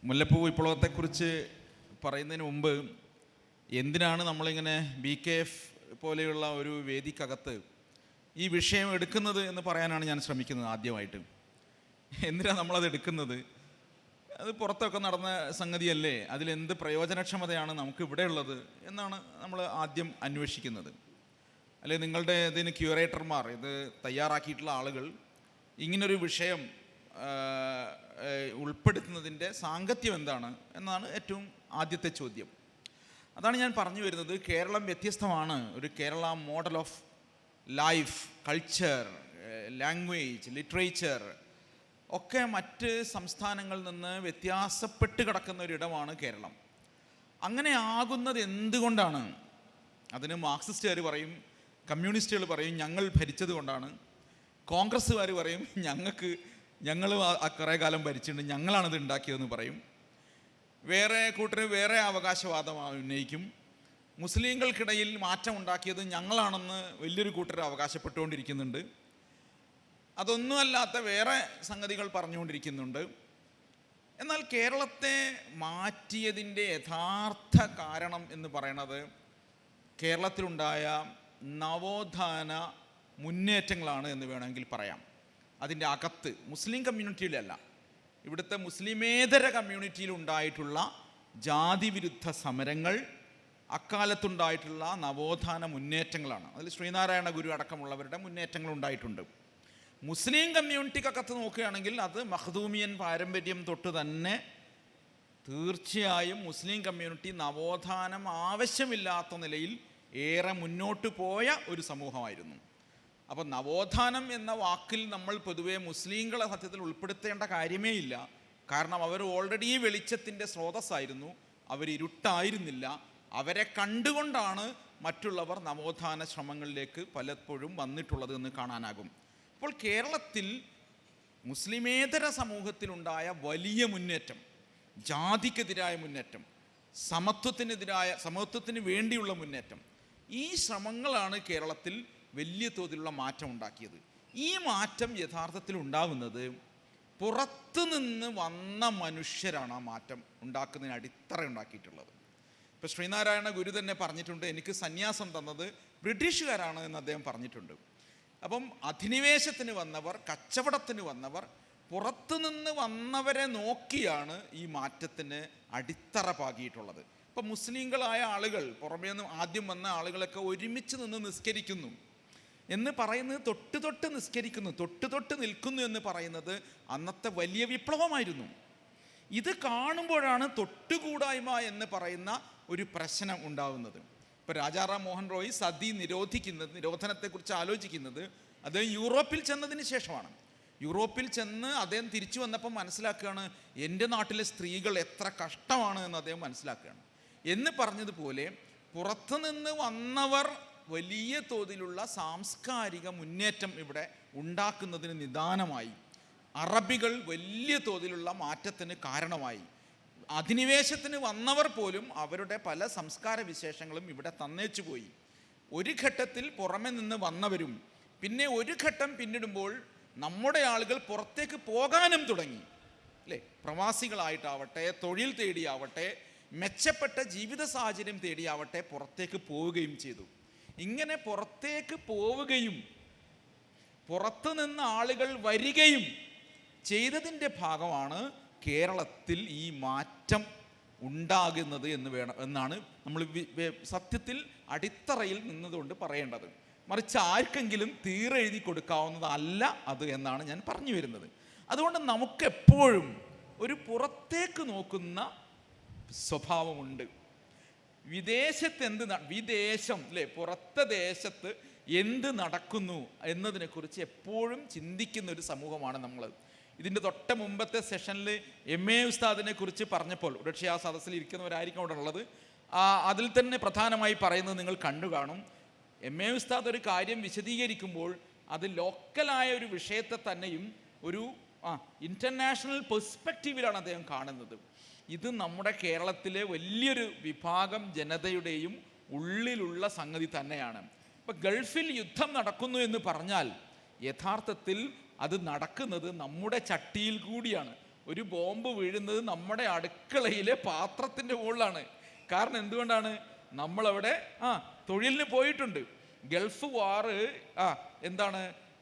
മുല്ലപ്പൂ വിപ്ലവത്തെക്കുറിച്ച് പറയുന്നതിന് മുമ്പ് എന്തിനാണ് നമ്മളിങ്ങനെ BKF പോലെയുള്ള ഒരു വേദിക്കകത്ത് ഈ വിഷയം എടുക്കുന്നത് എന്ന് പറയാനാണ് ഞാൻ ശ്രമിക്കുന്നത്. ആദ്യമായിട്ട് എന്തിനാണ് നമ്മളത് എടുക്കുന്നത്? അത് പുറത്തൊക്കെ നടന്ന സംഗതിയല്ലേ, അതിലെന്ത് പ്രയോജനക്ഷമതയാണ് നമുക്ക് ഇവിടെ ഉള്ളത് എന്നാണ് നമ്മൾ ആദ്യം അന്വേഷിക്കുന്നത്. അല്ലെ, നിങ്ങളുടെ ഇതിന് ക്യൂറേറ്റർമാർ, ഇത് തയ്യാറാക്കിയിട്ടുള്ള ആളുകൾ ഇങ്ങനൊരു വിഷയം ഉൾപ്പെടുത്തുന്നതിൻ്റെ സാങ്കത്യം എന്താണ് എന്നാണ് ഏറ്റവും ആദ്യത്തെ ചോദ്യം. അതാണ് ഞാൻ പറഞ്ഞു വരുന്നത്. കേരളം വ്യത്യസ്തമാണ്. ഒരു Kerala model of life, culture, language, literature ഒക്കെ മറ്റ് സംസ്ഥാനങ്ങളിൽ നിന്ന് വ്യത്യാസപ്പെട്ട് കിടക്കുന്ന ഒരിടമാണ് കേരളം. അങ്ങനെ ആകുന്നത് എന്തുകൊണ്ടാണ്? അതിന് മാർക്സിസ്റ്റുകാർ പറയും, കമ്മ്യൂണിസ്റ്റുകൾ പറയും ഞങ്ങൾ ഭരിച്ചത് കൊണ്ടാണ്, കോൺഗ്രസ്സുകാർ പറയും ഞങ്ങൾ കുറേ കാലം ഭരിച്ചിട്ടുണ്ട്, ഞങ്ങളാണത് ഉണ്ടാക്കിയതെന്ന് പറയും. വേറെ കൂട്ടർ വേറെ അവകാശവാദം ഉന്നയിക്കും. മുസ്ലിങ്ങൾക്കിടയിൽ മാറ്റം ഉണ്ടാക്കിയത് ഞങ്ങളാണെന്ന് വലിയൊരു കൂട്ടർ അവകാശപ്പെട്ടുകൊണ്ടിരിക്കുന്നുണ്ട്. അതൊന്നുമല്ലാത്ത വേറെ സംഗതികൾ പറഞ്ഞുകൊണ്ടിരിക്കുന്നുണ്ട്. എന്നാൽ കേരളത്തെ മാറ്റിയതിൻ്റെ യഥാർത്ഥ കാരണം എന്ന് പറയുന്നത് കേരളത്തിലുണ്ടായ നവോത്ഥാന മുന്നേറ്റങ്ങളാണ് എന്ന് വേണമെങ്കിൽ പറയാം. അതിൻ്റെ അകത്ത് മുസ്ലിം കമ്മ്യൂണിറ്റിയിലല്ല, ഇവിടുത്തെ മുസ്ലിമേതര കമ്മ്യൂണിറ്റിയിൽ ഉണ്ടായിട്ടുള്ള ജാതിവിരുദ്ധ സമരങ്ങൾ, അക്കാലത്തുണ്ടായിട്ടുള്ള നവോത്ഥാന മുന്നേറ്റങ്ങളാണ്. അതിൽ ശ്രീനാരായണ ഗുരു അടക്കമുള്ളവരുടെ മുന്നേറ്റങ്ങൾ ഉണ്ടായിട്ടുണ്ട്. മുസ്ലിം കമ്മ്യൂണിറ്റിക്കകത്ത് നോക്കുകയാണെങ്കിൽ അത് മഖ്ദൂമിയൻ പാരമ്പര്യം തൊട്ട് തന്നെ തീർച്ചയായും മുസ്ലിം കമ്മ്യൂണിറ്റി നവോത്ഥാനം ആവശ്യമില്ലാത്ത നിലയിൽ ഏറെ മുന്നോട്ട് പോയ ഒരു സമൂഹമായിരുന്നു. അപ്പോൾ നവോത്ഥാനം എന്ന വാക്കിൽ നമ്മൾ പൊതുവെ മുസ്ലിങ്ങളെ സത്യത്തിൽ ഉൾപ്പെടുത്തേണ്ട കാര്യമേ ഇല്ല. കാരണം അവർ ഓൾറെഡി വെളിച്ചത്തിൻ്റെ സ്രോതസ്സായിരുന്നു, അവരിരുട്ടായിരുന്നില്ല. അവരെ കണ്ടുകൊണ്ടാണ് മറ്റുള്ളവർ നവോത്ഥാന ശ്രമങ്ങളിലേക്ക് പലപ്പോഴും വന്നിട്ടുള്ളത് എന്ന് കാണാനാകും. അപ്പോൾ കേരളത്തിൽ മുസ്ലിമേതര സമൂഹത്തിലുണ്ടായ വലിയ മുന്നേറ്റം, ജാതിക്കെതിരായ മുന്നേറ്റം, സമത്വത്തിന് വേണ്ടിയുള്ള മുന്നേറ്റം, ഈ ശ്രമങ്ങളാണ് കേരളത്തിൽ വലിയ തോതിലുള്ള മാറ്റം ഉണ്ടാക്കിയത്. ഈ മാറ്റം യഥാർത്ഥത്തിൽ ഉണ്ടാകുന്നത് പുറത്തുനിന്ന് വന്ന മനുഷ്യരാണ് ആ മാറ്റം ഉണ്ടാക്കുന്നതിന് അടിത്തറ ഉണ്ടാക്കിയിട്ടുള്ളത്. ഇപ്പോൾ ശ്രീനാരായണ ഗുരു തന്നെ പറഞ്ഞിട്ടുണ്ട്, എനിക്ക് സന്യാസം തന്നത് ബ്രിട്ടീഷുകാരാണ് എന്ന് അദ്ദേഹം പറഞ്ഞിട്ടുണ്ട്. അപ്പം അധിനിവേശത്തിന് വന്നവർ, കച്ചവടത്തിന് വന്നവർ, പുറത്തുനിന്ന് വന്നവരെ നോക്കിയാണ് ഈ മാറ്റത്തിന് അടിത്തറ പാകിയിട്ടുള്ളത്. ഇപ്പം മുസ്ലിങ്ങളായ ആളുകൾ, പുറമേ നിന്ന് ആദ്യം വന്ന ആളുകളൊക്കെ ഒരുമിച്ച് നിന്ന് നിസ്കരിക്കുന്നു എന്ന് പറയുന്നത്, തൊട്ട് നിസ്കരിക്കുന്നു, തൊട്ട് നിൽക്കുന്നു എന്ന് പറയുന്നത് അന്നത്തെ വലിയ വിപ്ലവമായിരുന്നു. ഇത് കാണുമ്പോഴാണ് തൊട്ടുകൂടായ്മ എന്ന് പറയുന്ന ഒരു പ്രശ്നം ഉണ്ടാകുന്നത്. ഇപ്പോൾ രാജാറാം മോഹൻ റോയ് സതി നിരോധനത്തെക്കുറിച്ച് ആലോചിക്കുന്നത് അദ്ദേഹം യൂറോപ്പിൽ ചെന്നതിന് ശേഷമാണ്. യൂറോപ്പിൽ ചെന്ന് അദ്ദേഹം തിരിച്ചു വന്നപ്പോൾ മനസ്സിലാക്കുകയാണ്, എൻ്റെ നാട്ടിലെ സ്ത്രീകൾ എത്ര കഷ്ടമാണ് എന്ന് അദ്ദേഹം മനസ്സിലാക്കുകയാണ്. എന്ന് പറഞ്ഞതുപോലെ പുറത്തുനിന്ന് വന്നവർ വലിയ തോതിലുള്ള സാംസ്കാരിക മുന്നേറ്റം ഇവിടെ ഉണ്ടാക്കുന്നതിന് നിദാനമായി. അറബികൾ വലിയ തോതിലുള്ള മാറ്റത്തിന് കാരണമായി. അധിനിവേശത്തിന് വന്നവർ പോലും അവരുടെ പല സംസ്കാര വിശേഷങ്ങളും ഇവിടെ തന്നേച്ചു പോയി. ഒരു ഘട്ടത്തിൽ പുറമെ നിന്ന് വന്നവരും പിന്നെ ഒരു ഘട്ടം പിന്നിടുമ്പോൾ നമ്മുടെ ആളുകൾ പുറത്തേക്ക് പോകാനും തുടങ്ങി, അല്ലേ? പ്രവാസികളായിട്ടാവട്ടെ, തൊഴിൽ തേടിയാവട്ടെ, മെച്ചപ്പെട്ട ജീവിത സാഹചര്യം തേടിയാവട്ടെ പുറത്തേക്ക് പോവുകയും ചെയ്തു. ഇങ്ങനെ പുറത്തേക്ക് പോവുകയും പുറത്തുനിന്ന് ആളുകൾ വരികയും ചെയ്തതിൻ്റെ ഭാഗമാണ് കേരളത്തിൽ ഈ മാറ്റം ഉണ്ടാകുന്നത് എന്നാണ് നമ്മൾ സത്യത്തിൽ അടിത്തറയിൽ നിന്നുകൊണ്ട് പറയേണ്ടത്. മറിച്ച് ആർക്കെങ്കിലും തീരെഴുതി കൊടുക്കാവുന്നതല്ല അത് എന്നാണ് ഞാൻ പറഞ്ഞു വരുന്നത്. അതുകൊണ്ട് നമുക്കെപ്പോഴും ഒരു പുറത്തേക്ക് നോക്കുന്ന സ്വഭാവമുണ്ട്. വിദേശം അല്ലേ, പുറത്തെ ദേശത്ത് എന്ത് നടക്കുന്നു എന്നതിനെക്കുറിച്ച് എപ്പോഴും ചിന്തിക്കുന്ന ഒരു സമൂഹമാണ് നമ്മൾ. ഇതിൻ്റെ തൊട്ട മുമ്പത്തെ സെഷനിൽ MA ഉസ്താദിനെ കുറിച്ച് പറഞ്ഞപ്പോൾ, ഒരുപക്ഷെ ആ സദസ്സിൽ ഇരിക്കുന്നവരായിരിക്കും അവിടെ ഉള്ളത്, അതിൽ തന്നെ പ്രധാനമായി പറയുന്നത് നിങ്ങൾ കണ്ടു കാണും. MA ഉസ്താദ് ഒരു കാര്യം വിശദീകരിക്കുമ്പോൾ അത് ലോക്കലായ ഒരു വിഷയത്തെ തന്നെയും ഒരു ഇൻ്റർനാഷണൽ പെർസ്പെക്റ്റീവിലാണ് അദ്ദേഹം കാണുന്നത്. ഇത് നമ്മുടെ കേരളത്തിലെ വലിയൊരു വിഭാഗം ജനതയുടെയും ഉള്ളിലുള്ള സംഗതി തന്നെയാണ്. ഇപ്പം ഗൾഫിൽ യുദ്ധം നടക്കുന്നു എന്ന് പറഞ്ഞാൽ യഥാർത്ഥത്തിൽ അത് നടക്കുന്നത് നമ്മുടെ ചട്ടിയിൽ കൂടിയാണ്. ഒരു ബോംബ് വീഴുന്നത് നമ്മുടെ അടുക്കളയിലെ പാത്രത്തിൻ്റെ മുകളിലാണ്. കാരണം എന്തുകൊണ്ടാണ്? നമ്മളവിടെ തൊഴിലിന് പോയിട്ടുണ്ട്. ഗൾഫ് വാറ് എന്താണ്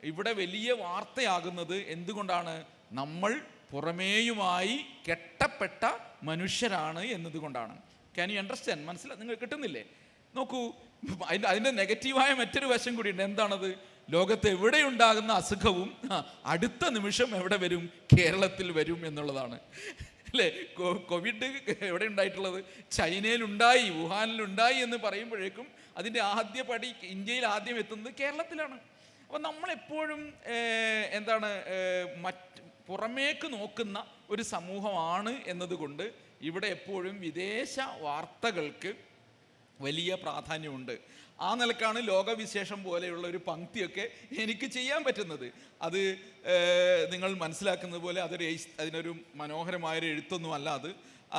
ഇവിടെ വലിയ വാർത്തയാകുന്നത് എന്തുകൊണ്ടാണ്? നമ്മൾ പുറമേയുമായി കെട്ടപ്പെട്ട മനുഷ്യരാണ് എന്നതുകൊണ്ടാണ്. Can you understand? നിങ്ങൾ കിട്ടുന്നില്ലേ? നോക്കൂ, അതിൻ്റെ നെഗറ്റീവായ മറ്റൊരു വശം കൂടിയുണ്ട്. എന്താണത്? ലോകത്ത് എവിടെയുണ്ടാകുന്ന അസുഖവും അടുത്ത നിമിഷം എവിടെ വരും? കേരളത്തിൽ വരും എന്നുള്ളതാണ്, അല്ലേ? കോവിഡ് എവിടെ ഉണ്ടായിട്ടുള്ളത്? ചൈനയിലുണ്ടായി, വുഹാനിലുണ്ടായി എന്ന് പറയുമ്പോഴേക്കും അതിൻ്റെ ആദ്യ പടി ഇന്ത്യയിൽ ആദ്യം എത്തുന്നത് കേരളത്തിലാണ്. അപ്പം നമ്മളെപ്പോഴും പുറമേക്ക് നോക്കുന്ന ഒരു സമൂഹമാണ് എന്നതുകൊണ്ട് ഇവിടെ എപ്പോഴും വിദേശ വാർത്തകൾക്ക് വലിയ പ്രാധാന്യമുണ്ട്. ആ നിലക്കാണ് ലോകവിശേഷം പോലെയുള്ള ഒരു പങ്ക്തിയൊക്കെ എനിക്ക് ചെയ്യാൻ പറ്റുന്നത്. അത് നിങ്ങൾ മനസ്സിലാക്കുന്നത് പോലെ അതിനൊരു മനോഹരമായൊരു എഴുത്തൊന്നും അല്ല.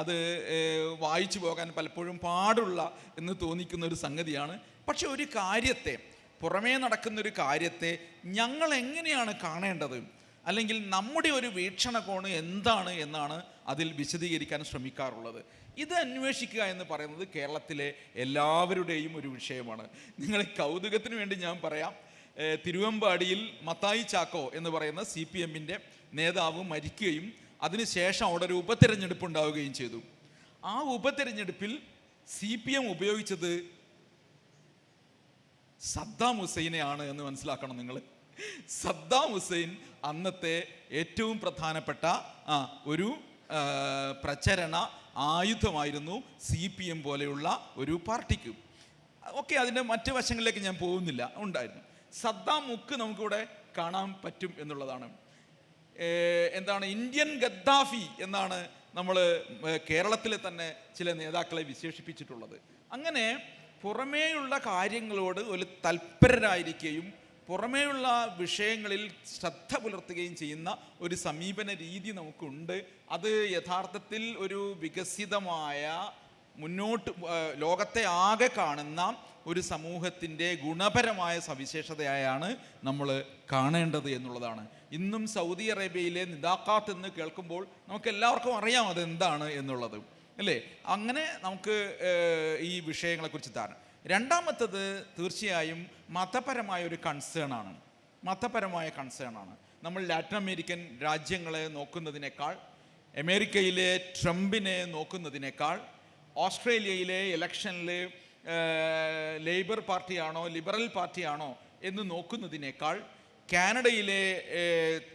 അത് വായിച്ചു പോകാൻ പലപ്പോഴും പാടുള്ള എന്ന് തോന്നിക്കുന്ന ഒരു സംഗതിയാണ്. പക്ഷെ ഒരു കാര്യത്തെ, പുറമേ നടക്കുന്നൊരു കാര്യത്തെ ഞങ്ങൾ എങ്ങനെയാണ് കാണേണ്ടത്, അല്ലെങ്കിൽ നമ്മുടെ ഒരു വീക്ഷണകോണ് എന്താണ് എന്നാണ് അതിൽ വിശദീകരിക്കാൻ ശ്രമിക്കാറുള്ളത്. ഇത് അന്വേഷിക്കുക എന്ന് പറയുന്നത് കേരളത്തിലെ എല്ലാവരുടെയും ഒരു വിഷയമാണ്. നിങ്ങളെ കൗതുകത്തിന് വേണ്ടി ഞാൻ പറയാം, തിരുവമ്പാടിയിൽ മത്തായി ചാക്കോ എന്ന് പറയുന്ന CPM-ൻ്റെ നേതാവ് മരിക്കുകയും അതിനുശേഷം അവിടെ ഒരു ഉപതെരഞ്ഞെടുപ്പ് ഉണ്ടാവുകയും ചെയ്തു. ആ ഉപതെരഞ്ഞെടുപ്പിൽ CPM ഉപയോഗിച്ചത് സദ്ദാം ഹുസൈനെയാണ് എന്ന് മനസ്സിലാക്കണം നിങ്ങൾ. സദ്ദാം ഹുസൈൻ അന്നത്തെ ഏറ്റവും പ്രധാനപ്പെട്ട ഒരു പ്രചരണ ആയുധമായിരുന്നു CPM പോലെയുള്ള ഒരു പാർട്ടിക്ക്. ഓക്കെ, അതിൻ്റെ മറ്റ് വശങ്ങളിലേക്ക് ഞാൻ പോകുന്നില്ല. ഉണ്ടായിരുന്നു സദ്ദാം മുക്ക് നമുക്കിവിടെ കാണാൻ പറ്റും എന്നുള്ളതാണ്. ഇന്ത്യൻ ഗദ്ദാഫി എന്നാണ് നമ്മൾ കേരളത്തിലെ തന്നെ ചില നേതാക്കളെ വിശേഷിപ്പിച്ചിട്ടുള്ളത്. അങ്ങനെ പുറമേയുള്ള കാര്യങ്ങളോട് ഒരു തൽപരരായിരിക്കുകയും പുറമേയുള്ള വിഷയങ്ങളിൽ ശ്രദ്ധ പുലർത്തുകയും ചെയ്യുന്ന ഒരു സമീപന രീതി നമുക്കുണ്ട്. അത് യഥാർത്ഥത്തിൽ ഒരു വികസിതമായ ലോകത്തെ ആകെ കാണുന്ന ഒരു സമൂഹത്തിൻ്റെ ഗുണപരമായ സവിശേഷതയായാണ് നമ്മൾ കാണേണ്ടത് എന്നുള്ളതാണ്. ഇന്നും സൗദി അറേബ്യയിലെ നിദാഖാത്ത് എന്ന് കേൾക്കുമ്പോൾ നമുക്ക് എല്ലാവർക്കും അറിയാം അതെന്താണ് എന്നുള്ളത്, അല്ലേ? അങ്ങനെ നമുക്ക് ഈ വിഷയങ്ങളെക്കുറിച്ച് ധാരണ. രണ്ടാമത്തത് തീർച്ചയായും മതപരമായ ഒരു കൺസേണാണ്. നമ്മൾ ലാറ്റിൻ അമേരിക്കൻ രാജ്യങ്ങളെ നോക്കുന്നതിനേക്കാൾ, അമേരിക്കയിലെ ട്രംപിനെ നോക്കുന്നതിനേക്കാൾ, ഓസ്ട്രേലിയയിലെ ഇലക്ഷനിൽ ലേബർ പാർട്ടിയാണോ ലിബറൽ പാർട്ടിയാണോ എന്ന് നോക്കുന്നതിനേക്കാൾ, കാനഡയിലെ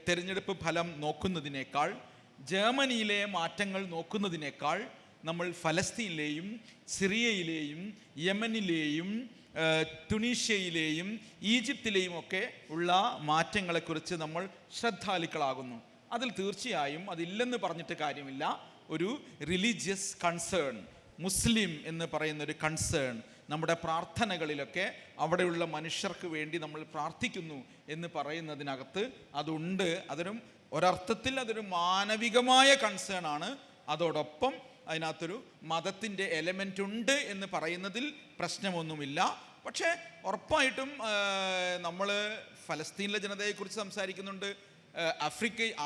തെരഞ്ഞെടുപ്പ് ഫലം നോക്കുന്നതിനേക്കാൾ, ജർമ്മനിയിലെ മാറ്റങ്ങൾ നോക്കുന്നതിനേക്കാൾ നമ്മൾ ഫലസ്തീനിലെയും സിറിയയിലെയും യമനിലെയും തുണീഷ്യയിലെയും ഈജിപ്തിലെയും ഒക്കെ ഉള്ള മാറ്റങ്ങളെക്കുറിച്ച് നമ്മൾ ശ്രദ്ധാലുക്കളാകുന്നു. അതിൽ തീർച്ചയായും അതില്ലെന്ന് പറഞ്ഞിട്ട് കാര്യമില്ല. ഒരു റിലീജിയസ് കൺസേൺ, മുസ്ലിം എന്ന് പറയുന്നൊരു കൺസേൺ നമ്മുടെ പ്രാർത്ഥനകളിലൊക്കെ അവിടെയുള്ള മനുഷ്യർക്ക് വേണ്ടി നമ്മൾ പ്രാർത്ഥിക്കുന്നു എന്ന് പറയുന്നതിനകത്ത് അതുണ്ട്. ഒരർത്ഥത്തിൽ അതൊരു മാനവികമായ കൺസേൺ ആണ്. അതോടൊപ്പം അതിനകത്തൊരു മതത്തിൻ്റെ എലമെൻ്റ് ഉണ്ട് എന്ന് പറയുന്നതിൽ പ്രശ്നമൊന്നുമില്ല. പക്ഷേ ഉറപ്പായിട്ടും നമ്മൾ ഫലസ്തീനിലെ ജനതയെക്കുറിച്ച് സംസാരിക്കുന്നുണ്ട്.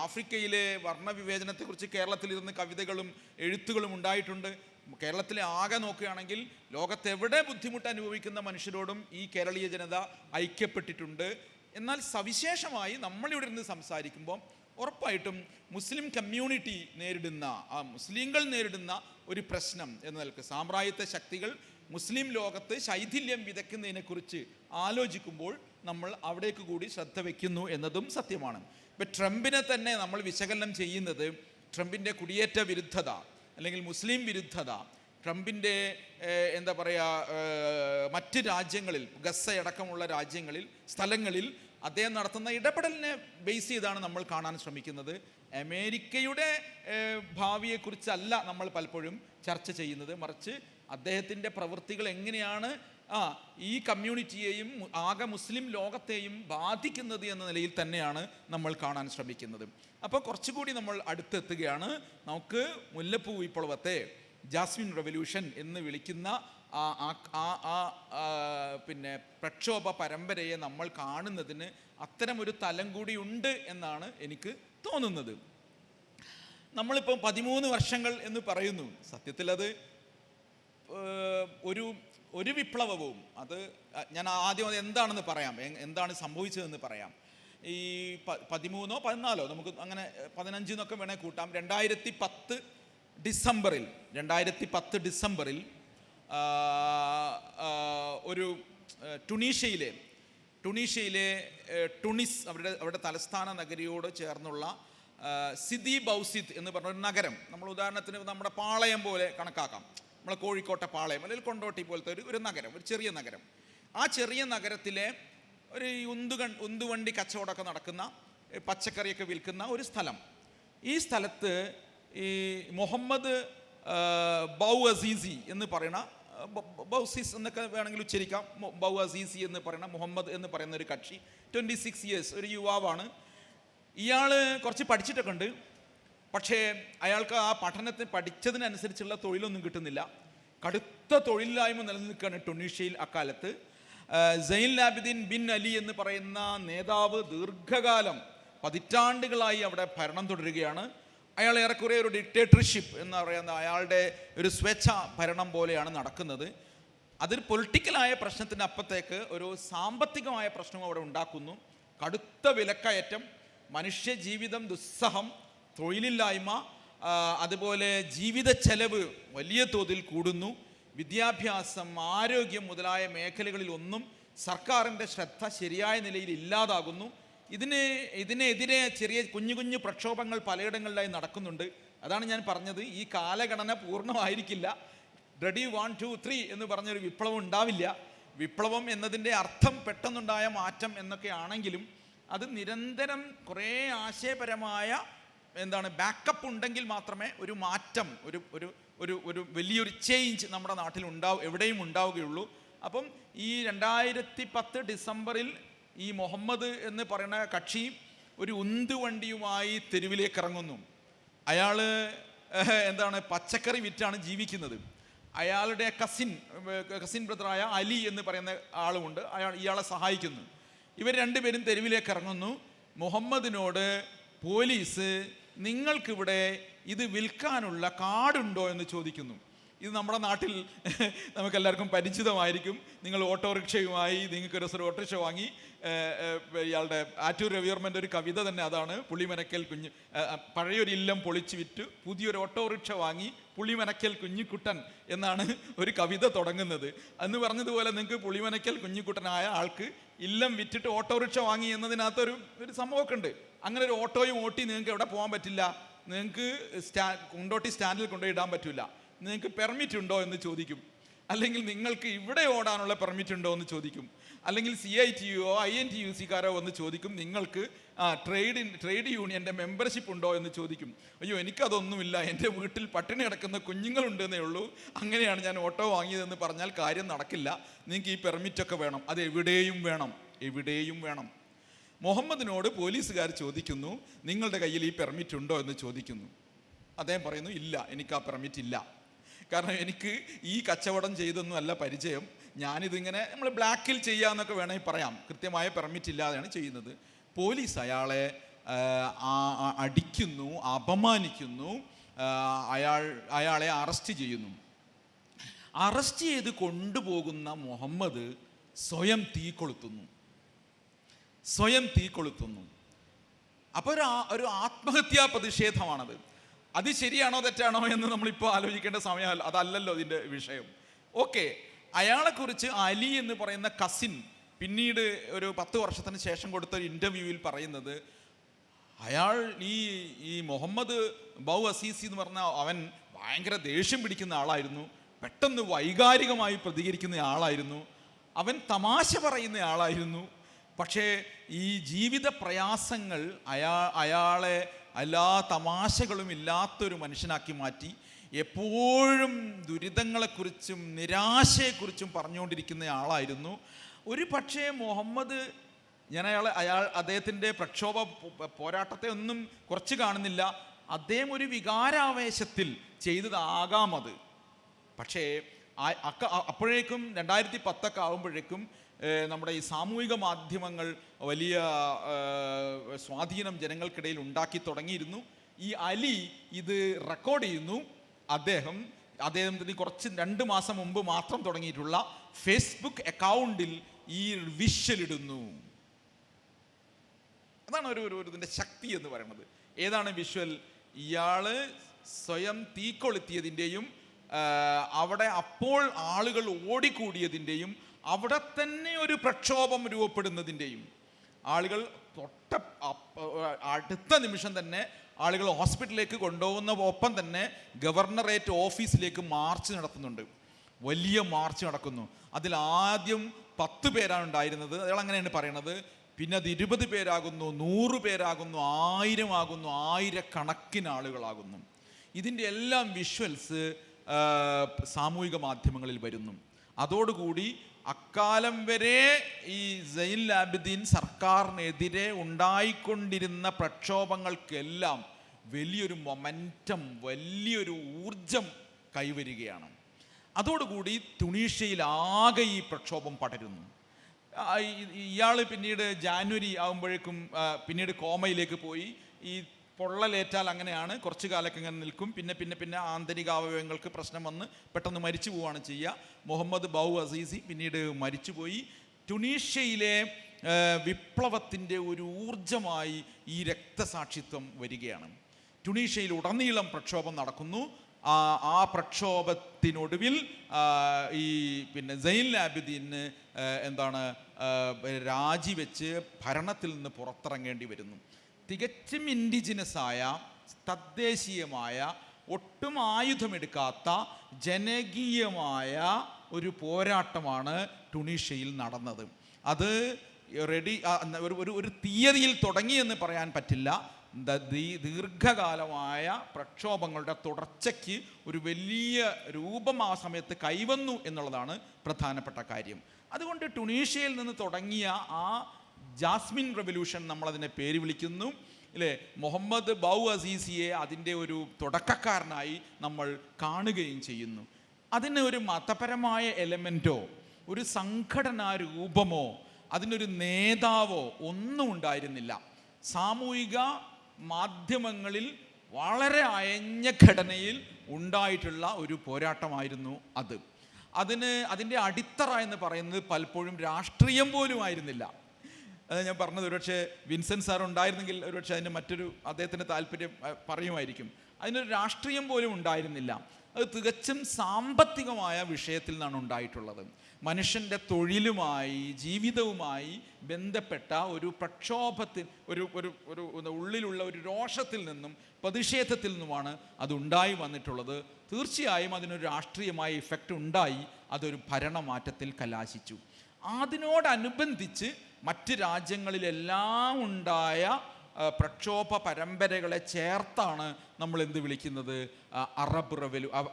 ആഫ്രിക്കയിലെ വർണ്ണവിവേചനത്തെക്കുറിച്ച് കേരളത്തിലിരുന്ന് കവിതകളും എഴുത്തുകളും ഉണ്ടായിട്ടുണ്ട്. കേരളത്തിലെ ആകെ നോക്കുകയാണെങ്കിൽ ലോകത്തെവിടെ ബുദ്ധിമുട്ട് അനുഭവിക്കുന്ന മനുഷ്യരോടും ഈ കേരളീയ ജനത ഐക്യപ്പെട്ടിട്ടുണ്ട്. എന്നാൽ സവിശേഷമായി നമ്മളിവിടെ നിന്ന് സംസാരിക്കുമ്പോൾ ഉറപ്പായിട്ടും മുസ്ലിം കമ്മ്യൂണിറ്റി മുസ്ലിങ്ങൾ നേരിടുന്ന ഒരു പ്രശ്നം എന്ന നിലക്ക് സാമ്രാജ്യത്വ ശക്തികൾ മുസ്ലിം ലോകത്ത് ശൈഥില്യം വിതയ്ക്കുന്നതിനെക്കുറിച്ച് ആലോചിക്കുമ്പോൾ നമ്മൾ അവിടേക്ക് കൂടി ശ്രദ്ധ വയ്ക്കുന്നു എന്നതും സത്യമാണ്. ഇപ്പം ട്രംപിനെ തന്നെ നമ്മൾ വിശകലനം ചെയ്യുന്നത് ട്രംപിൻ്റെ കുടിയേറ്റ വിരുദ്ധത അല്ലെങ്കിൽ മുസ്ലിം വിരുദ്ധത, ട്രംപിൻ്റെ മറ്റ് രാജ്യങ്ങളിൽ, ഗസയടക്കമുള്ള സ്ഥലങ്ങളിൽ അദ്ദേഹം നടത്തുന്ന ഇടപെടലിനെ ബേസ് ചെയ്താണ് നമ്മൾ കാണാൻ ശ്രമിക്കുന്നത്. അമേരിക്കയുടെ ഭാവിയെക്കുറിച്ചല്ല നമ്മൾ പലപ്പോഴും ചർച്ച ചെയ്യുന്നത്, മറിച്ച് അദ്ദേഹത്തിൻ്റെ പ്രവൃത്തികൾ എങ്ങനെയാണ് ഈ കമ്മ്യൂണിറ്റിയെയും ആകെ മുസ്ലിം ലോകത്തെയും ബാധിക്കുന്നത് എന്ന നിലയിൽ തന്നെയാണ് നമ്മൾ കാണാൻ ശ്രമിക്കുന്നത്. അപ്പോൾ കുറച്ചുകൂടി നമ്മൾ അടുത്തെത്തുകയാണ്. നമുക്ക് മുല്ലപ്പൂ വിപ്ലവത്തെ, ജാസ്മിൻ റെവല്യൂഷൻ എന്ന് വിളിക്കുന്ന പ്രക്ഷോഭ പരമ്പരയെ നമ്മൾ കാണുന്നതിന് അത്തരമൊരു തലം കൂടി ഉണ്ട് എന്നാണ് എനിക്ക് തോന്നുന്നത്. നമ്മളിപ്പോൾ 13 വർഷങ്ങൾ എന്ന് പറയുന്നു. സത്യത്തിൽ അത് ഒരു വിപ്ലവവും അത് ഞാൻ ആദ്യം അത് എന്താണെന്ന് പറയാം, എന്താണ് സംഭവിച്ചതെന്ന് പറയാം. ഈ 13 14 നമുക്ക് അങ്ങനെ 15 എന്നൊക്കെ വേണേൽ കൂട്ടാം. 2010 ഡിസംബറിൽ ഒരു ടുണീഷ്യയിലെ ടുണിസ് അവരുടെ തലസ്ഥാന നഗരിയോട് ചേർന്നുള്ള സിദി ബൗസിദ് എന്ന് പറഞ്ഞ ഒരു നഗരം, നമ്മൾ ഉദാഹരണത്തിന് നമ്മുടെ പാളയം പോലെ കണക്കാക്കാം, നമ്മളെ കോഴിക്കോട്ടെ പാളയം അല്ലെങ്കിൽ കൊണ്ടോട്ടി പോലത്തെ ഒരു നഗരം, ഒരു ചെറിയ നഗരം. ആ ചെറിയ നഗരത്തിലെ ഒരു ഉന്തുവണ്ടി കച്ചവടമൊക്കെ നടക്കുന്ന, പച്ചക്കറിയൊക്കെ വിൽക്കുന്ന ഒരു സ്ഥലം. ഈ സ്ഥലത്ത് ഈ മുഹമ്മദ് ബൗ അസീസി എന്ന് പറയുന്ന, ബൗസിസ് എന്നൊക്കെ വേണമെങ്കിൽ ഉച്ചരിക്കാം, ബൗ അസീസി എന്ന് പറയുന്ന മുഹമ്മദ് എന്ന് പറയുന്ന ഒരു കക്ഷി, 26 ഇയേഴ്സ്, ഒരു യുവാവാണ്. ഇയാൾ കുറച്ച് പഠിച്ചിട്ടൊക്കെ ഉണ്ട്. പക്ഷേ അയാൾക്ക് ആ പഠിച്ചതിനനുസരിച്ചുള്ള തൊഴിലൊന്നും കിട്ടുന്നില്ല. കടുത്ത തൊഴിലില്ലായ്മ നിലനിൽക്കുകയാണ് ടുണീഷ്യയിൽ അക്കാലത്ത്. സൈനുൽ ആബിദീൻ ബിൻ അലി എന്ന് പറയുന്ന നേതാവ് ദീർഘകാലം, പതിറ്റാണ്ടുകളായി അവിടെ ഭരണം തുടരുകയാണ്. അയാൾ ഏറെക്കുറെ ഒരു ഡിക്റ്റേറ്റർഷിപ്പ് എന്ന് പറയുന്ന അയാളുടെ ഒരു സ്വേച്ഛ ഭരണം പോലെയാണ് നടക്കുന്നത്. അതൊരു പൊളിറ്റിക്കലായ പ്രശ്നത്തിൻ്റെ അപ്പുറത്തേക്ക് ഒരു സാമ്പത്തികമായ പ്രശ്നവും അവിടെ ഉണ്ടാക്കുന്നു. കടുത്ത വിലക്കയറ്റം, മനുഷ്യ ജീവിതം ദുസ്സഹം, തൊഴിലില്ലായ്മ, അതുപോലെ ജീവിത ചെലവ് വലിയ തോതിൽ കൂടുന്നു. വിദ്യാഭ്യാസം, ആരോഗ്യം മുതലായ മേഖലകളിൽ ഒന്നും സർക്കാരിൻ്റെ ശ്രദ്ധ ശരിയായ നിലയിൽ ഇല്ലാതാകുന്നു. ഇതിനെതിരെ ചെറിയ കുഞ്ഞു പ്രക്ഷോഭങ്ങൾ പലയിടങ്ങളിലായി നടക്കുന്നുണ്ട്. അതാണ് ഞാൻ പറഞ്ഞത്, ഈ കാലഗണന പൂർണ്ണമായിരിക്കില്ല. റെഡി 1 2 3 എന്ന് പറഞ്ഞൊരു വിപ്ലവം ഉണ്ടാവില്ല. വിപ്ലവം എന്നതിൻ്റെ അർത്ഥം പെട്ടെന്നുണ്ടായ മാറ്റം എന്നൊക്കെ ആണെങ്കിലും അത് നിരന്തരം കുറേ ആശയപരമായ ബാക്കപ്പ് ഉണ്ടെങ്കിൽ മാത്രമേ ഒരു മാറ്റം, ഒരു വലിയൊരു ചേഞ്ച് നമ്മുടെ നാട്ടിൽ എവിടെയും ഉണ്ടാവുകയുള്ളൂ. അപ്പം ഈ 2010 ഡിസംബറിൽ ഈ മുഹമ്മദ് എന്ന് പറയുന്ന കക്ഷി ഒരു ഉന്തുവണ്ടിയുമായി തെരുവിലേക്ക് ഇറങ്ങുന്നു. അയാൾ പച്ചക്കറി വിറ്റാണ് ജീവിക്കുന്നത്. അയാളുടെ കസിൻ ബ്രദറായ അലി എന്ന് പറയുന്ന ആളുമുണ്ട്, ഇയാളെ സഹായിക്കുന്നു. ഇവർ രണ്ടുപേരും തെരുവിലേക്ക് ഇറങ്ങുന്നു. മുഹമ്മദിനോട് പോലീസ് നിങ്ങൾക്കിവിടെ ഇത് വിൽക്കാനുള്ള കാർഡുണ്ടോ എന്ന് ചോദിക്കുന്നു. ഇത് നമ്മുടെ നാട്ടിൽ നമുക്കെല്ലാവർക്കും പരിചിതമായിരിക്കും. നിങ്ങൾ ഓട്ടോറിക്ഷയുമായി നിങ്ങൾക്കൊരു ഓട്ടോറിക്ഷ വാങ്ങി, ഇയാളുടെ ആറ്റൂർ രവിവർമ്മൻ്റെ ഒരു കവിത തന്നെ അതാണ്, പുളിമനക്കൽ കുഞ്ഞ്, പഴയൊരു ഇല്ലം പൊളിച്ചു വിറ്റ് പുതിയൊരു ഓട്ടോറിക്ഷ വാങ്ങി പുളിമനക്കൽ കുഞ്ഞിക്കുട്ടൻ എന്നാണ് ഒരു കവിത തുടങ്ങുന്നത്. എന്ന് പറഞ്ഞതുപോലെ നിങ്ങൾക്ക് പുളിമനക്കൽ കുഞ്ഞിക്കുട്ടനായ ആൾക്ക് ഇല്ലം വിറ്റിട്ട് ഓട്ടോറിക്ഷ വാങ്ങി എന്നതിനകത്തൊരു സംഭവമൊക്കെ ഉണ്ട്. അങ്ങനെ ഒരു ഓട്ടോയും ഓട്ടി നിങ്ങൾക്ക് എവിടെ പോകാൻ പറ്റില്ല, നിങ്ങൾക്ക് കൊണ്ടോട്ടി സ്റ്റാൻഡിൽ കൊണ്ടുപോയി ഇടാൻ പറ്റില്ല. നിങ്ങൾക്ക് പെർമിറ്റ് ഉണ്ടോ എന്ന് ചോദിക്കും. അല്ലെങ്കിൽ നിങ്ങൾക്ക് ഇവിടെ ഓടാനുള്ള പെർമിറ്റ് ഉണ്ടോ എന്ന് ചോദിക്കും. അല്ലെങ്കിൽ CITO INTUC-കാരോ എന്ന് ചോദിക്കും. നിങ്ങൾക്ക് ട്രേഡ് യൂണിയൻ്റെ മെമ്പർഷിപ്പ് ഉണ്ടോ എന്ന് ചോദിക്കും. അയ്യോ എനിക്കതൊന്നുമില്ല, എൻ്റെ വീട്ടിൽ പട്ടിണി കിടക്കുന്ന കുഞ്ഞുങ്ങളുണ്ടെന്നേ ഉള്ളൂ, അങ്ങനെയാണ് ഞാൻ ഓട്ടോ വാങ്ങിയതെന്ന് പറഞ്ഞാൽ കാര്യം നടക്കില്ല. നിങ്ങൾക്ക് ഈ പെർമിറ്റൊക്കെ വേണം, അത് എവിടെയും വേണം. മുഹമ്മദിനോട് പോലീസുകാർ ചോദിക്കുന്നു, നിങ്ങളുടെ കയ്യിൽ ഈ പെർമിറ്റ് ഉണ്ടോ എന്ന് ചോദിക്കുന്നു. അദ്ദേഹം പറയുന്നു, ഇല്ല, എനിക്ക് ആ പെർമിറ്റ് ഇല്ല. കാരണം എനിക്ക് ഈ കച്ചവടം ചെയ്തൊന്നും അല്ല പരിചയം, ഞാനിതിങ്ങനെ നമ്മൾ ബ്ലാക്കിൽ ചെയ്യാമെന്നൊക്കെ വേണമെങ്കിൽ പറയാം, കൃത്യമായ പെർമിറ്റ് ഇല്ലാതെയാണ് ചെയ്യുന്നത്. പോലീസ് അയാളെ അടിക്കുന്നു, അപമാനിക്കുന്നു, അയാളെ അറസ്റ്റ് ചെയ്യുന്നു. അറസ്റ്റ് ചെയ്ത് കൊണ്ടുപോകുന്ന മുഹമ്മദ് സ്വയം തീ കൊളുത്തുന്നു. അപ്പോൾ ഒരു ആത്മഹത്യാ പ്രതിഷേധമാണത്. അത് ശരിയാണോ തെറ്റാണോ എന്ന് നമ്മളിപ്പോൾ ആലോചിക്കേണ്ട സമയം അതല്ലല്ലോ ഇതിൻ്റെ വിഷയം. ഓക്കെ, അയാളെക്കുറിച്ച് അലി എന്ന് പറയുന്ന കസിൻ പിന്നീട് ഒരു 10 വർഷത്തിന് ശേഷം കൊടുത്ത ഒരു ഇൻ്റർവ്യൂവിൽ പറയുന്നത്, അയാൾ ഈ മുഹമ്മദ് ബൗ അസീസി എന്ന് പറഞ്ഞ അവൻ ഭയങ്കര ദേഷ്യം പിടിക്കുന്ന ആളായിരുന്നു, പെട്ടെന്ന് വൈകാരികമായി പ്രതികരിക്കുന്ന ആളായിരുന്നു, അവൻ തമാശ പറയുന്ന ആളായിരുന്നു. പക്ഷേ ഈ ജീവിത പ്രയാസങ്ങൾ അയാളെ എല്ലാ തമാശകളും ഇല്ലാത്തൊരു മനുഷ്യനാക്കി മാറ്റി. എപ്പോഴും ദുരിതങ്ങളെക്കുറിച്ചും നിരാശയെക്കുറിച്ചും പറഞ്ഞുകൊണ്ടിരിക്കുന്ന ആളായിരുന്നു. ഒരു പക്ഷേ മുഹമ്മദ്, ഞാൻ അദ്ദേഹത്തിൻ്റെ പ്രക്ഷോഭ പോരാട്ടത്തെ ഒന്നും കുറച്ച് കാണുന്നില്ല, അദ്ദേഹം ഒരു വികാരാവേശത്തിൽ ചെയ്തതാകാം അത്. പക്ഷേ അപ്പോഴേക്കും 2010 ആകുമ്പോഴേക്കും നമ്മുടെ ഈ സാമൂഹിക മാധ്യമങ്ങൾ വലിയ സ്വാധീനം ജനങ്ങൾക്കിടയിൽ ഉണ്ടാക്കി തുടങ്ങിയിരുന്നു. ഈ അലി ഇത് റെക്കോർഡ് ചെയ്യുന്നു. അദ്ദേഹത്തിന് കുറച്ച് 2 മാസം മുമ്പ് മാത്രം തുടങ്ങിയിട്ടുള്ള ഫേസ്ബുക്ക് അക്കൗണ്ടിൽ ഈ വിഷ്വൽ ഇടുന്നു. അതാണ് ഒരു ഇതിൻ്റെ ശക്തി എന്ന് പറയുന്നത്. ഏതാണ് വിഷ്വൽ? ഇയാള് സ്വയം തീ കൊളുത്തിയതിൻ്റെയും അവിടെ അപ്പോൾ ആളുകൾ ഓടിക്കൂടിയതിൻ്റെയും അവിടെ തന്നെ ഒരു പ്രക്ഷോഭം രൂപപ്പെടുന്നതിൻ്റെയും, ആളുകൾ അടുത്ത നിമിഷം തന്നെ ആളുകൾ ഹോസ്പിറ്റലിലേക്ക് കൊണ്ടുപോകുന്ന ഒപ്പം തന്നെ ഗവർണറേറ്റ് ഓഫീസിലേക്ക് മാർച്ച് നടത്തുന്നുണ്ട്. വലിയ മാർച്ച് നടക്കുന്നു. അതിൽ ആദ്യം 10 പേരാണ് ഉണ്ടായിരുന്നത്. അയാൾ അങ്ങനെയാണ് പറയണത്. പിന്നെ അത് 20 പേരാകുന്നു, 100 പേരാകുന്നു, 1000 ആകുന്നു, 1000-കണക്കിന് ആളുകളാകുന്നു. ഇതിൻ്റെ എല്ലാം വിഷ്വൽസ് സാമൂഹിക മാധ്യമങ്ങളിൽ വരുന്നു. അതോടുകൂടി അക്കാലം വരെ ഈ സൈനുൽ ആബിദീൻ സർക്കാരിനെതിരെ ഉണ്ടായിക്കൊണ്ടിരുന്ന പ്രക്ഷോഭങ്ങൾക്കെല്ലാം വലിയൊരു മൊമെൻറ്റം, വലിയൊരു ഊർജം കൈവരികയാണ്. അതോടുകൂടി തുണീഷ്യയിൽ ആകെ ഈ പ്രക്ഷോഭം പടരുന്നു. ഇയാൾ പിന്നീട് ജാനുവരി ആകുമ്പോഴേക്കും പിന്നീട് കോമയിലേക്ക് പോയി. ഈ പൊള്ളലേറ്റാൽ അങ്ങനെയാണ്, കുറച്ച് കാലമൊക്കെ ഇങ്ങനെ നിൽക്കും. പിന്നെ ആന്തരികാവയവങ്ങൾക്ക് പ്രശ്നം വന്ന് പെട്ടെന്ന് മരിച്ചു പോവുകയാണ് ചെയ്യുക. മുഹമ്മദ് ബൗ അസീസി പിന്നീട് മരിച്ചുപോയി. ടുണീഷ്യയിലെ വിപ്ലവത്തിൻ്റെ ഒരു ഊർജമായി ഈ രക്തസാക്ഷിത്വം വരികയാണ്. ടുണീഷ്യയിൽ ഉടനീളം പ്രക്ഷോഭം നടക്കുന്നു. ആ പ്രക്ഷോഭത്തിനൊടുവിൽ ഈ സൈനുൽ ആബിദീന് രാജിവെച്ച് ഭരണത്തിൽ നിന്ന് പുറത്തിറങ്ങേണ്ടി വരുന്നു. തികച്ചും ഇൻഡിജിനസായ, തദ്ദേശീയമായ, ഒട്ടും ആയുധമെടുക്കാത്ത ജനകീയമായ ഒരു പോരാട്ടമാണ് ടുണീഷ്യയിൽ നടന്നത്. അത് ഒരു തീയതിയിൽ തുടങ്ങിയെന്ന് പറയാൻ പറ്റില്ല. ദീർഘകാലമായ പ്രക്ഷോഭങ്ങളുടെ തുടർച്ചയ്ക്ക് ഒരു വലിയ രൂപം ആ സമയത്ത് കൈവന്നു എന്നുള്ളതാണ് പ്രധാനപ്പെട്ട കാര്യം. അതുകൊണ്ട് ടുണീഷ്യയിൽ നിന്ന് തുടങ്ങിയ ആ ജാസ്മിൻ റെവല്യൂഷൻ നമ്മളതിനെ പേര് വിളിക്കുന്നു, അല്ലേ? മുഹമ്മദ് ബൗ അസീസിയെ അതിൻ്റെ ഒരു തുടക്കക്കാരനായി നമ്മൾ കാണുകയും ചെയ്യുന്നു. അതിന് ഒരു മതപരമായ എലമെൻറ്റോ ഒരു സംഘടനാ രൂപമോ അതിനൊരു നേതാവോ ഒന്നും ഉണ്ടായിരുന്നില്ല. സാമൂഹിക മാധ്യമങ്ങളിൽ വളരെ അയഞ്ഞ ഘടനയിൽ ഉണ്ടായിട്ടുള്ള ഒരു പോരാട്ടമായിരുന്നു അത്. അതിൻ്റെ അടിത്തറ എന്ന് പറയുന്നത് പലപ്പോഴും രാഷ്ട്രീയം പോലും ആയിരുന്നില്ല. അത് ഞാൻ പറഞ്ഞത് ഒരുപക്ഷെ വിൻസെൻ്റ് സാർ ഉണ്ടായിരുന്നെങ്കിൽ ഒരുപക്ഷെ അതിൻ്റെ അദ്ദേഹത്തിൻ്റെ താല്പര്യം പറയുമായിരിക്കും. അതിനൊരു രാഷ്ട്രീയം പോലും ഉണ്ടായിരുന്നില്ല. അത് തികച്ചും സാമ്പത്തികമായ വിഷയത്തിൽ നിന്നാണ് ഉണ്ടായിട്ടുള്ളത്. മനുഷ്യൻ്റെ തൊഴിലുമായി ജീവിതവുമായി ബന്ധപ്പെട്ട ഒരു പ്രക്ഷോഭത്തിൽ ഒരു ഉള്ളിലുള്ള ഒരു രോഷത്തിൽ നിന്നും പ്രതിഷേധത്തിൽ നിന്നുമാണ് അതുണ്ടായി വന്നിട്ടുള്ളത്. തീർച്ചയായും അതിനൊരു രാഷ്ട്രീയമായ ഇഫക്റ്റ് ഉണ്ടായി. അതൊരു ഭരണമാറ്റത്തിൽ കലാശിച്ചു. അതിനോടനുബന്ധിച്ച് മറ്റ് രാജ്യങ്ങളിലെല്ലാം ഉണ്ടായ പ്രക്ഷോഭ പരമ്പരകളെ ചേർത്താണ് നമ്മൾ എന്ത് വിളിക്കുന്നത്?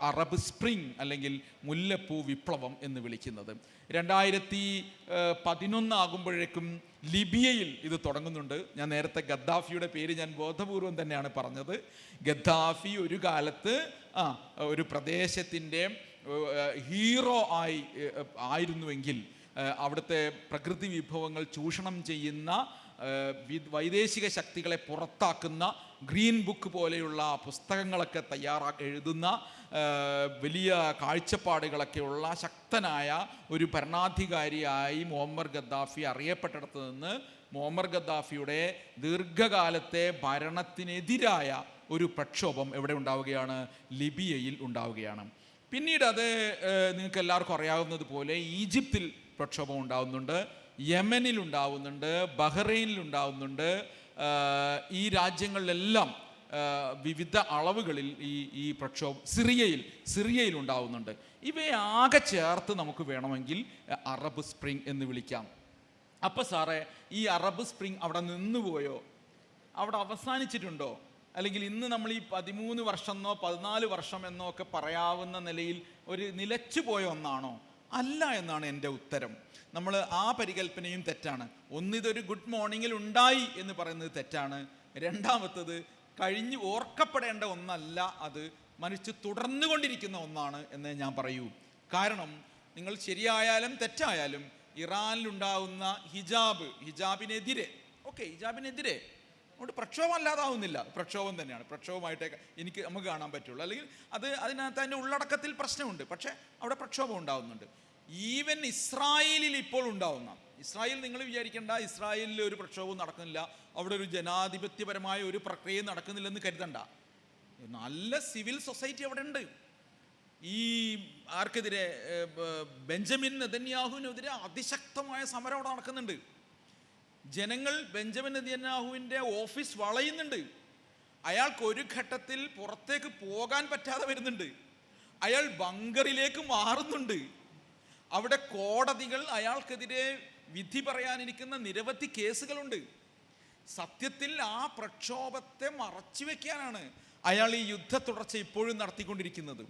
അറബ് സ്പ്രിംഗ് അല്ലെങ്കിൽ മുല്ലപ്പൂ വിപ്ലവം എന്ന് വിളിക്കുന്നത്. 2011 ആകുമ്പോഴേക്കും ലിബിയയിൽ ഇത് തുടങ്ങുന്നുണ്ട്. ഞാൻ നേരത്തെ ഗദ്ദാഫിയുടെ പേര് ഞാൻ ബോധപൂർവം തന്നെയാണ് പറഞ്ഞത്. ഗദ്ദാഫി ഒരു കാലത്ത് ഒരു പ്രദേശത്തിൻ്റെ ഹീറോ ആയിരുന്നുവെങ്കിൽ അവിടുത്തെ പ്രകൃതി വിഭവങ്ങൾ ചൂഷണം ചെയ്യുന്ന വൈദേശിക ശക്തികളെ പുറത്താക്കുന്ന ഗ്രീൻ ബുക്ക് പോലെയുള്ള പുസ്തകങ്ങളൊക്കെ എഴുതുന്ന വലിയ കാഴ്ചപ്പാടുകളൊക്കെയുള്ള ശക്തനായ ഒരു ഭരണാധികാരിയായി മുഅമ്മർ ഗദ്ദാഫി അറിയപ്പെട്ടിടത്ത് നിന്ന് മുഅമ്മർ ഗദ്ദാഫിയുടെ ദീർഘകാലത്തെ ഭരണത്തിനെതിരായ ഒരു പ്രക്ഷോഭം എവിടെ ഉണ്ടാവുകയാണ്? ലിബിയയിൽ ഉണ്ടാവുകയാണ്. പിന്നീട് അത് നിങ്ങൾക്ക് എല്ലാവർക്കും അറിയാവുന്നത് പോലെ ഈജിപ്തിൽ പ്രക്ഷോഭം ഉണ്ടാവുന്നുണ്ട്, യമനിൽ ഉണ്ടാവുന്നുണ്ട്, ബഹ്റൈനിൽ ഉണ്ടാവുന്നുണ്ട്. ഈ രാജ്യങ്ങളിലെല്ലാം വിവിധ അളവുകളിൽ ഈ പ്രക്ഷോഭം സിറിയയിൽ ഉണ്ടാവുന്നുണ്ട്. ഇവയെ ആകെ ചേർത്ത് നമുക്ക് വേണമെങ്കിൽ അറബ് സ്പ്രിംഗ് എന്ന് വിളിക്കാം. അപ്പോൾ സാറേ, ഈ അറബ് സ്പ്രിംഗ് അവിടെ നിന്നുപോയോ? അവിടെ അവസാനിച്ചിട്ടുണ്ടോ? അല്ലെങ്കിൽ ഇന്ന് നമ്മൾ ഈ 13 വർഷമെന്നോ 14 വർഷമെന്നോ ഒക്കെ പറയാവുന്ന നിലയിൽ ഒരു നിലച്ചു പോയ ഒന്നാണോ? അല്ല എന്നാണ് എൻ്റെ ഉത്തരം. നമ്മൾ ആ പരികല്പനയും തെറ്റാണ്. ഒന്നിതൊരു ഗുഡ് മോർണിംഗിൽ ഉണ്ടായി എന്ന് പറയുന്നത് തെറ്റാണ്. രണ്ടാമത്തത് കഴിഞ്ഞ് ഓർക്കപ്പെടേണ്ട ഒന്നല്ല, അത് മനുഷ്യ തുടർന്നുകൊണ്ടിരിക്കുന്ന ഒന്നാണ് എന്ന് ഞാൻ പറയൂ. കാരണം നിങ്ങൾ ശരിയായാലും തെറ്റായാലും ഇറാനിലുണ്ടാകുന്ന ഹിജാബിനെതിരെ അതുകൊണ്ട് പ്രക്ഷോഭം അല്ലാതാവുന്നില്ല, പ്രക്ഷോഭം തന്നെയാണ്, പ്രക്ഷോഭമായിട്ടേ നമുക്ക് കാണാൻ പറ്റുള്ളൂ. അല്ലെങ്കിൽ അതിനകത്ത് അതിൻ്റെ ഉള്ളടക്കത്തിൽ പ്രശ്നമുണ്ട്, പക്ഷേ അവിടെ പ്രക്ഷോഭം ഉണ്ടാവുന്നുണ്ട്. ഈവൻ ഇസ്രായേലിൽ ഇപ്പോൾ ഉണ്ടാവുന്ന, ഇസ്രായേൽ നിങ്ങൾ വിചാരിക്കേണ്ട ഇസ്രായേലിൽ ഒരു പ്രക്ഷോഭവും നടക്കുന്നില്ല, അവിടെ ഒരു ജനാധിപത്യപരമായ ഒരു പ്രക്രിയ നടക്കുന്നില്ലെന്ന് കരുതണ്ട. നല്ല സിവിൽ സൊസൈറ്റി അവിടെ ഉണ്ട്. ഈ ആർക്കെതിരെ, ബെഞ്ചമിൻ നെതന്യാഹുവിനെതിരെ അതിശക്തമായ സമരം അവിടെ നടക്കുന്നുണ്ട്. ജനങ്ങൾ ബെഞ്ചമിൻ നെതന്യാഹുവിൻ്റെ ഓഫീസ് വളയുന്നുണ്ട്. അയാൾക്ക് ഒരു ഘട്ടത്തിൽ പുറത്തേക്ക് പോകാൻ പറ്റാതെ വരുന്നുണ്ട്. അയാൾ ബങ്കറിലേക്ക് മാറുന്നുണ്ട്. അവിടെ കോടതികൾ അയാൾക്കെതിരെ വിധി പറയാനിരിക്കുന്ന നിരവധി കേസുകളുണ്ട്. സത്യത്തിൽ ആ പ്രക്ഷോഭത്തെ മറച്ചു വെക്കാനാണ് അയാൾ ഈ യുദ്ധ തുടർച്ച ഇപ്പോഴും നടത്തിക്കൊണ്ടിരിക്കുന്നത്.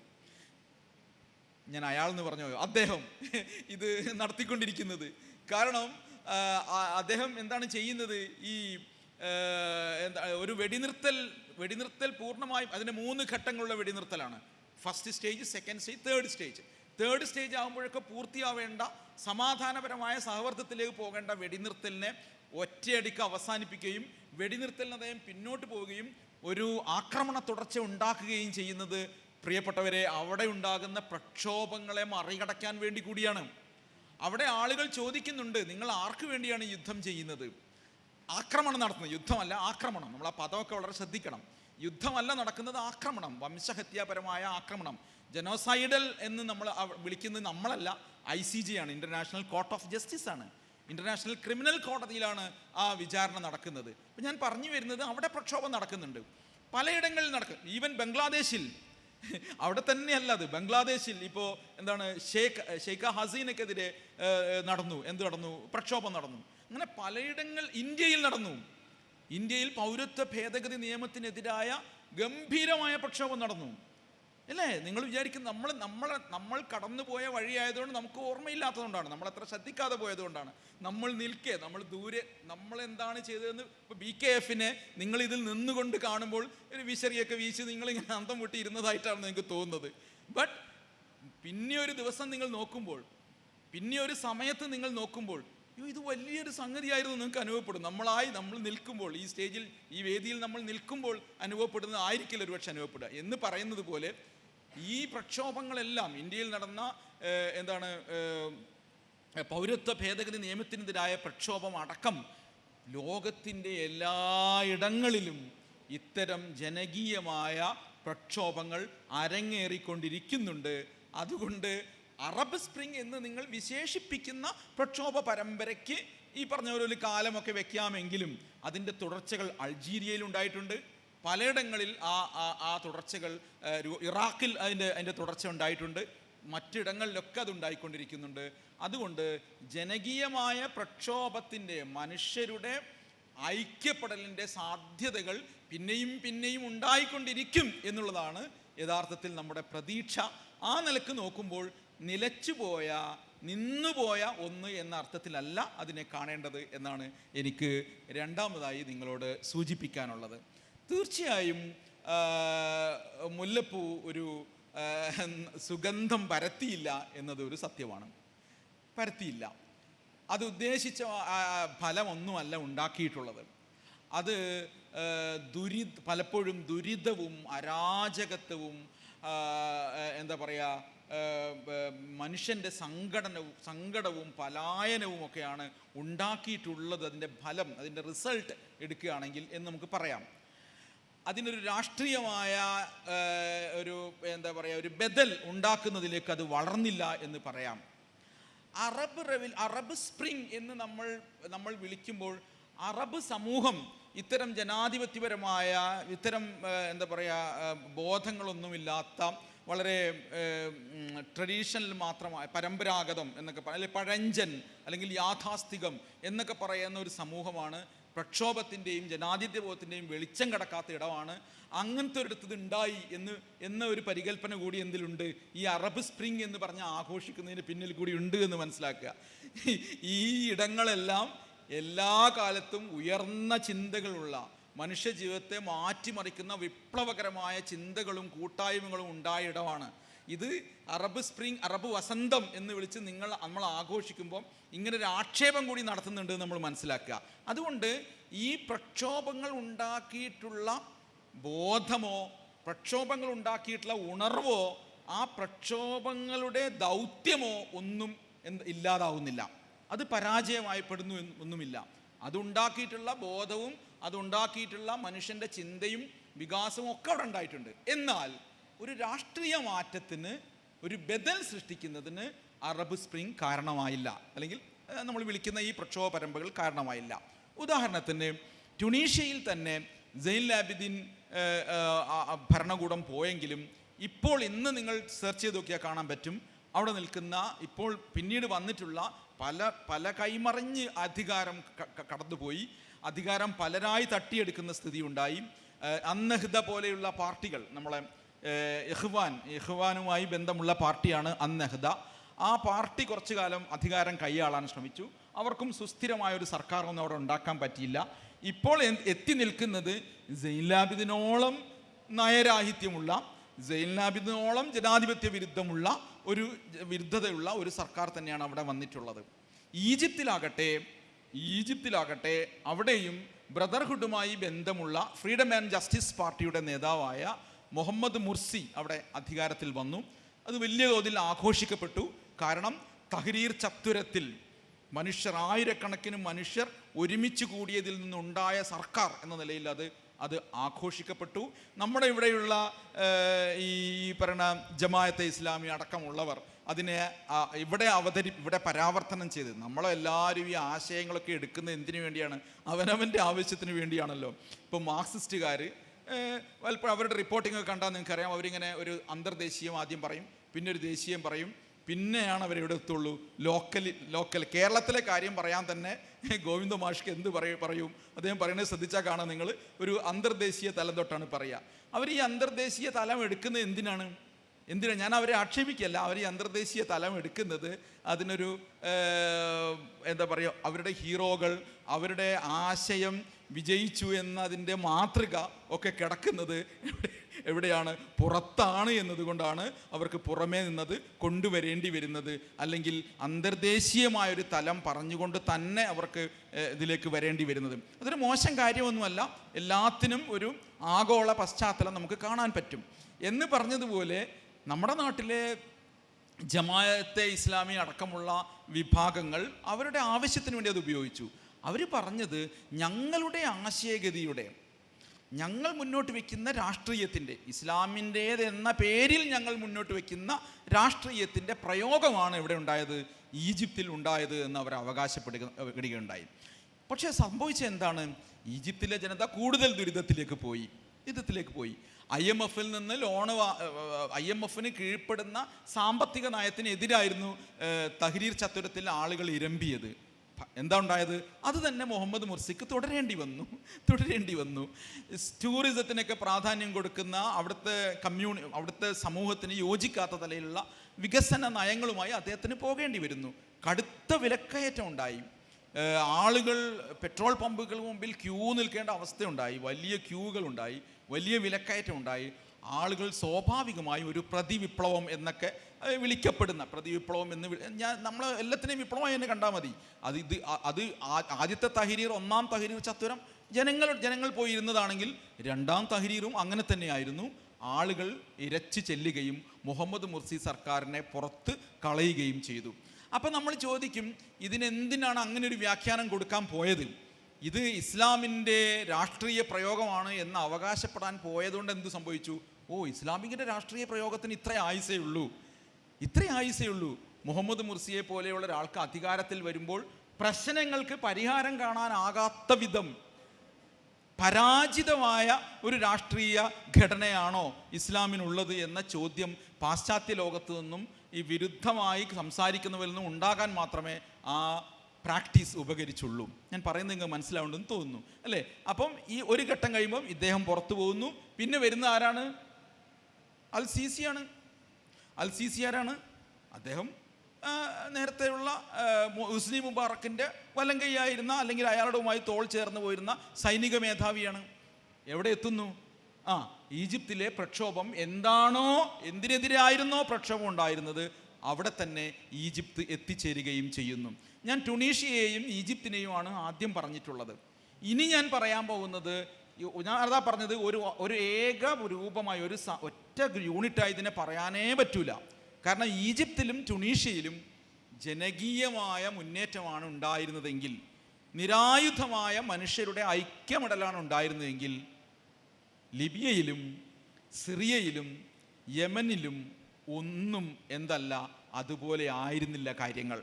ഞാൻ അയാൾ എന്ന് പറഞ്ഞു, അദ്ദേഹം ഇത് നടത്തിക്കൊണ്ടിരിക്കുന്നത്. കാരണം അദ്ദേഹം എന്താണ് ചെയ്യുന്നത്, ഈ ഒരു വെടിനിർത്തൽ പൂർണ്ണമായും അതിൻ്റെ 3 ഘട്ടങ്ങളുള്ള വെടിനിർത്തലാണ്. First stage, second stage, third stage ആകുമ്പോഴൊക്കെ പൂർത്തിയാവേണ്ട സമാധാനപരമായ സഹവർത്തത്തിലേക്ക് പോകേണ്ട വെടിനിർത്തലിനെ ഒറ്റയടിക്ക് അവസാനിപ്പിക്കുകയും വെടിനിർത്തലിന് അദ്ദേഹം പിന്നോട്ട് പോവുകയും ഒരു ആക്രമണ തുടർച്ച ഉണ്ടാക്കുകയും ചെയ്യുന്നത്, പ്രിയപ്പെട്ടവരെ, അവിടെ ഉണ്ടാകുന്ന പ്രക്ഷോഭങ്ങളെ മറികടക്കാൻ വേണ്ടി കൂടിയാണ്. അവിടെ ആളുകൾ ചോദിക്കുന്നുണ്ട്, നിങ്ങൾ ആർക്ക് വേണ്ടിയാണ് യുദ്ധം ചെയ്യുന്നത്? ആക്രമണം നടത്തുന്നത്, യുദ്ധമല്ല ആക്രമണം. നമ്മൾ ആ പദമൊക്കെ വളരെ ശ്രദ്ധിക്കണം. യുദ്ധമല്ല നടക്കുന്നത്, ആക്രമണം, വംശഹത്യാപരമായ ആക്രമണം. ജനോസൈഡൽ എന്ന് നമ്മൾ വിളിക്കുന്നത് നമ്മളല്ല, ICJ ആണ്, ഇൻ്റർനാഷണൽ കോർട്ട് ഓഫ് ജസ്റ്റിസ് ആണ്, ഇൻ്റർനാഷണൽ ക്രിമിനൽ കോടതിയിലാണ് ആ വിചാരണ നടക്കുന്നത്. അപ്പം ഞാൻ പറഞ്ഞു വരുന്നത്, അവിടെ പ്രക്ഷോഭം നടക്കുന്നുണ്ട്, പലയിടങ്ങളിൽ നടക്കും. ഈവൻ ബംഗ്ലാദേശിൽ, അവിടെ തന്നെയല്ല അത്, ബംഗ്ലാദേശിൽ ഇപ്പോൾ എന്താണ്, ഷെയ്ഖ ഹസീനക്കെതിരെ നടന്നു, പ്രക്ഷോഭം നടന്നു. അങ്ങനെ പലയിടങ്ങൾ ഇന്ത്യയിൽ നടന്നു. ഇന്ത്യയിൽ പൗരത്വ ഭേദഗതി നിയമത്തിനെതിരായ ഗംഭീരമായ പ്രക്ഷോഭം നടന്നു, അല്ലേ? നിങ്ങൾ വിചാരിക്കും നമ്മൾ കടന്നുപോയ വഴിയായതുകൊണ്ട് നമുക്ക് ഓർമ്മയില്ലാത്തതുകൊണ്ടാണ്, നമ്മൾ അത്ര ശ്രദ്ധിക്കാതെ പോയതുകൊണ്ടാണ്. നമ്മൾ ദൂരെ നമ്മൾ എന്താണ് ചെയ്തതെന്ന്, ഇപ്പോൾ BKF-നെ നിങ്ങൾ ഇതിൽ നിന്നുകൊണ്ട് കാണുമ്പോൾ ഒരു വിശറിയൊക്കെ വീശി നിങ്ങളിങ്ങനെ അന്തം വിട്ട് ഇരുന്നതായിട്ടാണ് നിങ്ങൾക്ക് തോന്നുന്നത്. ബട്ട് പിന്നെ ഒരു ദിവസം നിങ്ങൾ നോക്കുമ്പോൾ, പിന്നെ ഒരു സമയത്ത് നിങ്ങൾ നോക്കുമ്പോൾ, ഇത് വലിയൊരു സംഗതിയായിരുന്നു നിങ്ങൾക്ക് അനുഭവപ്പെടും. നമ്മൾ നിൽക്കുമ്പോൾ, ഈ സ്റ്റേജിൽ, ഈ വേദിയിൽ നമ്മൾ നിൽക്കുമ്പോൾ അനുഭവപ്പെടുന്നത് ആയിരിക്കില്ല ഒരുപക്ഷെ അനുഭവപ്പെടുക. എന്ന് പറയുന്നത് പോലെ ഈ പ്രക്ഷോഭങ്ങളെല്ലാം, ഇന്ത്യയിൽ നടന്ന പൗരത്വ ഭേദഗതി നിയമത്തിനെതിരായ പ്രക്ഷോഭം അടക്കം ലോകത്തിൻ്റെ എല്ലായിടങ്ങളിലും ഇത്തരം ജനകീയമായ പ്രക്ഷോഭങ്ങൾ അരങ്ങേറിക്കൊണ്ടിരിക്കുന്നുണ്ട്. അതുകൊണ്ട് അറബ് സ്പ്രിംഗ് എന്ന് നിങ്ങൾ വിശേഷിപ്പിക്കുന്ന പ്രക്ഷോഭ പരമ്പരയ്ക്ക് ഈ പറഞ്ഞ ഒരു കാലമൊക്കെ വെക്കാമെങ്കിലും അതിൻ്റെ തുടർച്ചകൾ അൾജീരിയയിൽ ഉണ്ടായിട്ടുണ്ട്. പലയിടങ്ങളിൽ ആ തുടർച്ചകൾ, ഇറാഖിൽ അതിൻ്റെ തുടർച്ച ഉണ്ടായിട്ടുണ്ട്, മറ്റിടങ്ങളിലൊക്കെ അതുണ്ടായിക്കൊണ്ടിരിക്കുന്നുണ്ട്. അതുകൊണ്ട് ജനകീയമായ പ്രക്ഷോഭത്തിൻ്റെ, മനുഷ്യരുടെ ഐക്യപ്പെടലിൻ്റെ സാധ്യതകൾ പിന്നെയും ഉണ്ടായിക്കൊണ്ടിരിക്കും എന്നുള്ളതാണ് യഥാർത്ഥത്തിൽ നമ്മുടെ പ്രതീക്ഷ. ആ നിലക്ക് നോക്കുമ്പോൾ നിന്നുപോയ ഒന്ന് എന്ന അർത്ഥത്തിലല്ല അതിനെ കാണേണ്ടത് എന്നാണ് എനിക്ക് രണ്ടാമതായി നിങ്ങളോട് സൂചിപ്പിക്കാനുള്ളത്. തീർച്ചയായും മുല്ലപ്പൂ ഒരു സുഗന്ധം പരത്തിയില്ല എന്നത് ഒരു സത്യമാണ്. പരത്തിയില്ല. അത് ഉദ്ദേശിച്ച ഫലമൊന്നുമല്ല ഉണ്ടാക്കിയിട്ടുള്ളത്. അത് പലപ്പോഴും ദുരിതവും അരാജകത്വവും മനുഷ്യൻ്റെ സങ്കടവും പലായനവും ഒക്കെയാണ് ഉണ്ടാക്കിയിട്ടുള്ളത്. അതിൻ്റെ ഫലം, അതിൻ്റെ റിസൾട്ട് എടുക്കുകയാണെങ്കിൽ എന്ന് നമുക്ക് പറയാം. അതിനൊരു രാഷ്ട്രീയമായ ഒരു ബദൽ ഉണ്ടാക്കുന്നതിലേക്ക് അത് വളർന്നില്ല എന്ന് പറയാം. അറബ് സ്പ്രിംഗ് എന്ന് നമ്മൾ വിളിക്കുമ്പോൾ അറബ് സമൂഹം ഇത്തരം ജനാധിപത്യപരമായ, ഇത്തരം ബോധങ്ങളൊന്നുമില്ലാത്ത, വളരെ ട്രഡീഷണൽ മാത്രമായ, പരമ്പരാഗതം എന്നൊക്കെ അല്ലെങ്കിൽ പഴഞ്ചൻ അല്ലെങ്കിൽ യാഥാസ്ഥികം എന്നൊക്കെ പറയുന്ന ഒരു സമൂഹമാണ്. പ്രക്ഷോഭത്തിൻ്റെയും ജനാധിപത്യബോധത്തിൻ്റെയും വെളിച്ചം കടക്കാത്ത ഇടമാണ്. അങ്ങനത്തെ ഒരിടത്തത് ഉണ്ടായി എന്ന ഒരു പരികല്പന കൂടി എന്തിലുണ്ട്? ഈ അറബ് സ്പ്രിംഗ് എന്ന് പറഞ്ഞ് ആഘോഷിക്കുന്നതിന് പിന്നിൽ കൂടി ഉണ്ട് എന്ന് മനസ്സിലാക്കുക. ഈ ഇടങ്ങളെല്ലാം എല്ലാ കാലത്തും ഉയർന്ന ചിന്തകളുള്ള, മനുഷ്യ ജീവിതത്തെ മാറ്റിമറിക്കുന്ന വിപ്ലവകരമായ ചിന്തകളും കൂട്ടായ്മകളും ഉണ്ടായ ഇടമാണ്. ഇത് അറബ് സ്പ്രിംഗ്, അറബ് വസന്തം എന്ന് വിളിച്ച് നമ്മൾ ആഘോഷിക്കുമ്പോൾ ഇങ്ങനൊരു ആക്ഷേപം കൂടി നടത്തുന്നുണ്ട് നമ്മൾ മനസ്സിലാക്കുക. അതുകൊണ്ട് ഈ പ്രക്ഷോഭങ്ങൾ ഉണ്ടാക്കിയിട്ടുള്ള ബോധമോ പ്രക്ഷോഭങ്ങൾ ഉണ്ടാക്കിയിട്ടുള്ള ഉണർവോ ആ പ്രക്ഷോഭങ്ങളുടെ ദൗത്യമോ ഒന്നും ഇല്ലാതാവുന്നില്ല. അത് പരാജയമായിപ്പെടുന്നു ഒന്നുമില്ല. അതുണ്ടാക്കിയിട്ടുള്ള ബോധവും അതുണ്ടാക്കിയിട്ടുള്ള മനുഷ്യൻ്റെ ചിന്തയും വികാസവും ഒക്കെ അവിടെ ഉണ്ടായിട്ടുണ്ട്. എന്നാൽ ഒരു രാഷ്ട്രീയ മാറ്റത്തിന്, ഒരു ബദൽ സൃഷ്ടിക്കുന്നതിന് അറബ് സ്പ്രിംഗ് കാരണമായില്ല, അല്ലെങ്കിൽ നമ്മൾ വിളിക്കുന്ന ഈ പ്രക്ഷോഭ പരമ്പരകൾ കാരണമായില്ല. ഉദാഹരണത്തിന് ട്യൂണീഷ്യയിൽ തന്നെ സൈനുൽ ആബിദീൻ ഭരണകൂടം പോയെങ്കിലും ഇപ്പോൾ ഇന്ന് നിങ്ങൾ സെർച്ച് ചെയ്ത് നോക്കിയാൽ കാണാൻ പറ്റും, അവിടെ നിൽക്കുന്ന ഇപ്പോൾ പിന്നീട് വന്നിട്ടുള്ള പല കൈമറിഞ്ഞ് അധികാരം കടന്നുപോയി, അധികാരം പലരായി തട്ടിയെടുക്കുന്ന സ്ഥിതി ഉണ്ടായി. അന്നഹ്ദ പോലെയുള്ള പാർട്ടികൾ, നമ്മളെ ഇഖ്വാനുമായി ബന്ധമുള്ള പാർട്ടിയാണ് അന്നഹ്ദ. ആ പാർട്ടി കുറച്ചു കാലം അധികാരം കൈയാളാൻ ശ്രമിച്ചു. അവർക്കും സുസ്ഥിരമായൊരു സർക്കാരൊന്നും അവിടെ ഉണ്ടാക്കാൻ പറ്റിയില്ല. ഇപ്പോൾ എത്തി നിൽക്കുന്നത് സൈനുൽ ആബിദിനോളം നയരാഹിത്യമുള്ള, സൈനുൽ ആബിദിനോളം ജനാധിപത്യ വിരുദ്ധതയുള്ള ഒരു സർക്കാർ തന്നെയാണ് അവിടെ വന്നിട്ടുള്ളത്. ഈജിപ്തിലാകട്ടെ അവിടെയും ബ്രദർഹുഡുമായി ബന്ധമുള്ള ഫ്രീഡം ആൻഡ് ജസ്റ്റിസ് പാർട്ടിയുടെ നേതാവായ മുഹമ്മദ് മുർസി അവിടെ അധികാരത്തിൽ വന്നു. അത് വലിയ തോതിൽ ആഘോഷിക്കപ്പെട്ടു. കാരണം തഹ്രീർ ചത്വരത്തിൽ ആയിരക്കണക്കിന് മനുഷ്യർ ഒരുമിച്ച് കൂടിയതിൽ നിന്നുണ്ടായ സർക്കാർ എന്ന നിലയിൽ അത് ആഘോഷിക്കപ്പെട്ടു. നമ്മുടെ ഇവിടെയുള്ള ഈ പറയുന്ന ജമാഅത്തെ ഇസ്ലാമി അടക്കമുള്ളവർ അതിനെ ഇവിടെ പരാവർത്തനം ചെയ്ത്, നമ്മളെല്ലാവരും ഈ ആശയങ്ങളൊക്കെ എടുക്കുന്നത് എന്തിനു വേണ്ടിയാണ്? അവനവൻ്റെ ആവശ്യത്തിന് വേണ്ടിയാണല്ലോ. ഇപ്പോൾ മാർക്സിസ്റ്റുകാർ പലപ്പോഴും അവരുടെ റിപ്പോർട്ടിംഗ് കണ്ടാൽ നിങ്ങൾക്കറിയാം, അവരിങ്ങനെ ഒരു അന്തർദേശീയം ആദ്യം പറയും, പിന്നെ ഒരു ദേശീയം പറയും, പിന്നെയാണ് അവരെവിടെ എത്തുള്ളൂ ലോക്കൽ. കേരളത്തിലെ കാര്യം പറയാൻ തന്നെ ഗോവിന്ദ മാഷ്ക്ക് എന്ത് പറയും? അദ്ദേഹം പറയുന്നത് ശ്രദ്ധിച്ചാൽ കാണാം നിങ്ങൾ, ഒരു അന്തർദേശീയ തലം തൊട്ടാണ് പറയുക. അവർ ഈ അന്തർദേശീയ തലം എടുക്കുന്നത് എന്തിനാണ്? ഞാൻ അവരെ ആക്ഷേപിക്കല്ല. അവർ ഈ അന്തർദേശീയ തലം എടുക്കുന്നത് അതിനൊരു എന്താ പറയുക, അവരുടെ ഹീറോകൾ, അവരുടെ ആശയം വിജയിച്ചു എന്നതിൻ്റെ മാതൃക ഒക്കെ കിടക്കുന്നത് എവിടെയാണ്? പുറത്താണ് എന്നതുകൊണ്ടാണ് അവർക്ക് പുറമേ നിന്നത് കൊണ്ടുവരേണ്ടി വരുന്നത്. അല്ലെങ്കിൽ അന്തർദേശീയമായൊരു തലം പറഞ്ഞുകൊണ്ട് തന്നെ അവർക്ക് ഇതിലേക്ക് വരേണ്ടി വരുന്നത്. അതൊരു മോശം കാര്യമൊന്നുമല്ല. എല്ലാത്തിനും ഒരു ആഗോള പശ്ചാത്തലം നമുക്ക് കാണാൻ പറ്റും. എന്ന് പറഞ്ഞതുപോലെ നമ്മുടെ നാട്ടിലെ ജമാഅത്തെ ഇസ്ലാമി അടക്കമുള്ള വിഭാഗങ്ങൾ അവരുടെ ആവശ്യത്തിന് വേണ്ടി അത് ഉപയോഗിച്ചു. അവർ പറഞ്ഞത് ഞങ്ങളുടെ ആശയഗതിയുടെ, ഞങ്ങൾ മുന്നോട്ട് വയ്ക്കുന്ന രാഷ്ട്രീയത്തിൻ്റെ, ഇസ്ലാമിൻ്റേതെന്ന പേരിൽ ഞങ്ങൾ മുന്നോട്ട് വയ്ക്കുന്ന രാഷ്ട്രീയത്തിൻ്റെ പ്രയോഗമാണ് ഇവിടെ ഉണ്ടായത്, ഈജിപ്തിൽ ഉണ്ടായത് എന്ന് അവർ അവകാശപ്പെടുകയുണ്ടായി. പക്ഷേ സംഭവിച്ചത് എന്താണ്? ഈജിപ്തിലെ ജനത കൂടുതൽ ദുരിതത്തിലേക്ക് പോയി. IMF-ൽ നിന്ന് IMF-ന് കീഴ്പ്പെടുന്ന സാമ്പത്തിക നയത്തിനെതിരായിരുന്നു തഹ്രീർ ചത്വരത്തിൽ ആളുകൾ ഇരമ്പിയത്. എന്താ ഉണ്ടായത്? അത് തന്നെ മുഹമ്മദ് മുർസിക്ക് തുടരേണ്ടി വന്നു. ടൂറിസത്തിനൊക്കെ പ്രാധാന്യം കൊടുക്കുന്ന അവിടുത്തെ സമൂഹത്തിന് യോജിക്കാത്ത തലയിലുള്ള വികസന നയങ്ങളുമായി അദ്ദേഹത്തിന് പോകേണ്ടി വരുന്നു. കടുത്ത വിലക്കയറ്റം ഉണ്ടായി. ആളുകൾ പെട്രോൾ പമ്പുകൾ മുമ്പിൽ ക്യൂ നിൽക്കേണ്ട അവസ്ഥയുണ്ടായി. വലിയ ക്യൂകളുണ്ടായി, വലിയ വിലക്കയറ്റം ഉണ്ടായി. ആളുകൾ സ്വാഭാവികമായും ഒരു പ്രതിവിപ്ലവം എന്നൊക്കെ വിളിക്കപ്പെടുന്ന പ്രതിവിപ്ലവം എന്ന് നമ്മൾ എല്ലാത്തിനെയും വിപ്ലവമായി തന്നെ കണ്ടാൽ മതി. അത് ആദ്യത്തെ തഹ്രീർ, ഒന്നാം തഹ്രീർ ചത്വരം ജനങ്ങൾ പോയി ഇരുന്നതാണെങ്കിൽ രണ്ടാം തഹ്രീറും അങ്ങനെ തന്നെയായിരുന്നു. ആളുകൾ ഇരച്ചു ചെല്ലുകയും മുഹമ്മദ് മുർസി സർക്കാരിനെ പുറത്ത് കളയുകയും ചെയ്തു. അപ്പം നമ്മൾ ചോദിക്കും, ഇതിനെന്തിനാണ് അങ്ങനെ ഒരു വ്യാഖ്യാനം കൊടുക്കാൻ പോയത്? ഇത് ഇസ്ലാമിൻ്റെ രാഷ്ട്രീയ പ്രയോഗമാണ് എന്ന് അവകാശപ്പെടാൻ പോയതുകൊണ്ട് എന്ത് സംഭവിച്ചു? ഇസ്ലാമിൻ്റെ രാഷ്ട്രീയ പ്രയോഗത്തിന് ഇത്ര ആയുസേ ഉള്ളൂ. മുഹമ്മദ് മുർസിയെ പോലെയുള്ള ഒരാൾക്ക് അധികാരത്തിൽ വരുമ്പോൾ പ്രശ്നങ്ങൾക്ക് പരിഹാരം കാണാനാകാത്ത വിധം പരാജിതമായ ഒരു രാഷ്ട്രീയ ഘടനയാണോ ഇസ്ലാമിനുള്ളത് എന്ന ചോദ്യം പാശ്ചാത്യ ലോകത്തു നിന്നും ഈ വിരുദ്ധമായി സംസാരിക്കുന്നവരിൽ നിന്നും ഉണ്ടാകാൻ മാത്രമേ ആ പ്രാക്ടീസ് ഉപകരിച്ചുള്ളൂ. ഞാൻ പറയുന്നത് നിങ്ങൾക്ക് മനസ്സിലാവുണ്ടെന്ന് തോന്നുന്നു അല്ലേ? അപ്പം ഈ ഒരു ഘട്ടം കഴിയുമ്പം ഇദ്ദേഹം പുറത്തു പോകുന്നു. പിന്നെ വരുന്ന ആരാണ്? അൽ സീസി ആരാണ്? അദ്ദേഹം നേരത്തെയുള്ള ഹുസ്നി മുബാറക്കിൻ്റെ വലങ്കയ്യായിരുന്ന, അല്ലെങ്കിൽ അയാളുടെയുമായി തോൾ ചേർന്ന് പോയിരുന്ന സൈനിക മേധാവിയാണ്. എവിടെ എത്തുന്നു? ഈജിപ്തിലെ പ്രക്ഷോഭം എന്താണോ, എന്തിനെതിരായിരുന്നോ പ്രക്ഷോഭം ഉണ്ടായിരുന്നത്, അവിടെ തന്നെ ഈജിപ്ത് എത്തിച്ചേരുകയും ചെയ്യുന്നു. ഞാൻ ട്യൂണീഷ്യയെയും ഈജിപ്തിനെയുമാണ് ആദ്യം പറഞ്ഞിട്ടുള്ളത്. ഇനി ഞാൻ പറയാൻ പോകുന്നത്, ഞാൻ അതാ പറഞ്ഞത്, ഒരു ഏക രൂപമായി ഒറ്റ യൂണിറ്റായി ഇതിനെ പറയാനേ പറ്റൂല. കാരണം ഈജിപ്തിലും ട്യൂണീഷ്യയിലും ജനകീയമായ മുന്നേറ്റമാണ് ഉണ്ടായിരുന്നതെങ്കിൽ, നിരായുധമായ മനുഷ്യരുടെ ഐക്യമടലാണ് ഉണ്ടായിരുന്നതെങ്കിൽ, ലിബിയയിലും സിറിയയിലും യമനിലും ഒന്നും എന്തല്ല അതുപോലെ ആയിരുന്നില്ല കാര്യങ്ങൾ.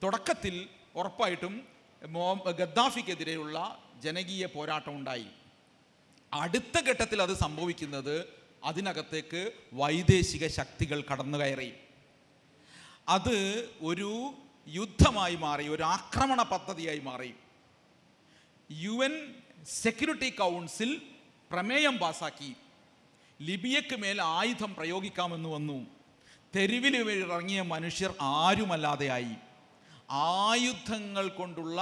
തുടക്കത്തിൽ ഉറപ്പായിട്ടും ഗദ്ദാഫിക്കെതിരെയുള്ള ജനകീയ പോരാട്ടം ഉണ്ടായി. അടുത്ത ഘട്ടത്തിൽ അത് സംഭവിക്കുന്നത് അതിനകത്തേക്ക് വൈദേശിക ശക്തികൾ കടന്നു കയറി. അത് ഒരു യുദ്ധമായി മാറി, ഒരു ആക്രമണ പദ്ധതിയായി മാറി. UN സെക്യൂരിറ്റി കൗൺസിൽ പ്രമേയം പാസാക്കി. ലിബിയക്ക് മേൽ ആയുധം പ്രയോഗിക്കാമെന്ന് വന്നു. തെരുവിൽ ഇറങ്ങിയ മനുഷ്യർ ആരുമല്ലാതെയായി. ആയുധങ്ങൾ കൊണ്ടുള്ള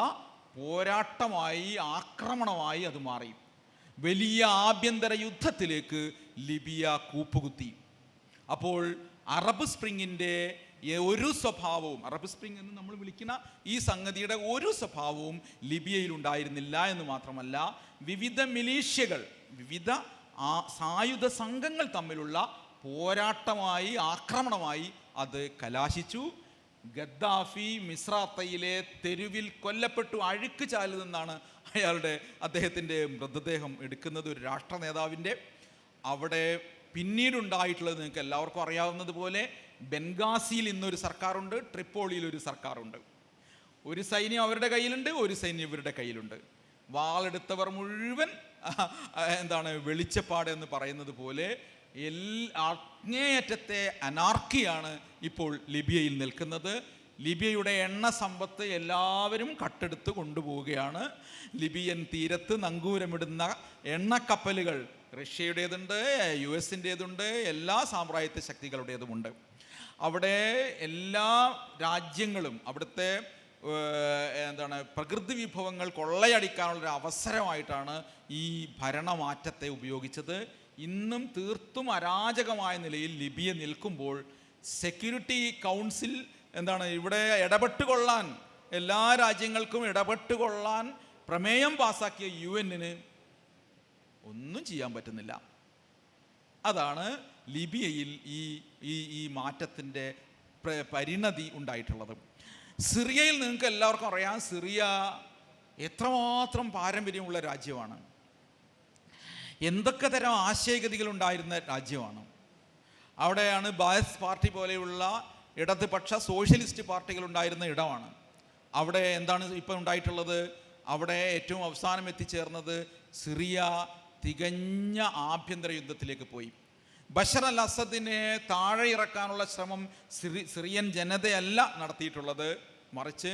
പോരാട്ടമായി, ആക്രമണമായി അത് മാറി. വലിയ ആഭ്യന്തര യുദ്ധത്തിലേക്ക് ലിബിയ കൂപ്പുകുത്തി. അപ്പോൾ അറബ് സ്പ്രിങ്ങിൻ്റെ ഒരു സ്വഭാവവും, അറബ് സ്പ്രിംഗ് എന്ന് നമ്മൾ വിളിക്കുന്ന ഈ സംഗതിയുടെ ഒരു സ്വഭാവവും ലിബിയയിൽ ഉണ്ടായിരുന്നില്ല എന്ന് മാത്രമല്ല, വിവിധ മിലീഷ്യകൾ, വിവിധ സായുധ സംഘങ്ങൾ തമ്മിലുള്ള പോരാട്ടമായി, ആക്രമണമായി അത് കലാശിച്ചു. ഗദ്ദാഫി മിസ്രാത്തയിലെ തെരുവിൽ കൊല്ലപ്പെട്ടു. അഴുക്ക് ചാലിൽ നിന്നാണ് അദ്ദേഹത്തിൻ്റെ മൃതദേഹം എടുക്കുന്നത്, ഒരു രാഷ്ട്ര നേതാവിൻ്റെ. അവിടെ പിന്നീടുണ്ടായിട്ടുള്ളത് നിങ്ങൾക്ക് എല്ലാവർക്കും അറിയാവുന്നതുപോലെ, ബെൻഗാസിയിൽ ഇന്നൊരു സർക്കാരുണ്ട്, ട്രിപ്പോളിയിൽ ഒരു സർക്കാരുണ്ട്. ഒരു സൈന്യം അവരുടെ കയ്യിലുണ്ട്, ഒരു സൈന്യം ഇവരുടെ കയ്യിലുണ്ട്. വാളെടുത്തവർ മുഴുവൻ വെളിച്ചപ്പാട് എന്ന് പറയുന്നത് പോലെ അങ്ങേയറ്റത്തെ അനാർക്കിയാണ് ഇപ്പോൾ ലിബിയയിൽ നിൽക്കുന്നത്. ലിബിയയുടെ എണ്ണ സമ്പത്ത് എല്ലാവരും കട്ടെടുത്ത് കൊണ്ടുപോവുകയാണ്. ലിബിയൻ തീരത്ത് നങ്കൂരമിടുന്ന എണ്ണക്കപ്പലുകൾ റഷ്യയുടേതുണ്ട്, US-ൻ്റേതുണ്ട്, എല്ലാ സാമ്രാജ്യത്വ ശക്തികളുടേതുമുണ്ട്. അവിടെ എല്ലാ രാജ്യങ്ങളും അവിടുത്തെ പ്രകൃതി വിഭവങ്ങൾ കൊള്ളയടിക്കാനുള്ളൊരു അവസരമായിട്ടാണ് ഈ ഭരണമാറ്റത്തെ ഉപയോഗിച്ചത്. ഇന്നും തീർത്തും അരാജകമായ നിലയിൽ ലിബിയ നിൽക്കുമ്പോൾ സെക്യൂരിറ്റി കൗൺസിൽ ഇവിടെ ഇടപെട്ടുകൊള്ളാൻ, എല്ലാ രാജ്യങ്ങൾക്കും ഇടപെട്ടുകൊള്ളാൻ പ്രമേയം പാസാക്കിയ UN-ന് ഒന്നും ചെയ്യാൻ പറ്റുന്നില്ല. അതാണ് ലിബിയയിൽ ഈ മാറ്റത്തിൻ്റെ പരിണതി ഉണ്ടായിട്ടുള്ളത്. സിറിയയിൽ നിങ്ങൾക്ക് എല്ലാവർക്കും അറിയാം, സിറിയ എത്രമാത്രം പാരമ്പര്യമുള്ള രാജ്യമാണ്, എന്തൊക്കെ തരം ആശയഗതികൾ ഉണ്ടായിരുന്ന രാജ്യമാണ്. അവിടെയാണ് ബായസ് പാർട്ടി പോലെയുള്ള ഇടതുപക്ഷ സോഷ്യലിസ്റ്റ് പാർട്ടികൾ ഉണ്ടായിരുന്ന ഇടമാണ്. അവിടെ എന്താണ് ഇപ്പം ഉണ്ടായിട്ടുള്ളത്? അവിടെ ഏറ്റവും അവസാനം എത്തിച്ചേർന്നത് സിറിയ തികഞ്ഞ ആഭ്യന്തര യുദ്ധത്തിലേക്ക് പോയി. ബഷർ അൽ അസദിനെ താഴെ ഇറക്കാനുള്ള ശ്രമം സിറിയൻ ജനതയല്ല നടത്തിയിട്ടുള്ളത്, മറിച്ച്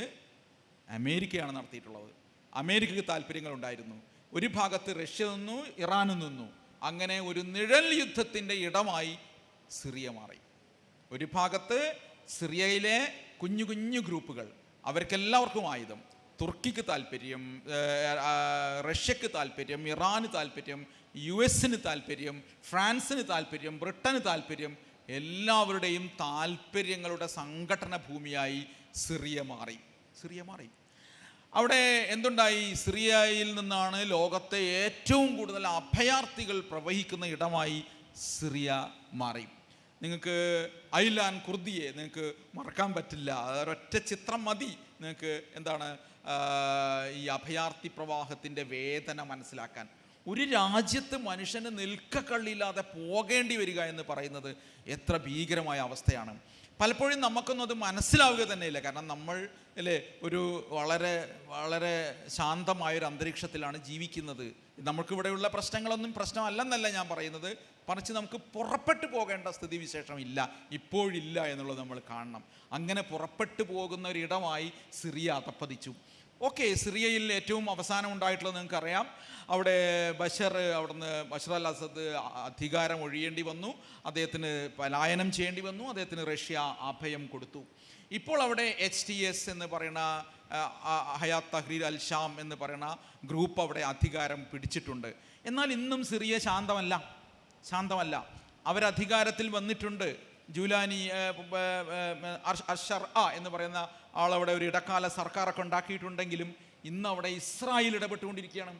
അമേരിക്കയാണ് നടത്തിയിട്ടുള്ളത്. അമേരിക്കയ്ക്ക് താല്പര്യങ്ങളുണ്ടായിരുന്നു. ഒരു ഭാഗത്ത് റഷ്യ നിന്നു, ഇറാനും നിന്നു. അങ്ങനെ ഒരു നിഴൽ യുദ്ധത്തിൻ്റെ ഇടമായി സിറിയ മാറി. ഒരു ഭാഗത്ത് സിറിയയിലെ കുഞ്ഞു കുഞ്ഞു ഗ്രൂപ്പുകൾ, അവർക്കെല്ലാവർക്കും ആയുധം. തുർക്കിക്ക് താല്പര്യം, റഷ്യക്ക് താല്പര്യം, ഇറാന് താല്പര്യം, US-ന് താല്പര്യം, ഫ്രാൻസിന് താല്പര്യം, ബ്രിട്ടന് താല്പര്യം. എല്ലാവരുടെയും താല്പര്യങ്ങളുടെ സംഘടന ഭൂമിയായി സിറിയ മാറി. അവിടെ എന്തുണ്ടായി? സിറിയയിൽ നിന്നാണ് ലോകത്തെ ഏറ്റവും കൂടുതൽ അഭയാർത്ഥികൾ പ്രവഹിക്കുന്ന ഇടമായി സിറിയ മാറി. നിങ്ങൾക്ക് ഐലാൻ കുർദിയെ നിങ്ങൾക്ക് മറക്കാൻ പറ്റില്ല. ഒരൊറ്റ ചിത്രം മതി നിങ്ങൾക്ക് ഈ അഭയാർത്ഥി പ്രവാഹത്തിൻ്റെ വേദന മനസ്സിലാക്കാൻ. ഒരു രാജ്യത്ത് മനുഷ്യന് നിൽക്കക്കള്ളില്ലാതെ പോകേണ്ടി വരിക എന്ന് പറയുന്നത് എത്ര ഭീകരമായ അവസ്ഥയാണ്. പലപ്പോഴും നമുക്കൊന്നും അത് മനസ്സിലാവുക തന്നെയില്ല. കാരണം നമ്മൾ ഒരു വളരെ വളരെ ശാന്തമായൊരു അന്തരീക്ഷത്തിലാണ് ജീവിക്കുന്നത്. നമുക്കിവിടെയുള്ള പ്രശ്നങ്ങളൊന്നും പ്രശ്നമല്ലെന്നല്ല ഞാൻ പറയുന്നത്, മറിച്ച് നമുക്ക് പുറപ്പെട്ടു പോകേണ്ട സ്ഥിതിവിശേഷം ഇല്ല, ഇപ്പോഴില്ല എന്നുള്ളത് നമ്മൾ കാണണം. അങ്ങനെ പുറപ്പെട്ടു പോകുന്ന ഒരിടമായി സിറിയ അധപ്പതിച്ചു. ഓക്കെ, സിറിയയിൽ ഏറ്റവും അവസാനം ഉണ്ടായിട്ടുള്ളത് നിങ്ങൾക്കറിയാം. അവിടെ ബഷർ അൽ അസദ് അധികാരം ഒഴിയേണ്ടി വന്നു, അദ്ദേഹത്തിന് പലായനം ചെയ്യേണ്ടി വന്നു, അദ്ദേഹത്തിന് റഷ്യ അഭയം കൊടുത്തു. ഇപ്പോൾ അവിടെ HTS എന്ന് പറയുന്ന ഹയാത്ത് തഹ്രീർ അൽ ഷാം എന്ന് പറയുന്ന ഗ്രൂപ്പ് അവിടെ അധികാരം പിടിച്ചിട്ടുണ്ട്. എന്നാൽ ഇന്നും സിറിയ ശാന്തമല്ല. ശാന്തമല്ല. അവരധികാരത്തിൽ വന്നിട്ടുണ്ട്. ജൂലാനി അർഷർ എന്ന് പറയുന്ന ആളവിടെ ഒരു ഇടക്കാല സർക്കാരൊക്കെ ഉണ്ടാക്കിയിട്ടുണ്ടെങ്കിലും ഇന്ന് അവിടെ ഇസ്രായേൽ ഇടപെട്ടുകൊണ്ടിരിക്കുകയാണ്.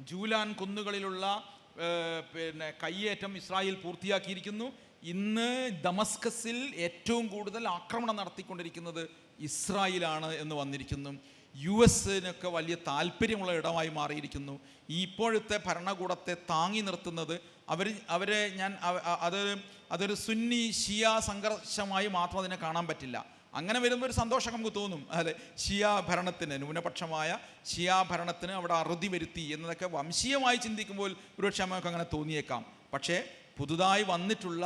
ജൂലാൻ കുന്നുകളിലുള്ള കയ്യേറ്റം ഇസ്രായേൽ പൂർത്തിയാക്കിയിരിക്കുന്നു. ഇന്ന് ദമസ്കസിൽ ഏറ്റവും കൂടുതൽ ആക്രമണം നടത്തിക്കൊണ്ടിരിക്കുന്നത് ഇസ്രായേലാണ് എന്ന് വന്നിരിക്കുന്നു. US-നൊക്കെ വലിയ താല്പര്യമുള്ള ഇടമായി മാറിയിരിക്കുന്നു. ഈ ഇപ്പോഴത്തെ ഭരണകൂടത്തെ താങ്ങി നിർത്തുന്നത് അതൊരു സുന്നി ഷിയ സംഘർഷമായി മാത്രം അതിനെ കാണാൻ പറ്റില്ല. അങ്ങനെ വരുമ്പോൾ ഒരു സന്തോഷം നമുക്ക് തോന്നും. അതെ, ഷിയ ഭരണത്തിന്, ന്യൂനപക്ഷമായ ഷിയ ഭരണത്തിന് അവിടെ അറുതി വരുത്തി എന്നതൊക്കെ വംശീയമായി ചിന്തിക്കുമ്പോൾ ഒരുപക്ഷെ നമുക്ക് അങ്ങനെ തോന്നിയേക്കാം. പക്ഷേ പുതുതായി വന്നിട്ടുള്ള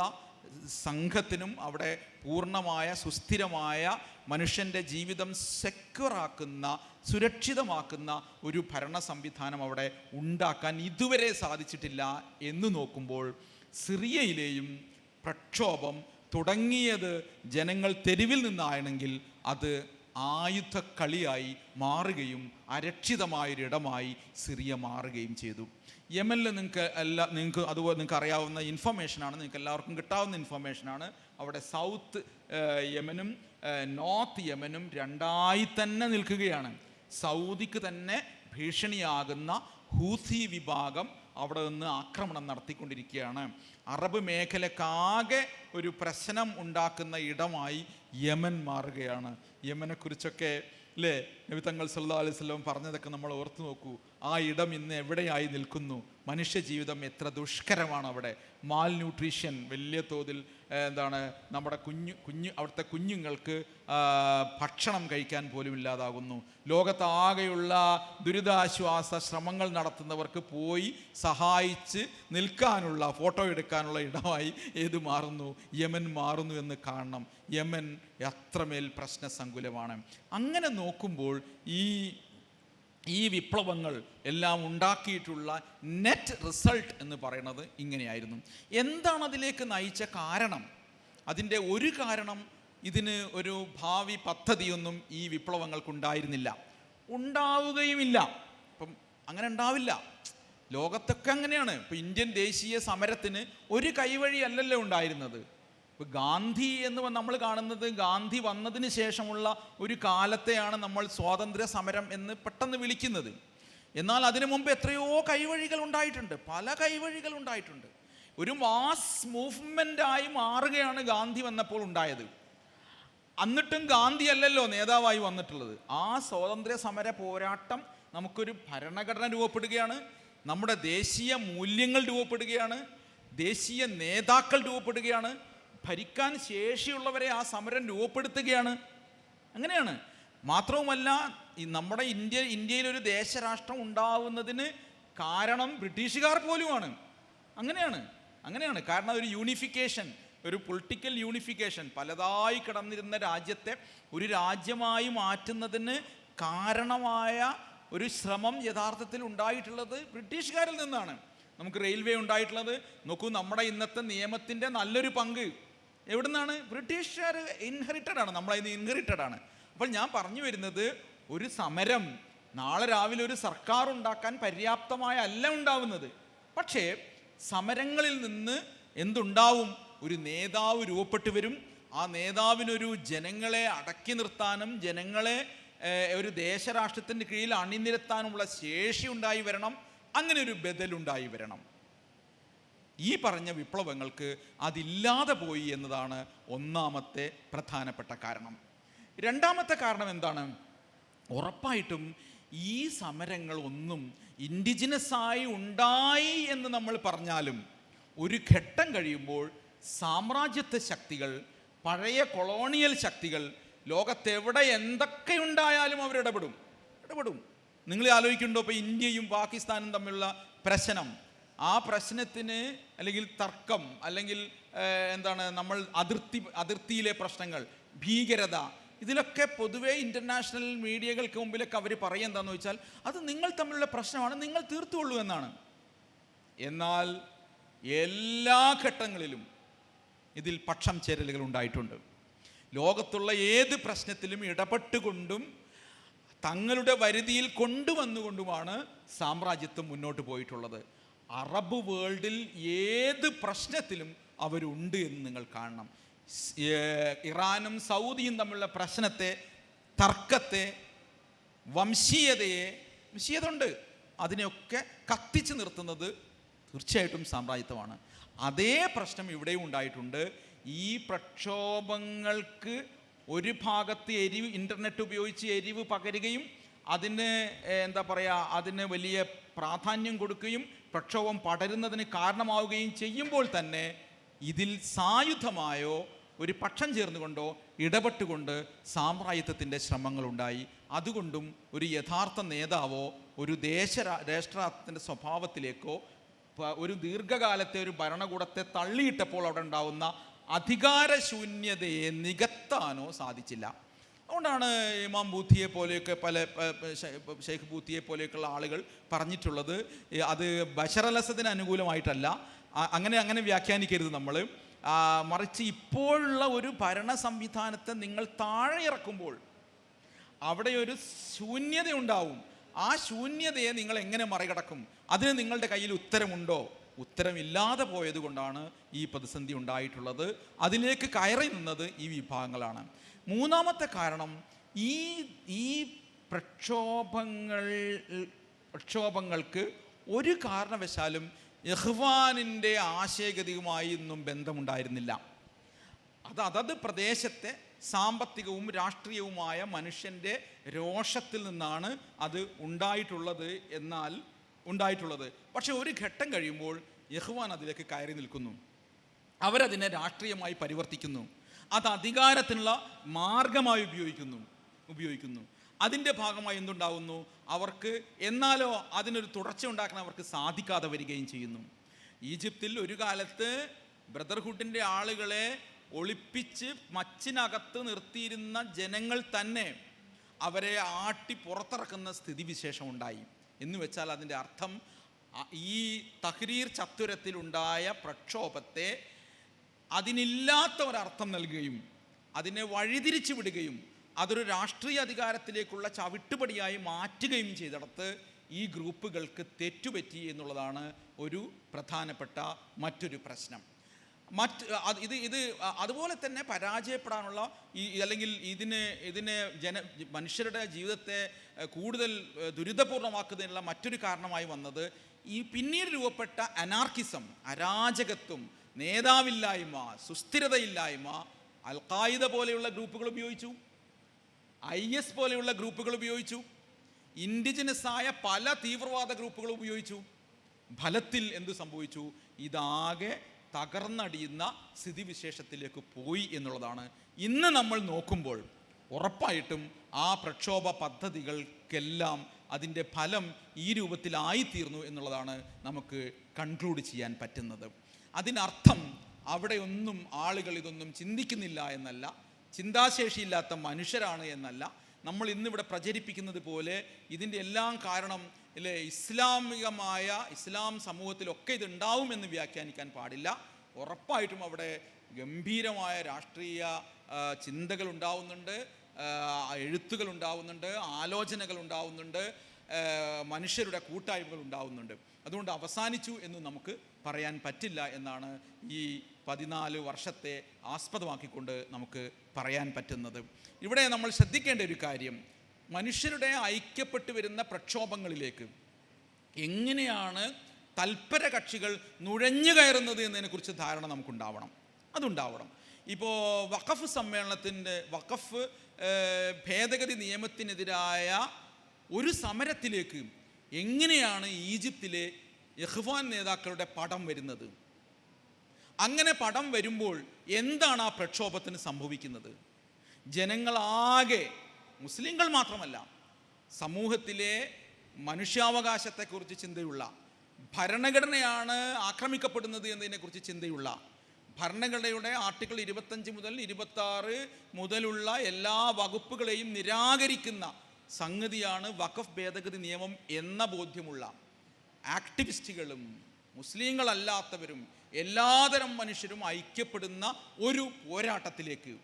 സംഘത്തിനും അവിടെ പൂർണ്ണമായ സുസ്ഥിരമായ മനുഷ്യൻ്റെ ജീവിതം സെക്യൂറാക്കുന്ന, സുരക്ഷിതമാക്കുന്ന ഒരു ഭരണ സംവിധാനം അവിടെ ഉണ്ടാക്കാൻ ഇതുവരെ സാധിച്ചിട്ടില്ല എന്ന് നോക്കുമ്പോൾ സിറിയയിലെയും പ്രക്ഷോഭം തുടങ്ങിയത് ജനങ്ങൾ തെരുവിൽ നിന്നാണെങ്കിൽ അത് ആയുധക്കളിയായി മാറുകയും അരക്ഷിതമായൊരിടമായി സിറിയ മാറുകയും ചെയ്തു. യമനിൽ നിങ്ങൾക്ക് അറിയാവുന്ന ഇൻഫർമേഷനാണ്, നിങ്ങൾക്ക് എല്ലാവർക്കും കിട്ടാവുന്ന ഇൻഫർമേഷനാണ്. അവിടെ സൗത്ത് യമനും നോർത്ത് യമനും രണ്ടായി തന്നെ നിൽക്കുകയാണ്. സൗദിക്ക് തന്നെ ഭീഷണിയാകുന്ന ഹൂഥി വിഭാഗം അവിടെ നിന്ന് ആക്രമണം നടത്തിക്കൊണ്ടിരിക്കുകയാണ്. അറബ് മേഖലക്കാകെ ഒരു പ്രശ്നം ഉണ്ടാക്കുന്ന ഇടമായി യമൻ മാറുകയാണ്. യമനെക്കുറിച്ചൊക്കെ അല്ലേ നബി തങ്ങൾ സല്ലല്ലാഹു അലൈഹി വസല്ലം പറഞ്ഞതൊക്കെ നമ്മൾ ഓർത്തു നോക്കൂ. ആ ഇടം ഇന്ന് എവിടെയായി നിൽക്കുന്നു? മനുഷ്യ ജീവിതം എത്ര ദുഷ്കരമാണ് അവിടെ. മാൽ ന്യൂട്രീഷൻ വലിയ തോതിൽ നമ്മുടെ അവിടുത്തെ കുഞ്ഞുങ്ങൾക്ക് ഭക്ഷണം കഴിക്കാൻ പോലും ഇല്ലാതാകുന്നു. ലോകത്താകെയുള്ള ദുരിതാശ്വാസ ശ്രമങ്ങൾ നടത്തുന്നവർക്ക് പോയി സഹായിച്ച് നിൽക്കാനുള്ള, ഫോട്ടോ എടുക്കാനുള്ള ഇടമായി ഏത് മാറുന്നു? യമൻ മാറുന്നു എന്ന് കാണണം. യമൻ അത്രമേൽ പ്രശ്നസങ്കുലമാണ്. അങ്ങനെ നോക്കുമ്പോൾ ഈ വിപ്ലവങ്ങൾ എല്ലാം ഉണ്ടാക്കിയിട്ടുള്ള നെറ്റ് റിസൾട്ട് എന്ന് പറയുന്നത് ഇങ്ങനെയായിരുന്നു. എന്താണ് അതിലേക്ക് നയിച്ച കാരണം? അതിൻ്റെ ഒരു കാരണം, ഇതിന് ഒരു ഭാവി പദ്ധതിയൊന്നും ഈ വിപ്ലവങ്ങൾക്കുണ്ടായിരുന്നില്ല, ഉണ്ടാവുകയുമില്ല. ഇപ്പം അങ്ങനെ ഉണ്ടാവില്ല. ലോകത്തൊക്കെ അങ്ങനെയാണ്. ഇപ്പം ഇന്ത്യൻ ദേശീയ സമരത്തിന് ഒരു കൈവഴി അല്ലല്ലോ ഉണ്ടായിരുന്നത്. ഇപ്പോൾ ഗാന്ധി എന്ന് നമ്മൾ കാണുന്നത് ഗാന്ധി വന്നതിന് ശേഷമുള്ള ഒരു കാലത്തെയാണ് നമ്മൾ സ്വാതന്ത്ര്യ സമരം എന്ന് പെട്ടെന്ന് വിളിക്കുന്നത്. എന്നാൽ അതിനു മുമ്പ് എത്രയോ കൈവഴികൾ ഉണ്ടായിട്ടുണ്ട്, പല കൈവഴികൾ ഉണ്ടായിട്ടുണ്ട്. ഒരു മാസ് മൂവ്മെൻ്റായി മാറുകയാണ് ഗാന്ധി വന്നപ്പോൾ ഉണ്ടായത്. എന്നിട്ടും ഗാന്ധി അല്ലല്ലോ നേതാവായി വന്നിട്ടുള്ളത്. ആ സ്വാതന്ത്ര്യ സമര പോരാട്ടം നമുക്കൊരു ഭരണഘടന രൂപപ്പെടുകയാണ്, നമ്മുടെ ദേശീയ മൂല്യങ്ങൾ രൂപപ്പെടുകയാണ്, ദേശീയ നേതാക്കൾ രൂപപ്പെടുകയാണ്, ഭരിക്കാൻ ശേഷിയുള്ളവരെ ആ സമരം രൂപപ്പെടുത്തുകയാണ്. അങ്ങനെയാണ്. മാത്രവുമല്ല, നമ്മുടെ ഇന്ത്യയിലൊരു ദേശരാഷ്ട്രം ഉണ്ടാവുന്നതിന് കാരണം ബ്രിട്ടീഷുകാർ പോലുമാണ്. അങ്ങനെയാണ്. കാരണം ഒരു യൂണിഫിക്കേഷൻ, ഒരു പൊളിറ്റിക്കൽ യൂണിഫിക്കേഷൻ, പലതായി കിടന്നിരുന്ന രാജ്യത്തെ ഒരു രാജ്യമായി മാറ്റുന്നതിന് കാരണമായ ഒരു ശ്രമം യഥാർത്ഥത്തിൽ ഉണ്ടായിട്ടുള്ളത് ബ്രിട്ടീഷുകാരിൽ നിന്നാണ്. നമുക്ക് റെയിൽവേ ഉണ്ടായിട്ടുള്ളത് നോക്കൂ. നമ്മുടെ ഇന്നത്തെ നിയമത്തിൻ്റെ നല്ലൊരു പങ്ക് എവിടെ നിന്നാണ്? ബ്രിട്ടീഷുകാർ ഇൻഹെറിറ്റഡ് ആണ്, നമ്മളതിന് ഇൻഹെറിറ്റഡ് ആണ്. അപ്പോൾ ഞാൻ പറഞ്ഞു വരുന്നത്, ഒരു സമരം നാളെ രാവിലെ ഒരു സർക്കാർ ഉണ്ടാക്കാൻ പര്യാപ്തമായ അല്ല ഉണ്ടാവുന്നത്. പക്ഷേ സമരങ്ങളിൽ നിന്ന് എന്തുണ്ടാവും? ഒരു നേതാവ് രൂപപ്പെട്ടു വരും. ആ നേതാവിനൊരു ജനങ്ങളെ അടക്കി നിർത്താനും ജനങ്ങളെ ഒരു ദേശരാഷ്ട്രത്തിൻ്റെ കീഴിൽ അണിനിരത്താനുമുള്ള ശേഷി ഉണ്ടായി വരണം. അങ്ങനെ ഒരു ബദലുണ്ടായി വരണം. ഈ പറഞ്ഞ വിപ്ലവങ്ങൾക്ക് അതില്ലാതെ പോയി എന്നതാണ് ഒന്നാമത്തെ പ്രധാനപ്പെട്ട കാരണം. രണ്ടാമത്തെ കാരണം എന്താണ്? ഉറപ്പായിട്ടും ഈ സമരങ്ങളൊന്നും ഇൻഡിജിനസായി ഉണ്ടായി എന്ന് നമ്മൾ പറഞ്ഞാലും ഒരു ഘട്ടം കഴിയുമ്പോൾ സാമ്രാജ്യത്വ ശക്തികൾ, പഴയ കൊളോണിയൽ ശക്തികൾ ലോകത്തെവിടെ എന്തൊക്കെ ഉണ്ടായാലും അവരിടപെടും. നിങ്ങൾ ആലോചിക്കുന്നുണ്ടോ? ഇപ്പോൾ ഇന്ത്യയും പാകിസ്ഥാനും തമ്മിലുള്ള പ്രശ്നം, ആ പ്രശ്നത്തിന് അല്ലെങ്കിൽ തർക്കം, അല്ലെങ്കിൽ നമ്മൾ അതിർത്തിയിലെ പ്രശ്നങ്ങൾ, ഭീകരത, ഇതിലൊക്കെ പൊതുവേ ഇൻ്റർനാഷണൽ മീഡിയകൾക്ക് മുമ്പിലൊക്കെ അവർ പറയുക എന്താണെന്ന് വെച്ചാൽ, അത് നിങ്ങൾ തമ്മിലുള്ള പ്രശ്നമാണ്, നിങ്ങൾ തീർത്തുകൊള്ളൂ എന്നാണ്. എന്നാൽ എല്ലാ ഘട്ടങ്ങളിലും ഇതിൽ പക്ഷം ചേരലുകൾ ഉണ്ടായിട്ടുണ്ട്. ലോകത്തുള്ള ഏത് പ്രശ്നത്തിലും ഇടപെട്ടുകൊണ്ടും തങ്ങളുടെ വരുതിയിൽ കൊണ്ടുവന്നുകൊണ്ടുമാണ് സാമ്രാജ്യത്വം മുന്നോട്ട് പോയിട്ടുള്ളത്. അറബ് വേൾഡിൽ ഏത് പ്രശ്നത്തിലും അവരുണ്ട് എന്ന് നിങ്ങൾ കാണണം. ഇറാനും സൗദിയും തമ്മിലുള്ള പ്രശ്നത്തെ, തർക്കത്തെ, വംശീയത ഉണ്ട്, അതിനെയൊക്കെ കത്തിച്ചു നിർത്തുന്നത് തീർച്ചയായിട്ടും സാമ്രാജ്യത്വമാണ്. അതേ പ്രശ്നം ഇവിടെയും ഉണ്ടായിട്ടുണ്ട്. ഈ പ്രക്ഷോഭങ്ങൾക്ക് ഒരു ഭാഗത്ത് ഇൻ്റർനെറ്റ് ഉപയോഗിച്ച് എരിവ് പകരുകയും അതിന് എന്താ പറയുക, അതിന് വലിയ പ്രാധാന്യം കൊടുക്കുകയും പ്രക്ഷോഭം പടരുന്നതിന് കാരണമാവുകയും ചെയ്യുമ്പോൾ തന്നെ ഇതിൽ സായുധമായോ ഒരു പക്ഷം ചേർന്നുകൊണ്ടോ ഇടപെട്ടുകൊണ്ട് സാമ്രാജ്യത്വത്തിൻ്റെ ശ്രമങ്ങളുണ്ടായി. അതുകൊണ്ടും ഒരു യഥാർത്ഥ നേതാവോ ഒരു രാഷ്ട്രത്തിൻ്റെ സ്വഭാവത്തിലേക്കോ ഒരു ദീർഘകാലത്തെ ഒരു ഭരണകൂടത്തെ തള്ളിയിട്ടപ്പോൾ അവിടെ ഉണ്ടാവുന്ന അധികാരശൂന്യതയെ നികത്താനോ സാധിച്ചില്ല. അതുകൊണ്ടാണ് ഇമാം ബൂത്തിയെ പോലെയൊക്കെ ഷെയ്ഖ് ബൂത്തിയെ പോലെയൊക്കെയുള്ള ആളുകൾ പറഞ്ഞിട്ടുള്ളത്, അത് ബഷർ അൽ അസദിന് അനുകൂലമായിട്ടല്ല, അങ്ങനെ വ്യാഖ്യാനിക്കരുത് നമ്മൾ. മറിച്ച് ഇപ്പോഴുള്ള ഒരു ഭരണ സംവിധാനത്തെ നിങ്ങൾ താഴെ ഇറക്കുമ്പോൾ അവിടെ ഒരു ശൂന്യത ഉണ്ടാവും. ആ ശൂന്യതയെ നിങ്ങൾ എങ്ങനെ മറികടക്കും? അതിന് നിങ്ങളുടെ കയ്യിൽ ഉത്തരമുണ്ടോ? ഉത്തരമില്ലാതെ പോയത് കൊണ്ടാണ് ഈ പ്രതിസന്ധി ഉണ്ടായിട്ടുള്ളത്. അതിലേക്ക് കയറി നിന്നത് ഈ വിഭാഗങ്ങളാണ്. മൂന്നാമത്തെ കാരണം, ഈ പ്രക്ഷോഭങ്ങൾക്ക് ഒരു കാരണവശാലും ഇഖ്വാനിൻ്റെ ആശയഗതിയുമായി ഒന്നും ബന്ധമുണ്ടായിരുന്നില്ല. അതത് പ്രദേശത്തെ സാമ്പത്തികവും രാഷ്ട്രീയവുമായ മനുഷ്യൻ്റെ രോഷത്തിൽ നിന്നാണ് അത് ഉണ്ടായിട്ടുള്ളത്. പക്ഷെ ഒരു ഘട്ടം കഴിയുമ്പോൾ ഇഖ്വാൻ അതിലേക്ക് കയറി നിൽക്കുന്നു. അവരതിനെ രാഷ്ട്രീയമായി പരിവർത്തിക്കുന്നു. അത് അധികാരത്തിനുള്ള മാർഗമായി ഉപയോഗിക്കുന്നു. അതിൻ്റെ ഭാഗമായി എന്തുണ്ടാവുന്നു? അവർക്ക് എന്നാലോ അതിനൊരു തുടർച്ച ഉണ്ടാക്കാൻ അവർക്ക് സാധിക്കാതെ വരികയും ചെയ്യുന്നു. ഈജിപ്തിൽ ഒരു കാലത്ത് ബ്രദർഹുഡിൻ്റെ ആളുകളെ ഒളിപ്പിച്ച് മച്ചിനകത്ത് നിർത്തിയിരുന്ന ജനങ്ങൾ തന്നെ അവരെ ആട്ടി പുറത്തിറക്കുന്ന സ്ഥിതിവിശേഷം ഉണ്ടായി. എന്ന് വെച്ചാൽ അതിൻ്റെ അർത്ഥം ഈ തഹ്രീർ ചത്തുരത്തിലുണ്ടായ പ്രക്ഷോഭത്തെ അതിനില്ലാത്ത ഒരർത്ഥം നൽകുകയും അതിനെ വഴിതിരിച്ചു വിടുകയും അതൊരു രാഷ്ട്രീയ അധികാരത്തിലേക്കുള്ള ചവിട്ടുപടിയായി മാറ്റുകയും ചെയ്തിടത്ത് ഈ ഗ്രൂപ്പുകൾക്ക് തെറ്റുപറ്റി എന്നുള്ളതാണ് ഒരു പ്രധാനപ്പെട്ട മറ്റൊരു പ്രശ്നം. ഇത് അതുപോലെ തന്നെ പരാജയപ്പെടാനുള്ള അല്ലെങ്കിൽ ഇതിനെ മനുഷ്യരുടെ ജീവിതത്തെ കൂടുതൽ ദുരിതപൂർണമാക്കുന്നതിനുള്ള മറ്റൊരു കാരണമായി വന്നത് ഈ പിന്നീട് രൂപപ്പെട്ട അനാർക്കിസം, അരാജകത്വം, നേതാവില്ലായ്മ, സുസ്ഥിരതയില്ലായ്മ അൽ ഖായിദ പോലെയുള്ള ഗ്രൂപ്പുകൾ ഉപയോഗിച്ചു, IS പോലെയുള്ള ഗ്രൂപ്പുകൾ ഉപയോഗിച്ചു, ഇൻഡിജിനസായ പല തീവ്രവാദ ഗ്രൂപ്പുകൾ ഉപയോഗിച്ചു. ഫലത്തിൽ എന്ത് സംഭവിച്ചു? ഇതാകെ തകർന്നടിയുന്ന സ്ഥിതിവിശേഷത്തിലേക്ക് പോയി എന്നുള്ളതാണ്. ഇന്ന് നമ്മൾ നോക്കുമ്പോൾ ഉറപ്പായിട്ടും ആ പ്രക്ഷോഭ പദ്ധതികൾക്കെല്ലാം അതിൻ്റെ ഫലം ഈ രൂപത്തിലായിത്തീർന്നു എന്നുള്ളതാണ് നമുക്ക് കൺക്ലൂഡ് ചെയ്യാൻ പറ്റുന്നത്. അതിനർത്ഥം അവിടെയൊന്നും ആളുകൾ ഇതൊന്നും ചിന്തിക്കുന്നില്ല എന്നല്ല, ചിന്താശേഷിയില്ലാത്ത മനുഷ്യരാണ് എന്നല്ല. നമ്മൾ ഇന്നിവിടെ പ്രചരിപ്പിക്കുന്നത് പോലെ ഇതിൻ്റെ എല്ലാം കാരണം ഇസ്ലാം സമൂഹത്തിലൊക്കെ ഇതുണ്ടാവും എന്ന് വ്യാഖ്യാനിക്കാൻ പാടില്ല. ഉറപ്പായിട്ടും അവിടെ ഗംഭീരമായ രാഷ്ട്രീയ ചിന്തകൾ ഉണ്ടാവുന്നുണ്ട്, എഴുത്തുകൾ ഉണ്ടാവുന്നുണ്ട്, ആലോചനകൾ ഉണ്ടാവുന്നുണ്ട്, മനുഷ്യരുടെ കൂട്ടായ്മകൾ ഉണ്ടാവുന്നുണ്ട്. അതുകൊണ്ട് അവസാനിച്ചു എന്ന് നമുക്ക് പറയാൻ പറ്റില്ല എന്നാണ് ഈ 14 വർഷത്തെ ആസ്പദമാക്കിക്കൊണ്ട് നമുക്ക് പറയാൻ പറ്റുന്നത്. ഇവിടെ നമ്മൾ ശ്രദ്ധിക്കേണ്ട ഒരു കാര്യം, മനുഷ്യരുടെ ഐക്യപ്പെട്ടു വരുന്ന പ്രക്ഷോഭങ്ങളിലേക്ക് എങ്ങനെയാണ് തൽപര കക്ഷികൾ നുഴഞ്ഞു കയറുന്നത് എന്നതിനെക്കുറിച്ച് ധാരണ അതുണ്ടാവണം. ഇപ്പോൾ വഖഫ് ഭേദഗതി നിയമത്തിനെതിരായ ഒരു സമരത്തിലേക്ക് എങ്ങനെയാണ് ഈജിപ്തിലെ ഇഖ്വാൻ നേതാക്കളുടെ പടം വരുന്നത്? അങ്ങനെ പടം വരുമ്പോൾ എന്താണ് ആ പ്രക്ഷോഭത്തിന് സംഭവിക്കുന്നത്? ജനങ്ങളാകെ, മുസ്ലിങ്ങൾ മാത്രമല്ല, സമൂഹത്തിലെ മനുഷ്യാവകാശത്തെക്കുറിച്ച് ചിന്തയുള്ള, ഭരണഘടനയാണ് ആക്രമിക്കപ്പെടുന്നത് എന്നതിനെക്കുറിച്ച് ചിന്തയുള്ള, ഭരണഘടനയുടെ ആർട്ടിക്കിൾ 25 മുതൽ 26 മുതലുള്ള എല്ലാ വകുപ്പുകളെയും നിരാകരിക്കുന്ന സംഗതിയാണ് വഖഫ് ഭേദഗതി നിയമം എന്ന ബോധ്യമുള്ള ആക്ടിവിസ്റ്റുകളും മുസ്ലിങ്ങളല്ലാത്തവരും എല്ലാതരം മനുഷ്യരും ഐക്യപ്പെടുന്ന ഒരു പോരാട്ടത്തിലേക്ക്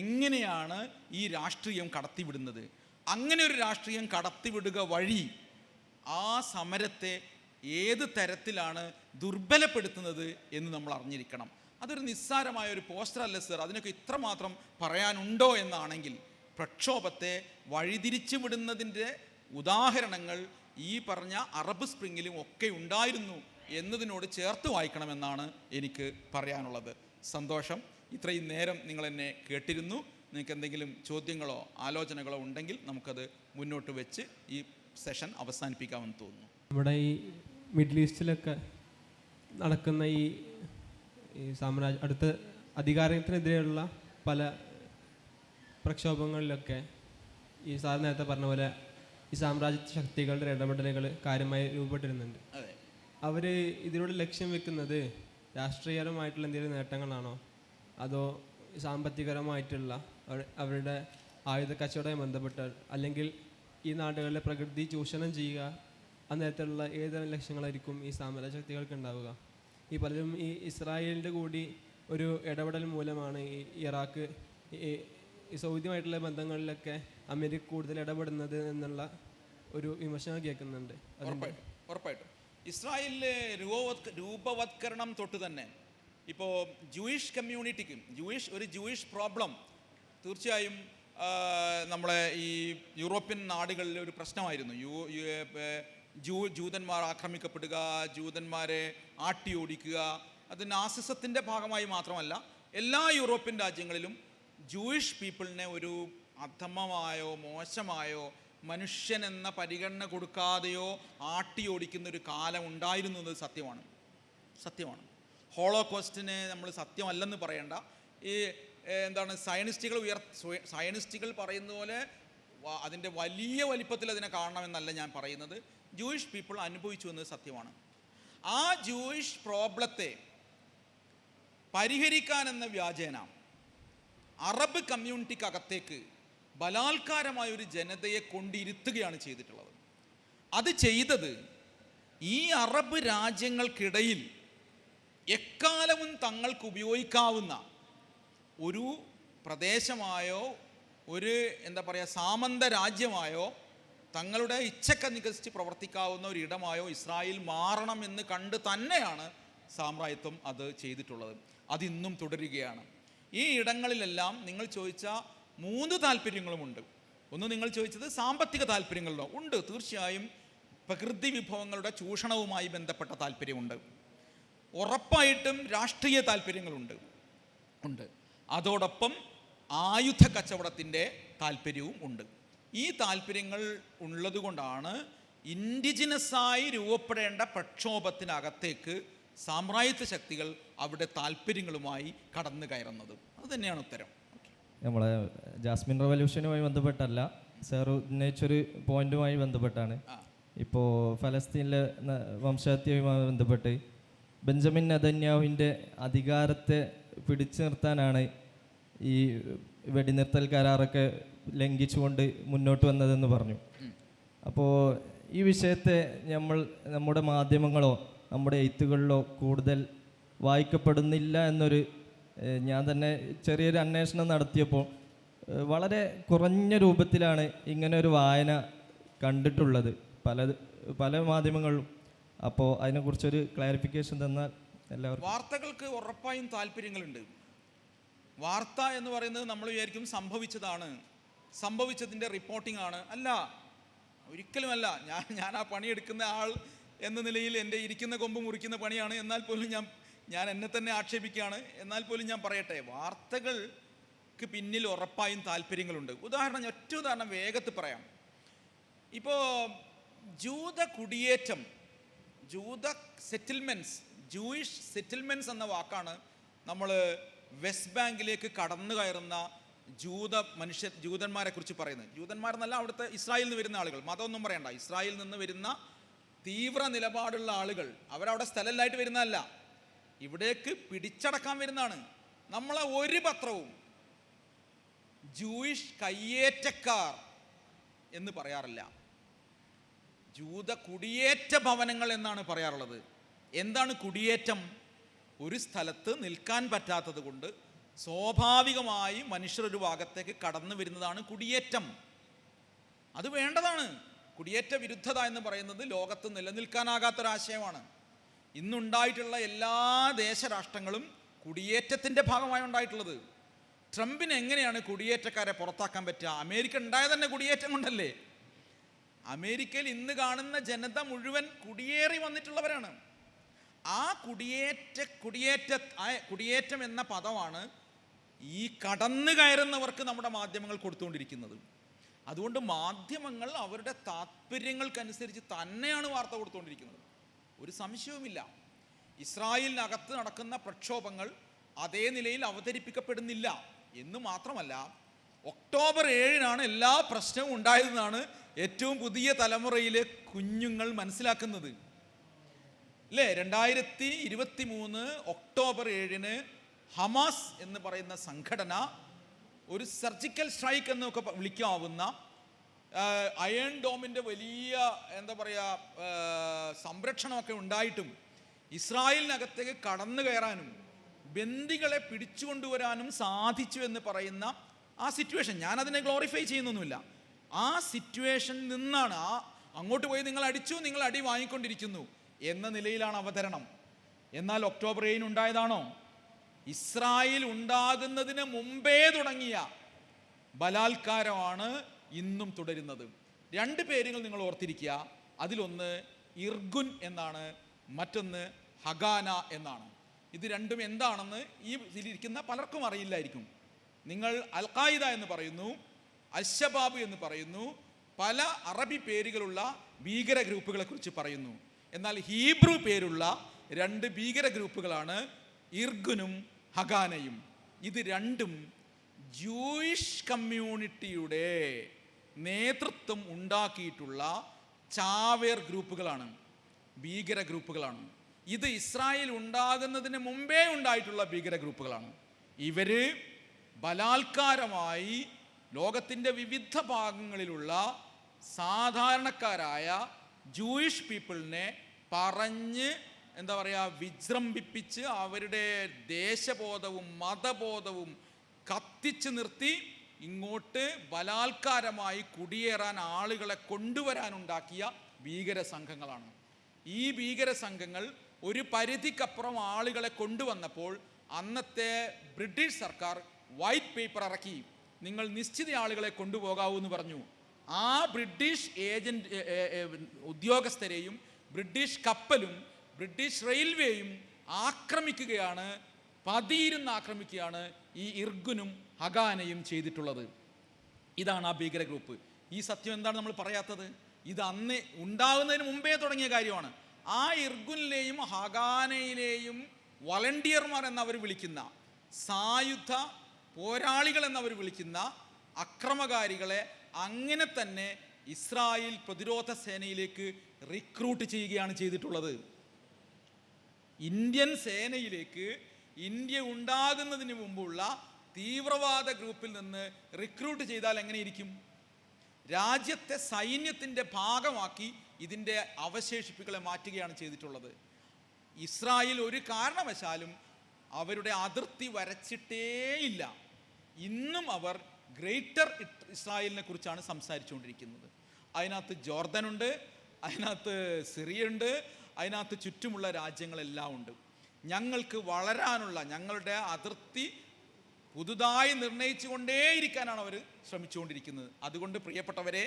എങ്ങനെയാണ് ഈ രാഷ്ട്രീയം കടത്തിവിടുന്നത്? അങ്ങനെ ഒരു രാഷ്ട്രീയം കടത്തിവിടുക വഴി ആ സമരത്തെ ഏത് തരത്തിലാണ് ദുർബലപ്പെടുത്തുന്നത് എന്ന് നമ്മൾ അറിഞ്ഞിരിക്കണം. അതൊരു നിസ്സാരമായ ഒരു പോസ്റ്റർ അല്ല സർ, അതിനൊക്കെ ഇത്രമാത്രം പറയാനുണ്ടോ എന്നാണെങ്കിൽ പ്രക്ഷോഭത്തെ വഴിതിരിച്ചു വിടുന്നതിൻ്റെ ഉദാഹരണങ്ങൾ ഈ പറഞ്ഞ അറബ് സ്പ്രിങ്ങിലും ഒക്കെ ഉണ്ടായിരുന്നു എന്നതിനോട് ചേർത്ത് വായിക്കണമെന്നാണ് എനിക്ക് പറയാനുള്ളത്. സന്തോഷം, ഇത്രയും നേരം നിങ്ങളെന്നെ കേട്ടിരുന്നു. നിങ്ങൾക്ക് എന്തെങ്കിലും ചോദ്യങ്ങളോ ആലോചനകളോ ഉണ്ടെങ്കിൽ നമുക്കത് മുന്നോട്ട് വെച്ച് ഈ സെഷൻ അവസാനിപ്പിക്കാമെന്ന് തോന്നുന്നു. നമ്മുടെ ഈ മിഡിൽ ഈസ്റ്റിലൊക്കെ നടക്കുന്ന ഈ സാമ്രാജ്യ അടുത്ത അധികാരത്തിനെതിരെയുള്ള പല പ്രക്ഷോഭങ്ങളിലൊക്കെ ഈ സാർ നേരത്തെ പറഞ്ഞ പോലെ ഈ സാമ്രാജ്യ ശക്തികളുടെ ഇടപെടലുകൾ കാര്യമായി രൂപപ്പെട്ടിരുന്നുണ്ട്. അവർ ഇതിലൂടെ ലക്ഷ്യം വെക്കുന്നത് രാഷ്ട്രീയപരമായിട്ടുള്ള എന്തെങ്കിലും നേട്ടങ്ങളാണോ അതോ സാമ്പത്തികപരമായിട്ടുള്ള അവരുടെ ആയുധ കച്ചവടവുമായി ബന്ധപ്പെട്ട, അല്ലെങ്കിൽ ഈ നാടുകളിലെ പ്രകൃതി ചൂഷണം ചെയ്യുക, അന്നേരത്തിലുള്ള ഏതെങ്കിലും ലക്ഷ്യങ്ങളായിരിക്കും ഈ സാമ്രാജ്യ ശക്തികൾക്ക് ഉണ്ടാവുക? ഈ പലരും ഈ ഇസ്രായേലിൻ്റെ കൂടി ഒരു ഇടപെടൽ മൂലമാണ് ഈ ഇറാഖ് ഈ സൗദിയുമായിട്ടുള്ള ബന്ധങ്ങളിലൊക്കെ അമേരിക്ക കൂടുതൽ ഇടപെടുന്നത് എന്നുള്ള ഒരു വിമർശനം കേൾക്കുന്നുണ്ട്. ഉറപ്പായിട്ടും ഇസ്രായേലിലെ രൂപവത്കരണം തൊട്ട് തന്നെ ഇപ്പോൾ ജൂയിഷ് കമ്മ്യൂണിറ്റിക്കും ജൂയിഷ് പ്രോബ്ലം തീർച്ചയായും നമ്മളെ ഈ യൂറോപ്യൻ നാടുകളിൽ ഒരു പ്രശ്നമായിരുന്നു. ജൂതന്മാർ ആക്രമിക്കപ്പെടുക, ജൂതന്മാരെ ആട്ടിയോടിക്കുക, അത് നാസിസത്തിൻ്റെ ഭാഗമായി മാത്രമല്ല എല്ലാ യൂറോപ്യൻ രാജ്യങ്ങളിലും ജൂയിഷ് പീപ്പിളിനെ ഒരു അധമമായോ മോശമായോ മനുഷ്യൻ എന്ന പരിഗണന കൊടുക്കാതെയോ ആട്ടിയോടിക്കുന്ന ഒരു കാലം ഉണ്ടായിരുന്നു എന്നത് സത്യമാണ്. ഹോളോകോസ്റ്റിനെ നമ്മൾ സത്യമല്ലെന്ന് പറയണ്ട. ഈ എന്താണ് സയനിസ്റ്റുകൾ പറയുന്ന പോലെ അതിൻ്റെ വലിയ വലിപ്പത്തിൽ അതിനെ കാണണമെന്നല്ല ഞാൻ പറയുന്നത്. ജൂയിഷ് പീപ്പിൾ അനുഭവിച്ചു എന്നത് സത്യമാണ്. ആ ജൂയിഷ് പ്രോബ്ലത്തെ പരിഹരിക്കാനെന്ന വ്യാജേന അറബ് കമ്മ്യൂണിറ്റിക്കകത്തേക്ക് ബലാത്കാരമായൊരു ജനതയെ കൊണ്ടിരുത്തുകയാണ് ചെയ്തിട്ടുള്ളത്. അത് ചെയ്തത് ഈ അറബ് രാജ്യങ്ങൾക്കിടയിൽ എക്കാലവും തങ്ങൾക്ക് ഉപയോഗിക്കാവുന്ന ഒരു പ്രദേശമായോ ഒരു സാമന്ത രാജ്യമായോ തങ്ങളുടെ ഇച്ഛക്കനുസരിച്ച് പ്രവർത്തിക്കാവുന്ന ഒരു ഇടമായോ ഇസ്രായേൽ മാറണമെന്ന് കണ്ട് തന്നെയാണ് സാമ്രാജ്യത്വം അത് ചെയ്തിട്ടുള്ളത്. അതിന്നും തുടരുകയാണ്. ഈ ഇടങ്ങളിലെല്ലാം നിങ്ങൾ ചോദിച്ച 3 താല്പര്യങ്ങളുമുണ്ട്. ഒന്ന്, നിങ്ങൾ ചോദിച്ചത് സാമ്പത്തിക താല്പര്യങ്ങളിലോ ഉണ്ട്. തീർച്ചയായും പ്രകൃതി വിഭവങ്ങളുടെ ചൂഷണവുമായി ബന്ധപ്പെട്ട താല്പര്യമുണ്ട്. ഉറപ്പായിട്ടും രാഷ്ട്രീയ താല്പര്യങ്ങളുണ്ട്. അതോടൊപ്പം ആയുധ കച്ചവടത്തിൻ്റെ താല്പര്യവും ഉണ്ട്. ഈ താല്പര്യങ്ങൾ ഉള്ളതുകൊണ്ടാണ് ഇൻഡിജിനസായി രൂപപ്പെടേണ്ട പ്രക്ഷോഭത്തിനകത്തേക്ക് സാമ്രാജ്യത്വ ശക്തികൾ അവിടെ താല്പര്യങ്ങളുമായി കടന്നു കയറുന്നത്. അത് തന്നെയാണ് ഉത്തരം. നമ്മളെ ജാസ്മിൻ റവല്യൂഷനുമായി ബന്ധപ്പെട്ടല്ല, സാർ ഉന്നയിച്ചൊരു പോയിന്റുമായി ബന്ധപ്പെട്ടാണ്. ഇപ്പോൾ ഫലസ്തീനിലെ വംശഹത്യയുമായി ബന്ധപ്പെട്ട് ബെഞ്ചമിൻ നെതന്യാഹുവിൻ്റെ അധികാരത്തെ പിടിച്ചു നിർത്താനാണ് ഈ വെടിനിർത്തൽ കരാറൊക്കെ ലംഘിച്ചുകൊണ്ട് മുന്നോട്ട് വന്നതെന്ന് പറഞ്ഞു. അപ്പോൾ ഈ വിഷയത്തെ നമ്മുടെ മാധ്യമങ്ങളോ നമ്മുടെ എഴുത്തുകളിലോ കൂടുതൽ വായിക്കപ്പെടുന്നില്ല എന്നൊരു, ഞാൻ തന്നെ ചെറിയൊരു അന്വേഷണം നടത്തിയപ്പോൾ വളരെ കുറഞ്ഞ രൂപത്തിലാണ് ഇങ്ങനെ ഒരു വായന കണ്ടിട്ടുള്ളത് പല മാധ്യമങ്ങളിലും. അപ്പോൾ അതിനെക്കുറിച്ചൊരു ക്ലാരിഫിക്കേഷൻ തന്നാൽ എല്ലാവർക്കും. വാർത്തകൾക്ക് ഉറപ്പായും താല്പര്യങ്ങളുണ്ട്. വാർത്ത എന്ന് പറയുന്നത് നമ്മൾ വിചാരിക്കും സംഭവിച്ചതിൻ്റെ റിപ്പോർട്ടിംഗ് ആണ്. അല്ല, ഒരിക്കലുമല്ല. ഞാൻ ആ പണിയെടുക്കുന്ന ആൾ എന്ന നിലയിൽ എൻ്റെ ഇരിക്കുന്ന കൊമ്പ് മുറിക്കുന്ന പണിയാണ്. എന്നാൽ പോലും ഞാൻ എന്നെ തന്നെ ആക്ഷേപിക്കുകയാണ്. എന്നാൽ പോലും ഞാൻ പറയട്ടെ, വാർത്തകൾക്ക് പിന്നിൽ ഉറപ്പായും താല്പര്യങ്ങളുണ്ട്. ഒറ്റ ഉദാഹരണം വേഗത്തിൽ പറയാം. ഇപ്പോൾ ജൂത കുടിയേറ്റം, ജൂയിഷ് സെറ്റിൽമെൻറ്റ്സ് എന്ന വാക്കാണ് നമ്മൾ വെസ്റ്റ് ബാങ്കിലേക്ക് കടന്നു കയറുന്ന ജൂതന്മാരെ കുറിച്ച് പറയുന്നത്. ജൂതന്മാരെന്നല്ല, അവിടുത്തെ ഇസ്രായേലിൽ നിന്ന് വരുന്ന ആളുകൾ, മതമൊന്നും പറയണ്ട, ഇസ്രായേലിൽ നിന്ന് വരുന്ന തീവ്ര നിലപാടുള്ള ആളുകൾ. അവരവിടെ സ്ഥലമില്ലായിട്ട് വരുന്നതല്ല, ഇവിടേക്ക് പിടിച്ചടക്കാൻ വരുന്നതാണ്. നമ്മളെ ഒരു പത്രവും ജൂയിഷ് കയ്യേറ്റക്കാർ എന്ന് പറയാറില്ല, ജൂത കുടിയേറ്റ ഭവനങ്ങൾ എന്നാണ് പറയാറുള്ളത്. എന്താണ് കുടിയേറ്റം? ഒരു സ്ഥലത്ത് നിൽക്കാൻ പറ്റാത്തത് കൊണ്ട് സ്വാഭാവികമായി മനുഷ്യർ ഒരു ഭാഗത്തേക്ക് കടന്നു വരുന്നതാണ് കുടിയേറ്റം. അത് വേണ്ടതാണ്. കുടിയേറ്റ വിരുദ്ധത എന്ന് പറയുന്നത് ലോകത്ത് നിലനിൽക്കാനാകാത്തൊരാശയമാണ്. ഇന്നുണ്ടായിട്ടുള്ള എല്ലാ ദേശരാഷ്ട്രങ്ങളും കുടിയേറ്റത്തിൻ്റെ ഭാഗമായി ഉണ്ടായിട്ടുള്ളത്. ട്രംപിന് എങ്ങനെയാണ് കുടിയേറ്റക്കാരെ പുറത്താക്കാൻ പറ്റുക? അമേരിക്ക ഉണ്ടായത് തന്നെ കുടിയേറ്റം കൊണ്ടല്ലേ. അമേരിക്കയിൽ ഇന്ന് കാണുന്ന ജനത മുഴുവൻ കുടിയേറി വന്നിട്ടുള്ളവരാണ്. ആ കുടിയേറ്റം എന്ന പദമാണ് ഈ കടന്നു കയറുന്നവർക്ക് നമ്മുടെ മാധ്യമങ്ങൾ കൊടുത്തുകൊണ്ടിരിക്കുന്നത്. അതുകൊണ്ട് മാധ്യമങ്ങൾ അവരുടെ താല്പര്യങ്ങൾക്കനുസരിച്ച് തന്നെയാണ് വാർത്ത കൊടുത്തുകൊണ്ടിരിക്കുന്നത്. ഒരു സംശയവുമില്ല. ഇസ്രായേലിനകത്ത് നടക്കുന്ന പ്രക്ഷോഭങ്ങൾ അതേ നിലയിൽ അവതരിപ്പിക്കപ്പെടുന്നില്ല എന്ന് മാത്രമല്ല, ഒക്ടോബർ 7 എല്ലാ പ്രശ്നവും ഉണ്ടായതെന്നാണ് ഏറ്റവും പുതിയ തലമുറയിലെ കുഞ്ഞുങ്ങൾ മനസ്സിലാക്കുന്നത്. അല്ലേ? 2023 ഒക്ടോബർ 7 ഹമാസ് എന്ന് പറയുന്ന സംഘടന ഒരു സർജിക്കൽ സ്ട്രൈക്ക് എന്നൊക്കെ വിളിക്കാവുന്ന അയൺ ഡോമിൻ്റെ വലിയ എന്താ പറയുക സംരക്ഷണമൊക്കെ ഉണ്ടായിട്ടും ഇസ്രായേലിനകത്തേക്ക് കടന്നു കയറാനും ബന്ദികളെ പിടിച്ചുകൊണ്ടുവരാനും സാധിച്ചു എന്ന് പറയുന്ന ആ സിറ്റുവേഷൻ, ഞാനതിനെ ഗ്ലോറിഫൈ ചെയ്യുന്നൊന്നുമില്ല, ആ സിറ്റുവേഷനിൽ നിന്നാണ് അങ്ങോട്ട് പോയി നിങ്ങൾ അടിച്ചു, നിങ്ങൾ അടി വാങ്ങിക്കൊണ്ടിരിക്കുന്നു എന്ന നിലയിലാണ് അവതരണം. എന്നാൽ ഒക്ടോബർ 7 ഉണ്ടായതാണോ? ഇസ്രായേൽ ഉണ്ടാകുന്നതിന് മുമ്പേ തുടങ്ങിയ ബലാത്കാരമാണ് ഇന്നും തുടരുന്നത്. 2 പേരുകൾ നിങ്ങൾ ഓർത്തിരിക്കുക. അതിലൊന്ന് ഇർഗുൻ എന്നാണ്, മറ്റൊന്ന് ഹഗാന എന്നാണ്. ഇത് രണ്ടും എന്താണെന്ന് ഈ ഇതിലിരിക്കുന്ന പലർക്കും അറിയില്ലായിരിക്കും. നിങ്ങൾ അൽ ഖായിദ എന്ന് പറയുന്നു, അൽ-ശബാബ് എന്ന് പറയുന്നു, പല അറബി പേരുകളുള്ള ഭീകര ഗ്രൂപ്പുകളെ കുറിച്ച് പറയുന്നു. എന്നാൽ ഹീബ്രു പേരുള്ള 2 ഭീകര ഗ്രൂപ്പുകളാണ് ഇർഗുനും ഹഗാനയും. ഇത് രണ്ടും ജൂയിഷ് കമ്മ്യൂണിറ്റിയുടെ നേതൃത്വം ഉണ്ടാക്കിയിട്ടുള്ള ചാവേർ ഗ്രൂപ്പുകളാണ്, ഭീകര ഗ്രൂപ്പുകളാണ്. ഇത് ഇസ്രായേൽ ഉണ്ടാകുന്നതിന് മുമ്പേ ഉണ്ടായിട്ടുള്ള ഭീകര ഗ്രൂപ്പുകളാണ്. ഇവര് ബലാത്കാരമായി ലോകത്തിൻ്റെ വിവിധ ഭാഗങ്ങളിലുള്ള സാധാരണക്കാരായ ജൂയിഷ് പീപ്പിളിനെ പറഞ്ഞ് എന്താ പറയുക വിജൃംഭിപ്പിച്ച് അവരുടെ ദേശബോധവും മതബോധവും കത്തിച്ച് നിർത്തി ഇങ്ങോട്ട് ബലാത്കാരമായി കുടിയേറാൻ ആളുകളെ കൊണ്ടുവരാനുണ്ടാക്കിയ ഭീകര സംഘങ്ങളാണ്. ഈ ഭീകര സംഘങ്ങൾ ഒരു പരിധിക്കപ്പുറം ആളുകളെ കൊണ്ടുവന്നപ്പോൾ അന്നത്തെ ബ്രിട്ടീഷ് സർക്കാർ വൈറ്റ് പേപ്പർ ഇറക്കി, നിങ്ങൾ നിശ്ചിത ആളുകളെ കൊണ്ടുപോകാവൂ എന്ന് പറഞ്ഞു. ആ ബ്രിട്ടീഷ് ഉദ്യോഗസ്ഥരെയും ബ്രിട്ടീഷ് കപ്പലും ബ്രിട്ടീഷ് റെയിൽവേയും ആക്രമിക്കുകയാണ്, പതിയിരുന്ന് ആക്രമിക്കുകയാണ് ഈ ഇർഗുനും ഹഗാനയും ചെയ്തിട്ടുള്ളത്. ഇതാണ് ആ ഭീകര ഗ്രൂപ്പ്. ഈ സത്യം എന്താണ് നമ്മൾ പറയാത്തത്? ഇത് അന്ന് ഉണ്ടാകുന്നതിന് മുമ്പേ തുടങ്ങിയ കാര്യമാണ്. ആ ഇർഗുനിലെയും ഹഗാനയിലെയും വളണ്ടിയർമാർ എന്നവർ വിളിക്കുന്ന, സായുധ പോരാളികൾ എന്നവർ വിളിക്കുന്ന അക്രമകാരികളെ അങ്ങനെ തന്നെ ഇസ്രായേൽ പ്രതിരോധ സേനയിലേക്ക് റിക്രൂട്ട് ചെയ്യുകയാണ് ചെയ്തിട്ടുള്ളത്. ഇന്ത്യൻ സേനയിലേക്ക് ഇന്ത്യ ഉണ്ടാകുന്നതിന് മുമ്പുള്ള തീവ്രവാദ ഗ്രൂപ്പിൽ നിന്ന് റിക്രൂട്ട് ചെയ്താൽ എങ്ങനെയിരിക്കും? രാജ്യത്തെ സൈന്യത്തിൻ്റെ ഭാഗമാക്കി ഇതിൻ്റെ അവശേഷിപ്പുകളെ മാറ്റുകയാണ് ചെയ്തിട്ടുള്ളത്. ഇസ്രായേൽ ഒരു കാരണവശാലും അവരുടെ അതിർത്തി വരച്ചിട്ടേയില്ല. ഇന്നും അവർ ഗ്രേറ്റർ ഇസ്രായേലിനെ കുറിച്ചാണ് സംസാരിച്ചുകൊണ്ടിരിക്കുന്നത്. അതിനകത്ത് ജോർദനുണ്ട്, അതിനകത്ത് സിറിയുണ്ട്, അതിനകത്ത് ചുറ്റുമുള്ള രാജ്യങ്ങളെല്ലാം ഉണ്ട്. ഞങ്ങൾക്ക് വളരാനുള്ള ഞങ്ങളുടെ അതിർത്തി പുതുതായി നിർണയിച്ചു കൊണ്ടേയിരിക്കാനാണ് അവർ ശ്രമിച്ചുകൊണ്ടിരിക്കുന്നത്. അതുകൊണ്ട് പ്രിയപ്പെട്ടവരെ,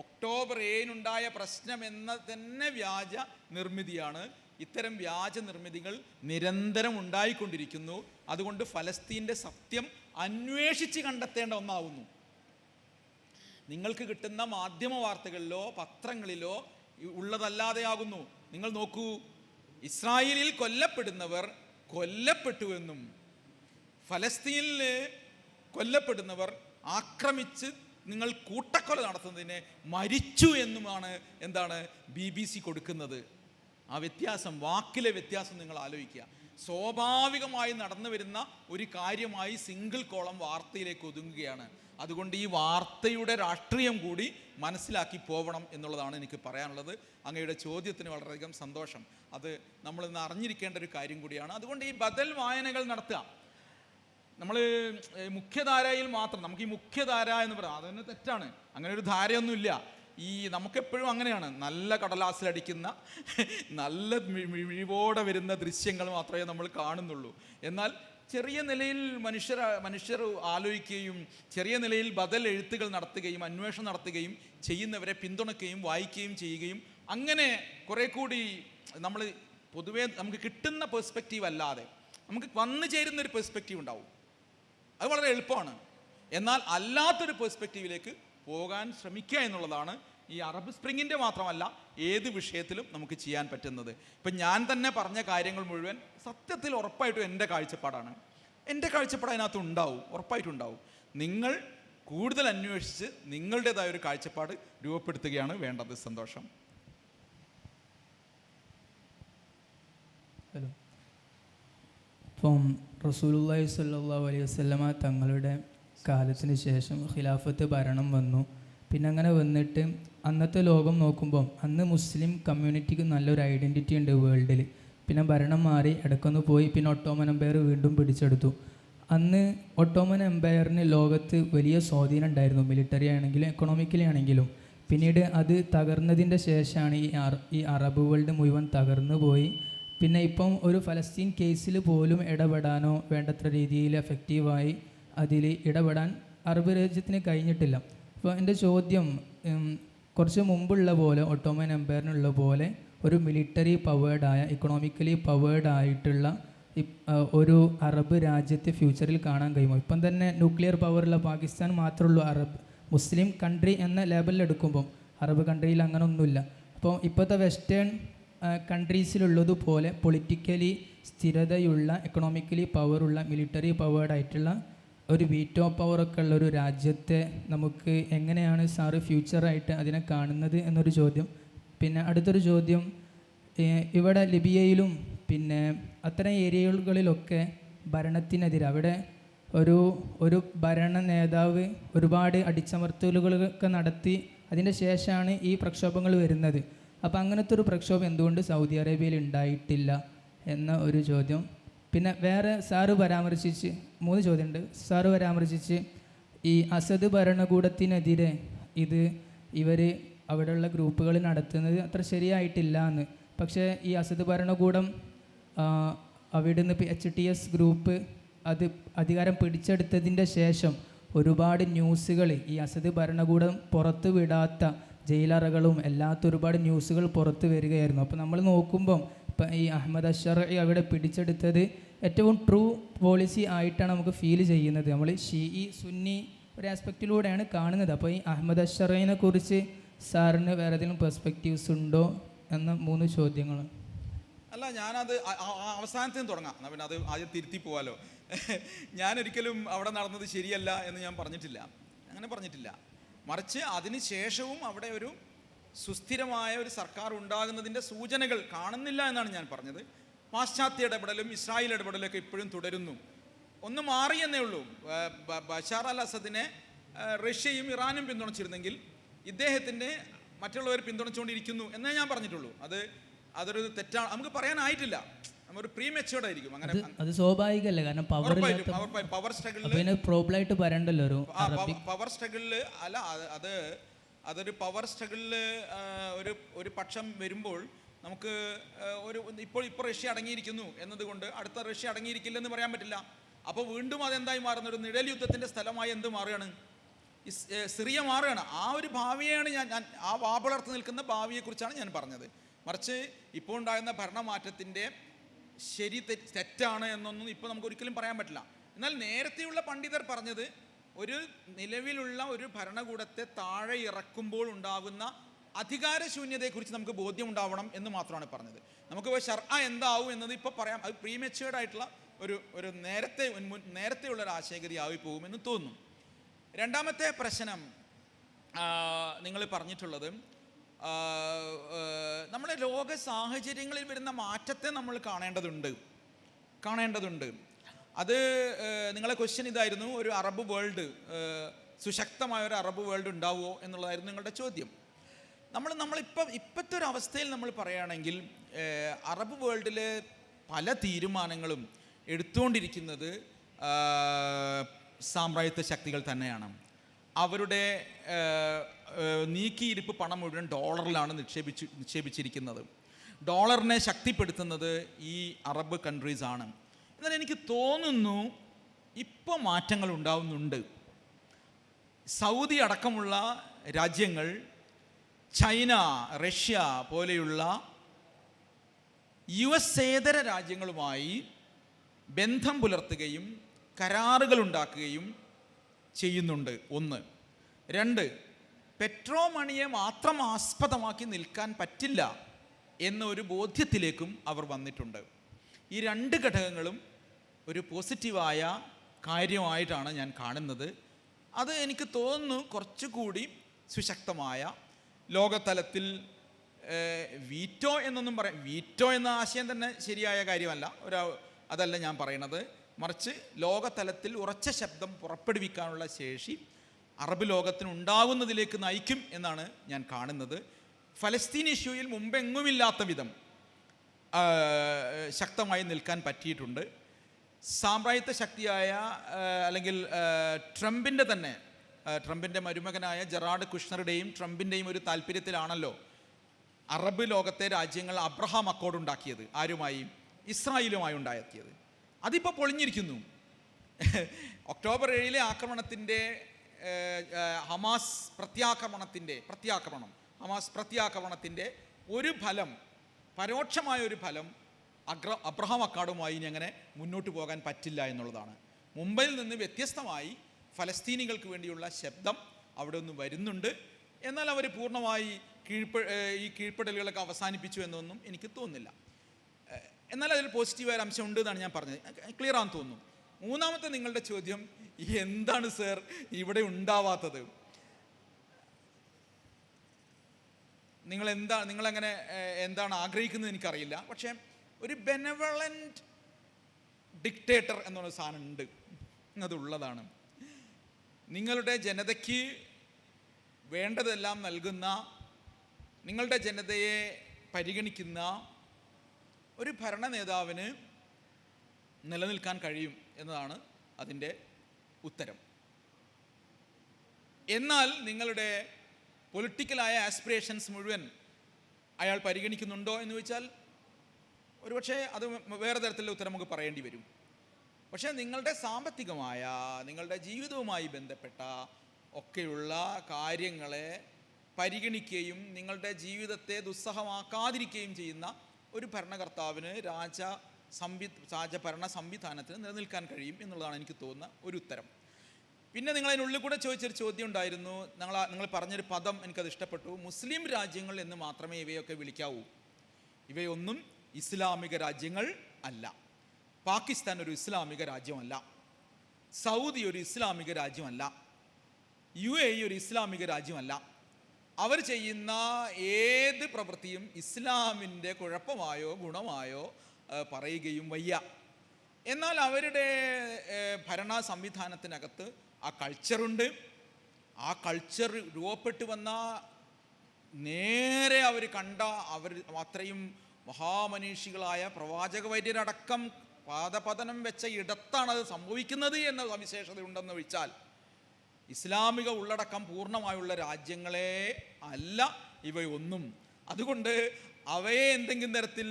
ഒക്ടോബർ 7 പ്രശ്നം എന്ന തന്നെ വ്യാജ നിർമ്മിതിയാണ്. ഇത്തരം വ്യാജ നിർമ്മിതികൾ നിരന്തരം ഉണ്ടായിക്കൊണ്ടിരിക്കുന്നു. അതുകൊണ്ട് ഫലസ്തീൻ്റെ സത്യം അന്വേഷിച്ച് കണ്ടെത്തേണ്ട ഒന്നാവുന്നു. നിങ്ങൾക്ക് കിട്ടുന്ന മാധ്യമ വാർത്തകളിലോ പത്രങ്ങളിലോ ഉള്ളതല്ലാതെയാകുന്നു. നിങ്ങൾ നോക്കൂ, ഇസ്രായേലിൽ കൊല്ലപ്പെടുന്നവർ കൊല്ലപ്പെട്ടുവെന്നും ഫലസ്തീനിൽ കൊല്ലപ്പെടുന്നവർ ആക്രമിച്ച് നിങ്ങൾ കൂട്ടക്കൊല നടത്തുന്നതിനെ മരിച്ചു എന്നുമാണ് എന്താണ് BBC കൊടുക്കുന്നത്. ആ വ്യത്യാസം, വാക്കിലെ വ്യത്യാസം നിങ്ങൾ ആലോചിക്കുക. സ്വാഭാവികമായി നടന്നു വരുന്ന ഒരു കാര്യമായി സിംഗിൾ കോളം വാർത്തയിലേക്ക് ഒതുങ്ങുകയാണ്. അതുകൊണ്ട് ഈ വാർത്തയുടെ രാഷ്ട്രീയം കൂടി മനസ്സിലാക്കി പോവണം എന്നുള്ളതാണ് എനിക്ക് പറയാനുള്ളത്. അങ്ങയുടെ ചോദ്യത്തിന് വളരെയധികം സന്തോഷം. അത് നമ്മളിന്ന് അറിഞ്ഞിരിക്കേണ്ട ഒരു കാര്യം കൂടിയാണ്. അതുകൊണ്ട് ഈ ബദൽ വായനകൾ നടത്തുക. നമ്മൾ മുഖ്യധാരയിൽ മാത്രം, നമുക്ക് ഈ മുഖ്യധാര എന്ന് പറയാം, അതന്നെ തെറ്റാണ്. അങ്ങനെ ഒരു ധാരയൊന്നുമില്ല. നമുക്കെപ്പോഴും അങ്ങനെയാണ്, നല്ല കടലാസിലടിക്കുന്ന നല്ല മിഴിവോടെ വരുന്ന ദൃശ്യങ്ങൾ മാത്രമേ നമ്മൾ കാണുന്നുള്ളൂ. എന്നാൽ ചെറിയ നിലയിൽ മനുഷ്യർ ആലോചിക്കുകയും ചെറിയ നിലയിൽ ബദൽ എഴുത്തുകൾ നടത്തുകയും അന്വേഷണം നടത്തുകയും ചെയ്യുന്നവരെ പിന്തുണയ്ക്കുകയും വായിക്കുകയും ചെയ്യുകയും അങ്ങനെ കുറെ കൂടി നമ്മൾ പൊതുവേ നമുക്ക് കിട്ടുന്ന പെർസ്പെക്റ്റീവ് അല്ലാതെ നമുക്ക് വന്നു ചേരുന്നൊരു പെർസ്പെക്റ്റീവ് ഉണ്ടാവും. അത് വളരെ എളുപ്പമാണ്. എന്നാൽ അല്ലാത്തൊരു പെർസ്പെക്റ്റീവിലേക്ക് പോകാൻ ശ്രമിക്കുക എന്നുള്ളതാണ് ഈ അറബ് സ്പ്രിങ്ങിൻ്റെ മാത്രമല്ല ഏത് വിഷയത്തിലും നമുക്ക് ചെയ്യാൻ പറ്റുന്നത്. ഇപ്പം ഞാൻ തന്നെ പറഞ്ഞ കാര്യങ്ങൾ മുഴുവൻ സത്യത്തിൽ ഉറപ്പായിട്ടും എൻ്റെ കാഴ്ചപ്പാടാണ്. എൻ്റെ കാഴ്ചപ്പാട് അതിനകത്ത് ഉണ്ടാവും, ഉറപ്പായിട്ടുണ്ടാവും. നിങ്ങൾ കൂടുതൽ അന്വേഷിച്ച് നിങ്ങളുടേതായ ഒരു കാഴ്ചപ്പാട് രൂപപ്പെടുത്തുകയാണ് വേണ്ടത്. സന്തോഷം. ഹലോ. ഇപ്പം റസൂലുള്ളാഹി സ്വല്ലല്ലാഹു അലൈഹി വസല്ലമ തങ്ങളുടെ കാലത്തിന് ശേഷം ഖിലാഫത്ത് ഭരണം വന്നു. പിന്നെ അങ്ങനെ വന്നിട്ട് അന്നത്തെ ലോകം നോക്കുമ്പോൾ അന്ന് മുസ്ലിം കമ്മ്യൂണിറ്റിക്ക് നല്ലൊരു ഐഡൻറ്റിറ്റി ഉണ്ട് വേൾഡിൽ. പിന്നെ ഭരണം മാറി ഇടയ്ക്കൊന്ന് പോയി, പിന്നെ ഒട്ടോമൻ എംപയർ വീണ്ടും പിടിച്ചെടുത്തു. അന്ന് ഒട്ടോമൻ എംപയറിന് ലോകത്ത് വലിയ സ്വാധീനം ഉണ്ടായിരുന്നു, മിലിറ്ററി ആണെങ്കിലും എക്കണോമിക്കലി ആണെങ്കിലും. പിന്നീട് അത് തകർന്നതിൻ്റെ ശേഷമാണ് ഈ അറബ് വേൾഡ് മുഴുവൻ തകർന്നു പോയി. പിന്നെ ഇപ്പം ഒരു ഫലസ്തീൻ കേസിൽ പോലും ഇടപെടാനോ വേണ്ടത്ര രീതിയിൽ എഫക്റ്റീവായി അതിൽ ഇടപെടാൻ അറബ് രാജ്യത്തിന് കഴിഞ്ഞിട്ടില്ല. അപ്പോൾ എൻ്റെ ചോദ്യം, കുറച്ച് മുമ്പുള്ള പോലെ ഒട്ടോമൻ എംപയറിനുള്ള പോലെ ഒരു മിലിറ്ററി പവേർഡായ ഇക്കണോമിക്കലി പവേർഡായിട്ടുള്ള ഒരു അറബ് രാജ്യത്തെ ഫ്യൂച്ചറിൽ കാണാൻ കഴിയുമോ? ഇപ്പം തന്നെ ന്യൂക്ലിയർ പവറുള്ള പാകിസ്ഥാൻ മാത്രമേ ഉള്ളൂ അറബ് മുസ്ലിം കൺട്രി എന്ന ലേബലിൽ എടുക്കുമ്പം. അറബ് കൺട്രിയിൽ അങ്ങനെ ഒന്നുമില്ല. അപ്പോൾ ഇപ്പോഴത്തെ വെസ്റ്റേൺ കൺട്രീസിലുള്ളതുപോലെ പൊളിറ്റിക്കലി സ്ഥിരതയുള്ള എക്കണോമിക്കലി പവറുള്ള മിലിറ്ററി പവേർഡായിട്ടുള്ള ഒരു വീറ്റോ പവറൊക്കെ ഉള്ള ഒരു രാജ്യത്തെ നമുക്ക് എങ്ങനെയാണ് സാറ് ഫ്യൂച്ചറായിട്ട് അതിനെ കാണുന്നത് എന്നൊരു ചോദ്യം. പിന്നെ അടുത്തൊരു ചോദ്യം, ഇവിടെ ലിബിയയിലും പിന്നെ അത്തരം ഏരിയകളിലൊക്കെ ഭരണത്തിനെതിരെ അവിടെ ഒരു ഭരണ നേതാവ് ഒരുപാട് അടിച്ചമർത്തലുകളൊക്കെ നടത്തി അതിൻ്റെ ശേഷമാണ് ഈ പ്രക്ഷോഭങ്ങൾ വരുന്നത്. അപ്പോൾ അങ്ങനത്തെ ഒരു പ്രക്ഷോഭം എന്തുകൊണ്ട് സൗദി അറേബ്യയിൽ ഉണ്ടായിട്ടില്ല എന്ന ഒരു ചോദ്യം. പിന്നെ വേറെ സാറ് പരാമർശിച്ച് 3 ചോദ്യമുണ്ട്. സാറ് പരാമർശിച്ച് ഈ അസദ് ഭരണകൂടത്തിനെതിരെ ഇവർ അവിടെയുള്ള ഗ്രൂപ്പുകൾ നടത്തുന്നത് അത്ര ശരിയായിട്ടില്ല എന്ന്. പക്ഷേ ഈ അസദ് ഭരണകൂടം അവിടുന്ന് HTS ഗ്രൂപ്പ് അത് അധികാരം പിടിച്ചെടുത്തതിൻ്റെ ശേഷം ഒരുപാട് ന്യൂസുകൾ ഈ അസദ് ഭരണകൂടം പുറത്തു വിടാത്ത ജയിലറകളും അല്ലാത്ത ഒരുപാട് ന്യൂസുകൾ പുറത്ത് വരികയായിരുന്നു. അപ്പോൾ നമ്മൾ നോക്കുമ്പം ഇപ്പം ഈ അഹമ്മദ് അശ്ശറഈ അവിടെ പിടിച്ചെടുത്തത് ഏറ്റവും ട്രൂ പോളിസി ആയിട്ടാണ് നമുക്ക് ഫീൽ ചെയ്യുന്നത്. നമ്മൾ ഷീഇ സുന്നി ഒരു ആസ്പെക്റ്റിലൂടെയാണ് കാണുന്നത്. അപ്പോൾ ഈ അഹമ്മദ് അശ്ശറഈനെ കുറിച്ച് സാറിന് വേറെ ഏതെങ്കിലും പെർസ്പെക്റ്റീവ്സ് ഉണ്ടോ എന്ന 3 ചോദ്യങ്ങൾ. അല്ല, ഞാനത് അവസാനത്തിന് തുടങ്ങാം, എന്നാൽ പിന്നെ അത് ആദ്യം തിരുത്തി പോവാലോ. ഞാനൊരിക്കലും അവിടെ നടന്നത് ശരിയല്ല എന്ന് ഞാൻ പറഞ്ഞിട്ടില്ല, അങ്ങനെ പറഞ്ഞിട്ടില്ല. മറിച്ച് അതിന് ശേഷവും അവിടെ ഒരു സുസ്ഥിരമായ ഒരു സർക്കാർ ഉണ്ടാകുന്നതിൻ്റെ സൂചനകൾ കാണുന്നില്ല എന്നാണ് ഞാൻ പറഞ്ഞത്. പാശ്ചാത്യ ഇടപെടലും ഇസ്രായേൽ ഇടപെടലൊക്കെ ഇപ്പോഴും തുടരുന്നു. ഒന്ന് മാറിയെന്നേ ഉള്ളൂ. ബഷാർ അൽ അസദിനെ റഷ്യയും ഇറാനും പിന്തുണച്ചിരുന്നെങ്കിൽ ഇദ്ദേഹത്തിൻ്റെ മറ്റുള്ളവർ പിന്തുണച്ചുകൊണ്ടിരിക്കുന്നു എന്നേ ഞാൻ പറഞ്ഞിട്ടുള്ളൂ. അതൊരു തെറ്റാണ്, നമുക്ക് പറയാനായിട്ടില്ല. ഒരു പ്രീമെച്യൂർഡ് ആയിരിക്കും അങ്ങനെ. അത് സ്വാഭാവികമല്ലേ, കാരണം പവർ സ്ട്രഗിളിൽ പ്രോബ്ലമായിട്ട് പറയണ്ടല്ലോ. പവർ സ്ട്രഗിളിൽ അല്ല, അതൊരു പവർ സ്ട്രഗിളിൽ ഒരു പക്ഷം വരുമ്പോൾ നമുക്ക് ഇപ്പോൾ റഷ്യ അടങ്ങിയിരിക്കുന്നു എന്നതുകൊണ്ട് അടുത്ത റഷ്യ അടങ്ങിയിരിക്കില്ലെന്ന് പറയാൻ പറ്റില്ല. അപ്പോൾ വീണ്ടും അതെന്തായി മാറുന്ന ഒരു നിഴൽ യുദ്ധത്തിൻ്റെ സ്ഥലമായി എന്ത് മാറുകയാണ്? സിറിയ മാറുകയാണ്. ആ ഒരു ഭാവിയാണ് ഞാൻ ആ വാപിളർത്ത് നിൽക്കുന്ന ഭാവിയെക്കുറിച്ചാണ് ഞാൻ പറഞ്ഞത്. മറിച്ച് ഇപ്പോൾ ഉണ്ടാകുന്ന ഭരണമാറ്റത്തിൻ്റെ ശരി തെറ്റാണ് എന്നൊന്നും ഇപ്പോൾ നമുക്ക് ഒരിക്കലും പറയാൻ പറ്റില്ല. എന്നാൽ നേരത്തെയുള്ള പണ്ഡിതർ പറഞ്ഞത് ഒരു നിലവിലുള്ള ഒരു ഭരണകൂടത്തെ താഴെ ഇറക്കുമ്പോൾ ഉണ്ടാകുന്ന അധികാരശൂന്യതയെക്കുറിച്ച് നമുക്ക് ബോധ്യമുണ്ടാവണം എന്ന് മാത്രമാണ് പറഞ്ഞത്. നമുക്ക് ശർഅ എന്താവും എന്നത് ഇപ്പോൾ പറയാം. അത് പ്രീമെച്യൂർഡ് ആയിട്ടുള്ള ഒരു നേരത്തെയുള്ള ഒരു ആശയഗതി ആയി പോകുമെന്ന് തോന്നുന്നു. രണ്ടാമത്തെ പ്രശ്നം നിങ്ങൾ പറഞ്ഞിട്ടുള്ളത്, നമ്മുടെ ലോക സാഹചര്യങ്ങളിൽ വരുന്ന മാറ്റത്തെ നമ്മൾ കാണേണ്ടതുണ്ട്. അത് നിങ്ങളെ ക്വസ്റ്റ്യൻ ഇതായിരുന്നു, ഒരു അറബ് വേൾഡ്, സുശക്തമായ ഒരു അറബ് വേൾഡ് ഉണ്ടാവുമോ എന്നുള്ളതായിരുന്നു നിങ്ങളുടെ ചോദ്യം. ഇപ്പോഴത്തെ ഒരു അവസ്ഥയിൽ നമ്മൾ പറയുകയാണെങ്കിൽ അറബ് വേൾഡിലെ പല തീരുമാനങ്ങളും എടുത്തുകൊണ്ടിരിക്കുന്നത് സാമ്രാജ്യത്വ ശക്തികൾ തന്നെയാണ്. അവരുടെ നീക്കിയിരിപ്പ് പണം മുഴുവൻ ഡോളറിലാണ് നിക്ഷേപിച്ചിരിക്കുന്നത്. ഡോളറിനെ ശക്തിപ്പെടുത്തുന്നത് ഈ അറബ് കൺട്രീസാണ്. എന്നാൽ എനിക്ക് തോന്നുന്നു ഇപ്പോൾ മാറ്റങ്ങൾ ഉണ്ടാവുന്നുണ്ട്. സൗദി അടക്കമുള്ള രാജ്യങ്ങൾ, ചൈന, റഷ്യ പോലെയുള്ള US-ഏതര രാജ്യങ്ങളുമായി ബന്ധം പുലർത്തുകയും കരാറുകൾ ഉണ്ടാക്കുകയും ചെയ്യുന്നുണ്ട്. 1. 2, പെട്രോ മണിയെ മാത്രം ആസ്പദമാക്കി നിൽക്കാൻ പറ്റില്ല എന്നൊരു ബോധ്യത്തിലേക്കും അവർ വന്നിട്ടുണ്ട്. ഈ 2 ഘടകങ്ങളും ഒരു പോസിറ്റീവായ കാര്യമായിട്ടാണ് ഞാൻ കാണുന്നത്. അത് എനിക്ക് തോന്നുന്നു കുറച്ചുകൂടി സുശക്തമായ ലോകതലത്തിൽ വീറ്റോ എന്നൊന്നും വീറ്റോ എന്ന ആശയം തന്നെ ശരിയായ കാര്യമല്ല, അതല്ല ഞാൻ പറയണത്. മറിച്ച് ലോകതലത്തിൽ ഉറച്ച ശബ്ദം പുറപ്പെടുവിക്കാനുള്ള ശേഷി അറബ് ലോകത്തിന് ഉണ്ടാകുന്നതിലേക്ക് നയിക്കും എന്നാണ് ഞാൻ കാണുന്നത്. ഫലസ്തീൻ ഇഷ്യൂയിൽ മുമ്പെങ്ങുമില്ലാത്ത വിധം ശക്തമായി നിൽക്കാൻ പറ്റിയിട്ടുണ്ട്. സാമ്രാജ്യത്വ ശക്തിയായ അല്ലെങ്കിൽ ട്രംപിൻ്റെ മരുമകനായ ജെറാഡ് കുഷ്ണറുടെയും ട്രംപിൻ്റെയും ഒരു താല്പര്യത്തിലാണല്ലോ അറബ് ലോകത്തെ രാജ്യങ്ങൾ അബ്രഹാം അക്കോർഡ് ഉണ്ടാക്കിയത്. ആരുമായി? ഇസ്രായേലുമായി ഉണ്ടാക്കിയത്. അതിപ്പോൾ പൊളിഞ്ഞിരിക്കുന്നു. ഒക്ടോബർ 7 ആക്രമണത്തിൻ്റെ ഹമാസ് പ്രത്യാക്രമണത്തിൻ്റെ ഒരു ഫലം, പരോക്ഷമായ ഒരു ഫലം അബ്രഹാം അക്കാർഡുമായി ഇനി അങ്ങനെ മുന്നോട്ട് പോകാൻ പറ്റില്ല എന്നുള്ളതാണ്. മുംബൈയിൽ നിന്ന് വ്യത്യസ്തമായി ഫലസ്തീനികൾക്ക് വേണ്ടിയുള്ള ശബ്ദം അവിടെ ഒന്ന് വരുന്നുണ്ട്. എന്നാൽ അവർ പൂർണ്ണമായി ഈ കീഴ്പ്പെടലുകളൊക്കെ അവസാനിപ്പിച്ചു എന്നൊന്നും എനിക്ക് തോന്നുന്നില്ല. എന്നാൽ അതിൽ പോസിറ്റീവായ അംശം ഉണ്ട് എന്നാണ് ഞാൻ പറഞ്ഞത്. ക്ലിയർ ആണെന്ന് തോന്നുന്നു. 3ാമത്തെ നിങ്ങളുടെ ചോദ്യം, എന്താണ് സർ ഇവിടെ ഉണ്ടാവാത്തത്? നിങ്ങളെങ്ങനെ എന്താണ് ആഗ്രഹിക്കുന്നത് എനിക്കറിയില്ല. പക്ഷേ ഒരു ബെനവലൻ്റ് ഡിക്റ്റേറ്റർ എന്നൊരു സാധനം ഉണ്ട്, അതുള്ളതാണ്. നിങ്ങളുടെ ജനതയ്ക്ക് വേണ്ടതെല്ലാം നൽകുന്ന, നിങ്ങളുടെ ജനതയെ പരിഗണിക്കുന്ന ഒരു ഭരണ നേതാവിന് നിലനിൽക്കാൻ കഴിയും എന്നതാണ് അതിൻ്റെ ഉത്തരം. എന്നാൽ നിങ്ങളുടെ പൊളിറ്റിക്കലായ ആസ്പിറേഷൻസ് മുഴുവൻ അയാൾ പരിഗണിക്കുന്നുണ്ടോ എന്ന് ചോദിച്ചാൽ ഒരുപക്ഷെ അത് വേറെ തരത്തിലുള്ള ഉത്തരം നമുക്ക് പറയേണ്ടി വരും. പക്ഷേ നിങ്ങളുടെ സാമ്പത്തികമായ, നിങ്ങളുടെ ജീവിതവുമായി ബന്ധപ്പെട്ട ഒക്കെയുള്ള കാര്യങ്ങളെ പരിഗണിക്കുകയും നിങ്ങളുടെ ജീവിതത്തെ ദുസ്സഹമാക്കാതിരിക്കുകയും ചെയ്യുന്ന ഒരു ഭരണകർത്താവിന് രാജഭരണ സംവിധാനത്തിന് നിലനിൽക്കാൻ കഴിയും എന്നുള്ളതാണ് എനിക്ക് തോന്നുന്ന ഒരു ഉത്തരം. പിന്നെ നിങ്ങളതിനുള്ളിൽ കൂടെ ചോദിച്ചൊരു ചോദ്യം ഉണ്ടായിരുന്നു. നിങ്ങൾ പറഞ്ഞൊരു പദം എനിക്കത് ഇഷ്ടപ്പെട്ടു. മുസ്ലിം രാജ്യങ്ങൾ എന്ന് മാത്രമേ ഇവയൊക്കെ വിളിക്കാവൂ. ഇവയൊന്നും ഇസ്ലാമിക രാജ്യങ്ങൾ അല്ല. പാകിസ്ഥാൻ ഒരു ഇസ്ലാമിക രാജ്യമല്ല. സൗദി ഒരു ഇസ്ലാമിക രാജ്യമല്ല. UAE ഒരു ഇസ്ലാമിക രാജ്യമല്ല. അവർ ചെയ്യുന്ന ഏത് പ്രവൃത്തിയും ഇസ്ലാമിൻ്റെ കുഴപ്പമായോ ഗുണമായോ പറയുകയും വയ്യ. എന്നാൽ അവരുടെ ഭരണ സംവിധാനത്തിനകത്ത് ആ കൾച്ചറുണ്ട്. ആ കൾച്ചർ രൂപപ്പെട്ടു വന്ന നേരെ അവർ കണ്ട അത്രയും മഹാമനീഷികളായ പ്രവാചക വൈദ്യരടക്കം പാദപതനം വെച്ച ഇടത്താണത് സംഭവിക്കുന്നത് എന്ന സവിശേഷത ഉണ്ടെന്ന് വെച്ചാൽ ഇസ്ലാമിക ഉള്ളടക്കം പൂർണ്ണമായുള്ള രാജ്യങ്ങളെ അല്ല ഇവയൊന്നും. അതുകൊണ്ട് അവയെ എന്തെങ്കിലും തരത്തിൽ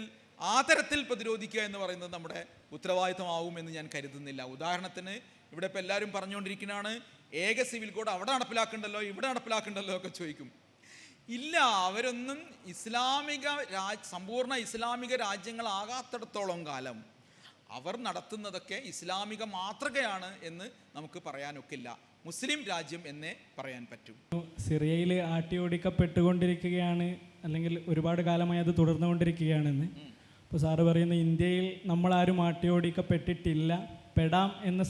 ആ തരത്തിൽ പ്രതിരോധിക്കുക എന്ന് പറയുന്നത് നമ്മുടെ ഉത്തരവാദിത്തമാവുമെന്ന് ഞാൻ കരുതുന്നില്ല. ഉദാഹരണത്തിന് ഇവിടെ ഇപ്പോൾ എല്ലാവരും പറഞ്ഞുകൊണ്ടിരിക്കുന്നതാണ് ഏക സിവിൽ കോഡ് അവിടെ നടപ്പിലാക്കണ്ടല്ലോ ഇവിടെ നടപ്പിലാക്കണ്ടല്ലോ ഒക്കെ ചോദിക്കും. ഇല്ല, അവരൊന്നും സമ്പൂർണ്ണ ഇസ്ലാമിക രാജ്യങ്ങളാകാത്തിടത്തോളം കാലം അവർ നടത്തുന്നതൊക്കെ ഇസ്ലാമിക മാതൃകയാണ് എന്ന് നമുക്ക് പറയാനൊക്കില്ല. മുസ്ലിം രാജ്യം എന്നേ പറയാൻ പറ്റും. സിറിയയിൽ ആട്ടിയോടിക്കപ്പെട്ടുകൊണ്ടിരിക്കുകയാണ്, അല്ലെങ്കിൽ ഒരുപാട് കാലമായി അത് തുടർന്നുകൊണ്ടിരിക്കുകയാണെന്ന്. അപ്പോൾ സാറ് പറയുന്ന ഇന്ത്യയിൽ നമ്മളാരും ആട്ടിയോടിക്കപ്പെട്ടിട്ടില്ല, പെടാം എന്ന്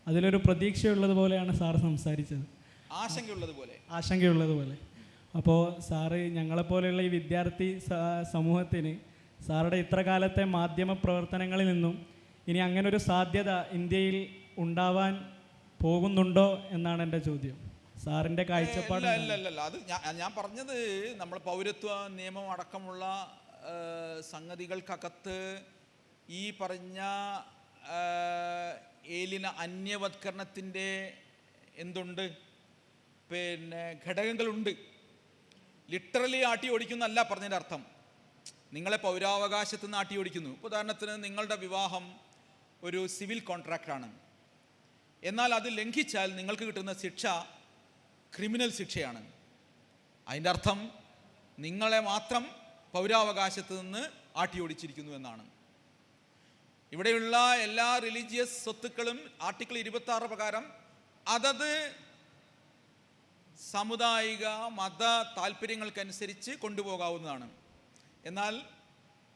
അതിലൊരു പ്രതീക്ഷയുള്ളത് പോലെയാണ് സാറ് സംസാരിച്ചത്. ആശങ്കയുള്ളതുപോലെ. അപ്പോൾ സാറ് ഞങ്ങളെപ്പോലെയുള്ള ഈ വിദ്യാർത്ഥി സമൂഹത്തിന് സാറുടെ ഇത്ര കാലത്തെ മാധ്യമ പ്രവർത്തനങ്ങളിൽ നിന്നും ഇനി അങ്ങനൊരു സാധ്യത ഇന്ത്യയിൽ ഉണ്ടാവാൻ പോകുന്നുണ്ടോ എന്നാണ് എൻ്റെ ചോദ്യം. സാറിൻ്റെ കാഴ്ചപ്പാട്. അല്ല, അത് ഞാൻ പറഞ്ഞത് നമ്മൾ പൗരത്വ നിയമം അടക്കമുള്ള സംഗതികൾക്കകത്ത് ഈ പറഞ്ഞ അന്യവത്കരണത്തിൻ്റെ എന്തുണ്ട്, പിന്നെ ഘടകങ്ങളുണ്ട്. ലിറ്ററലി ആട്ടി ഓടിക്കുന്നല്ല പറഞ്ഞതിൻ്റെ അർത്ഥം. നിങ്ങളെ പൗരാവകാശത്തിൽ നിന്ന് ആട്ടി ഓടിക്കുന്നു. ഇപ്പോൾ ഉദാഹരണത്തിന് നിങ്ങളുടെ വിവാഹം ഒരു സിവിൽ കോൺട്രാക്റ്റാണ്, എന്നാൽ അത് ലംഘിച്ചാൽ നിങ്ങൾക്ക് കിട്ടുന്ന ശിക്ഷ ക്രിമിനൽ ശിക്ഷയാണ്. അതിൻ്റെ അർത്ഥം നിങ്ങളെ മാത്രം പൗരാവകാശത്തിൽ നിന്ന് ആട്ടി ഓടിച്ചിരിക്കുന്നു എന്നാണ്. ഇവിടെയുള്ള എല്ലാ റിലീജിയസ് സ്വത്തുക്കളും ആർട്ടിക്കിൾ 26 പ്രകാരം അതത് സാമുദായിക മത താല്പര്യങ്ങൾക്കനുസരിച്ച് കൊണ്ടുപോകാവുന്നതാണ്. എന്നാൽ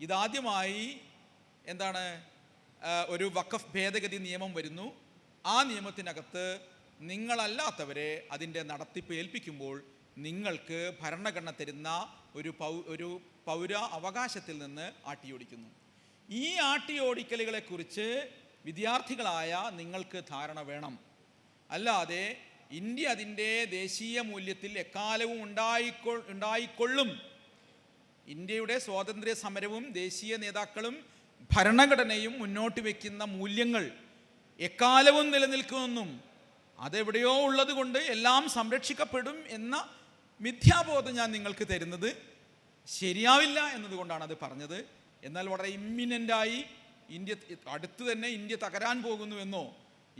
ഇതാദ്യമായി എന്താണ് ഒരു വഖഫ് ഭേദഗതി നിയമം വരുന്നു. ആ നിയമത്തിനകത്ത് നിങ്ങളല്ലാത്തവരെ അതിൻ്റെ നടത്തിപ്പ് ഏൽപ്പിക്കുമ്പോൾ നിങ്ങൾക്ക് ഭരണഘടന തരുന്ന ഒരു പൗര അവകാശത്തിൽ നിന്ന് ആട്ടിയോടിക്കുന്നു. ഈ ആട്ടിയോടിക്കലുകളെക്കുറിച്ച് വിദ്യാർത്ഥികളായ നിങ്ങൾക്ക് ധാരണ വേണം. അല്ലാതെ ഇന്ത്യ അതിൻ്റെ ദേശീയ മൂല്യത്തിൽ എക്കാലവും ഉണ്ടായിക്കൊള്ളും. ഇന്ത്യയുടെ സ്വാതന്ത്ര്യ സമരവും ദേശീയ നേതാക്കളും ഭരണഘടനയും മുന്നോട്ട് വയ്ക്കുന്ന മൂല്യങ്ങൾ എക്കാലവും നിലനിൽക്കുമെന്നും അതെവിടെയോ ഉള്ളത് കൊണ്ട് എല്ലാം സംരക്ഷിക്കപ്പെടും എന്ന മിഥ്യാബോധം ഞാൻ നിങ്ങൾക്ക് തരുന്നത് ശരിയാവില്ല എന്നതുകൊണ്ടാണ് അത് പറഞ്ഞത്. എന്നാൽ വളരെ ഇമ്മിനൻ്റായി അടുത്ത് തന്നെ ഇന്ത്യ തകരാൻ പോകുന്നുവെന്നോ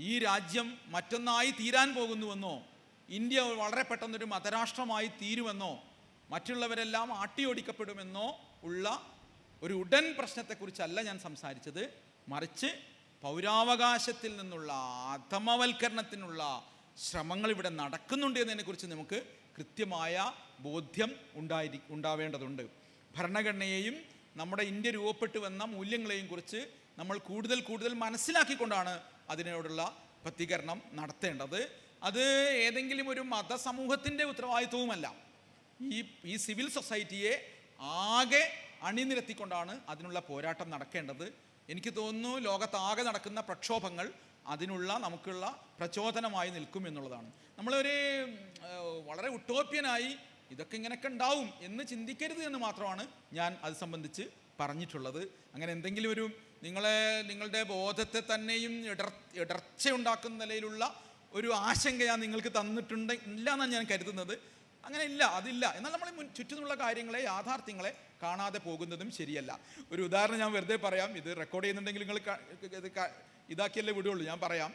ഈ രാജ്യം മറ്റൊന്നായി തീരാൻ പോകുന്നുവെന്നോ ഇന്ത്യ വളരെ പെട്ടെന്നൊരു മതരാഷ്ട്രമായി തീരുമെന്നോ മറ്റുള്ളവരെല്ലാം ആട്ടിയോടിക്കപ്പെടുമെന്നോ ഉള്ള ഒരു ഉടൻ പ്രശ്നത്തെക്കുറിച്ചല്ല ഞാൻ സംസാരിച്ചത്. മറിച്ച് പൗരാവകാശത്തിൽ നിന്നുള്ള അധമവൽക്കരണത്തിനുള്ള ശ്രമങ്ങൾ ഇവിടെ നടക്കുന്നുണ്ട് എന്നതിനെക്കുറിച്ച് നമുക്ക് കൃത്യമായ ബോധ്യം ഉണ്ടാവേണ്ടതുണ്ട്. ഭരണഘടനയെയും നമ്മുടെ ഇന്ത്യ രൂപപ്പെട്ടു വന്ന മൂല്യങ്ങളെയും കുറിച്ച് നമ്മൾ കൂടുതൽ മനസ്സിലാക്കിക്കൊണ്ടാണ് അതിനോടുള്ള പ്രതികരണം നടത്തേണ്ടത്. അത് ഏതെങ്കിലും ഒരു മതസമൂഹത്തിൻ്റെ ഉത്തരവാദിത്വവുമല്ല. ഈ സിവിൽ സൊസൈറ്റിയെ ആകെ അണിനിരത്തിക്കൊണ്ടാണ് അതിനുള്ള പോരാട്ടം നടക്കേണ്ടത്. എനിക്ക് തോന്നുന്നു ലോകത്താകെ നടക്കുന്ന പ്രക്ഷോഭങ്ങൾ അതിനുള്ള നമുക്കുള്ള പ്രചോദനമായി നിൽക്കും എന്നുള്ളതാണ്. നമ്മളൊരു വളരെ ഉട്ടോപ്യനായി ഇതൊക്കെ ഇങ്ങനെയൊക്കെ ഉണ്ടാവും എന്ന് ചിന്തിക്കരുത് എന്ന് മാത്രമാണ് ഞാൻ അത് സംബന്ധിച്ച് പറഞ്ഞിട്ടുള്ളത്. അങ്ങനെ എന്തെങ്കിലും ഒരു നിങ്ങളുടെ ബോധത്തെ തന്നെയും ഇടർച്ചയുണ്ടാക്കുന്ന നിലയിലുള്ള ഒരു ആശങ്ക ഞാൻ നിങ്ങൾക്ക് തന്നിട്ടുണ്ട് ഇല്ല എന്നാണ് ഞാൻ കരുതുന്നത്. അങ്ങനെ ഇല്ല, അതില്ല. എന്നാൽ നമ്മൾ ചുറ്റുമുള്ള കാര്യങ്ങളെ, യാഥാർത്ഥ്യങ്ങളെ കാണാതെ പോകുന്നതും ശരിയല്ല. ഒരു ഉദാഹരണം ഞാൻ വെറുതെ പറയാം. ഇത് റെക്കോർഡ് ചെയ്യുന്നുണ്ടെങ്കിൽ നിങ്ങൾ ഇതാക്കിയല്ലേ വിടുള്ളൂ. ഞാൻ പറയാം.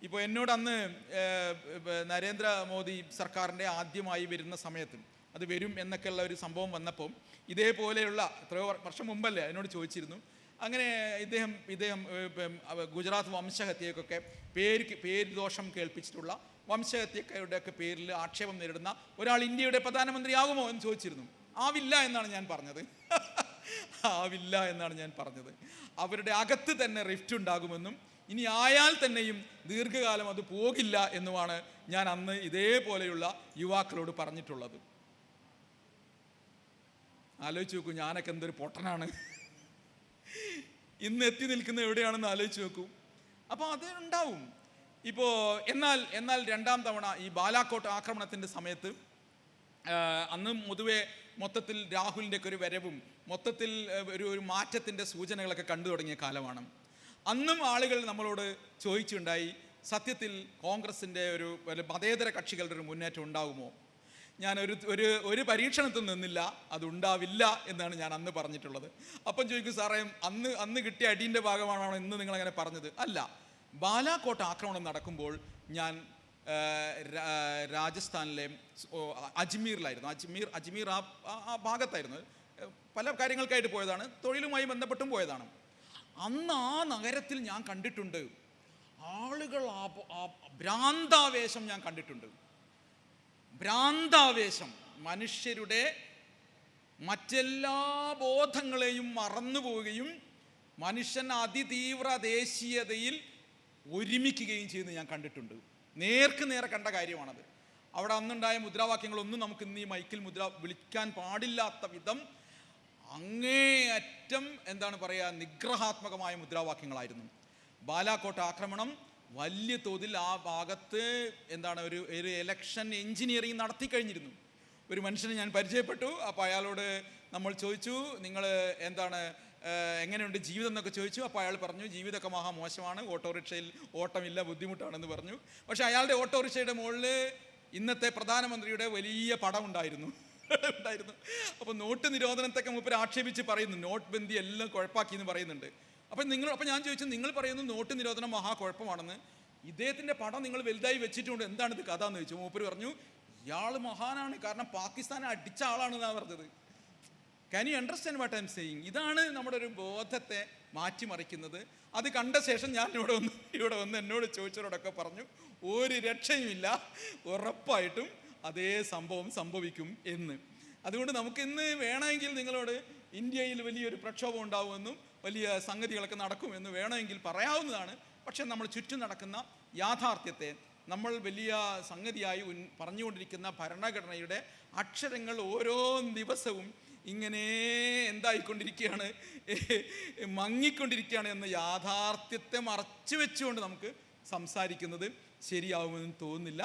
ഇപ്പോൾ എന്നോട് അന്ന് നരേന്ദ്രമോദി സർക്കാരിൻ്റെ ആദ്യമായി വരുന്ന സമയത്ത് അത് വരും എന്നൊക്കെയുള്ള ഒരു സംഭവം വന്നപ്പം ഇതേപോലെയുള്ള എത്രയോ വർഷം മുമ്പല്ലേ എന്നോട് ചോദിച്ചിരുന്നു. അങ്ങനെ ഇദ്ദേഹം ഗുജറാത്ത് വംശഹത്യക്കൊക്കെ പേര് ദോഷം കേൾപ്പിച്ചിട്ടുള്ള വംശഹത്യയുടെയൊക്കെ പേരിൽ ആക്ഷേപം നേരിടുന്ന ഒരാൾ ഇന്ത്യയുടെ പ്രധാനമന്ത്രിയാകുമോ എന്ന് ചോദിച്ചിരുന്നു. ആവില്ല എന്നാണ് ഞാൻ പറഞ്ഞത്. ആവില്ല എന്നാണ് ഞാൻ പറഞ്ഞത്. അവരുടെ അകത്ത് തന്നെ റിഫ്റ്റ് ഉണ്ടാകുമെന്നും ഇനി ആയാൽ തന്നെയും ദീർഘകാലം അത് പോകില്ല എന്നുമാണ് ഞാൻ അന്ന് ഇതേപോലെയുള്ള യുവാക്കളോട് പറഞ്ഞിട്ടുള്ളത്. ആലോചിച്ച് നോക്കൂ, ഞാനൊക്കെ എന്തൊരു പൊട്ടനാണ്. ഇന്ന് എത്തി നിൽക്കുന്ന എവിടെയാണെന്ന് ആലോചിച്ച് നോക്കൂ. അപ്പോൾ അത് ഉണ്ടാവും. ഇപ്പോൾ എന്നാൽ രണ്ടാം തവണ ഈ ബാലാക്കോട്ട് ആക്രമണത്തിൻ്റെ സമയത്ത് അന്ന് മൊത്തത്തിൽ രാഹുലിൻ്റെ ഒക്കെ ഒരു വരവും മൊത്തത്തിൽ ഒരു മാറ്റത്തിൻ്റെ സൂചനകളൊക്കെ കണ്ടു തുടങ്ങിയ കാലമാണ്. അന്നും ആളുകൾ നമ്മളോട് ചോദിച്ചുണ്ടായി, സത്യത്തിൽ കോൺഗ്രസിൻ്റെ ഒരു മതേതര കക്ഷികളുടെ ഒരു മുന്നേറ്റം ഉണ്ടാകുമോ? ഞാൻ ഒരു പരീക്ഷണത്തിൽ നിന്നില്ല, അതുണ്ടാവില്ല എന്നാണ് ഞാൻ അന്ന് പറഞ്ഞിട്ടുള്ളത്. അപ്പം ചോദിക്കും, സാറേ അന്ന് കിട്ടിയ അടീൻ്റെ ഭാഗമാണോ ഇന്ന് നിങ്ങളങ്ങനെ പറഞ്ഞത്? അല്ല, ബാലാക്കോട്ട് ആക്രമണം നടക്കുമ്പോൾ ഞാൻ രാജസ്ഥാനിലെ അജ്മീറിലായിരുന്നു. അജ്മീർ ആ ഭാഗത്തായിരുന്നു. പല കാര്യങ്ങൾക്കായിട്ട് പോയതാണ്, തൊഴിലുമായി ബന്ധപ്പെട്ടും പോയതാണ്. അന്ന് ആ നഗരത്തിൽ ഞാൻ കണ്ടിട്ടുണ്ട് ആളുകൾ ഭ്രാന്താവേശം ഞാൻ കണ്ടിട്ടുണ്ട്. ഭ്രാന്താവേശം, മനുഷ്യരുടെ മറ്റെല്ലാ ബോധങ്ങളെയും മറന്നുപോവുകയും മനുഷ്യൻ അതിതീവ്ര ദേശീയതയിൽ ഒരുമിക്കുകയും ചെയ്യുന്നത് ഞാൻ കണ്ടിട്ടുണ്ട്. നേർക്ക് നേരെ കണ്ട കാര്യമാണത്. അവിടെ അന്നുണ്ടായ മുദ്രാവാക്യങ്ങളൊന്നും നമുക്ക് ഇന്ന് ഈ മൈക്കിൽ വിളിക്കാൻ പാടില്ലാത്ത വിധം അങ്ങേയറ്റം നിഗ്രഹാത്മകമായ മുദ്രാവാക്യങ്ങളായിരുന്നു. ബാലാക്കോട്ട് ആക്രമണം വലിയ തോതിൽ ആ ഭാഗത്ത് ഒരു എലക്ഷൻ എഞ്ചിനീയറിംഗ് നടത്തി കഴിഞ്ഞിരുന്നു. ഒരു മനുഷ്യനെ ഞാൻ പരിചയപ്പെട്ടു. അപ്പോൾ അയാളോട് നമ്മൾ ചോദിച്ചു, നിങ്ങൾ എങ്ങനെയുണ്ട് ജീവിതം എന്നൊക്കെ ചോദിച്ചു. അപ്പോൾ അയാൾ പറഞ്ഞു ജീവിതമൊക്കെ മഹാ മോശമാണ്, ഓട്ടോറിക്ഷയിൽ ഓട്ടമില്ല, ബുദ്ധിമുട്ടാണെന്ന് പറഞ്ഞു. പക്ഷേ അയാളുടെ ഓട്ടോറിക്ഷയുടെ മുകളിൽ ഇന്നത്തെ പ്രധാനമന്ത്രിയുടെ വലിയ പടം ഉണ്ടായിരുന്നു. അപ്പോൾ നോട്ട് നിരോധനത്തൊക്കെ മൂപ്പര് ആക്ഷേപിച്ച് പറയുന്നു, നോട്ട് ബന്ദി എല്ലാം കുഴപ്പാക്കി എന്ന് പറയുന്നുണ്ട്. അപ്പോൾ ഞാൻ ചോദിച്ചു, നിങ്ങൾ പറയുന്നു നോട്ട് നിരോധനം മഹാ കുഴപ്പമാണെന്ന്, ഇദ്ദേഹത്തിൻ്റെ പടം നിങ്ങൾ വലുതായി വെച്ചിട്ടുണ്ട്, എന്താണിത് കഥ എന്ന് ചോദിച്ചു. മൂപ്പര് പറഞ്ഞു ഇയാൾ മഹാനാണ്, കാരണം പാകിസ്ഥാനെ അടിച്ച ആളാണെന്നാണ് പറഞ്ഞത്. Can you understand what I am saying? ഇതാണ് നമ്മുടെ ഒരു ബോധത്തെ മാറ്റിമറിക്കുന്നത്. അത് കണ്ട ശേഷം ഞാൻ ഇവിടെ വന്ന് എന്നോട് ചോദിച്ചവരോടൊക്കെ പറഞ്ഞു ഒരു രക്ഷയുമില്ല, ഉറപ്പായിട്ടും അതേ സംഭവം സംഭവിക്കും എന്ന്. അതുകൊണ്ട് നമുക്കിന്ന് വേണമെങ്കിൽ നിങ്ങളോട് ഇന്ത്യയിൽ വലിയൊരു പ്രക്ഷോഭം ഉണ്ടാവുമെന്നും വലിയ സംഗതികളൊക്കെ നടക്കുമെന്ന് വേണമെങ്കിൽ പറയാവുന്നതാണ്. പക്ഷെ നമ്മൾ ചുറ്റും നടക്കുന്ന യാഥാർത്ഥ്യത്തെ നമ്മൾ വലിയ സംഗതിയായി പറഞ്ഞുകൊണ്ടിരിക്കുന്ന ഭരണഘടനയുടെ അക്ഷരങ്ങൾ ഓരോ ദിവസവും ഇങ്ങനെ എന്തായിക്കൊണ്ടിരിക്കുകയാണ്, മങ്ങിക്കൊണ്ടിരിക്കുകയാണ് എന്ന യാഥാർത്ഥ്യത്തെ മറച്ചു വെച്ചുകൊണ്ട് നമുക്ക് സംസാരിക്കുന്നത് ശരിയാവുമെന്ന് തോന്നുന്നില്ല.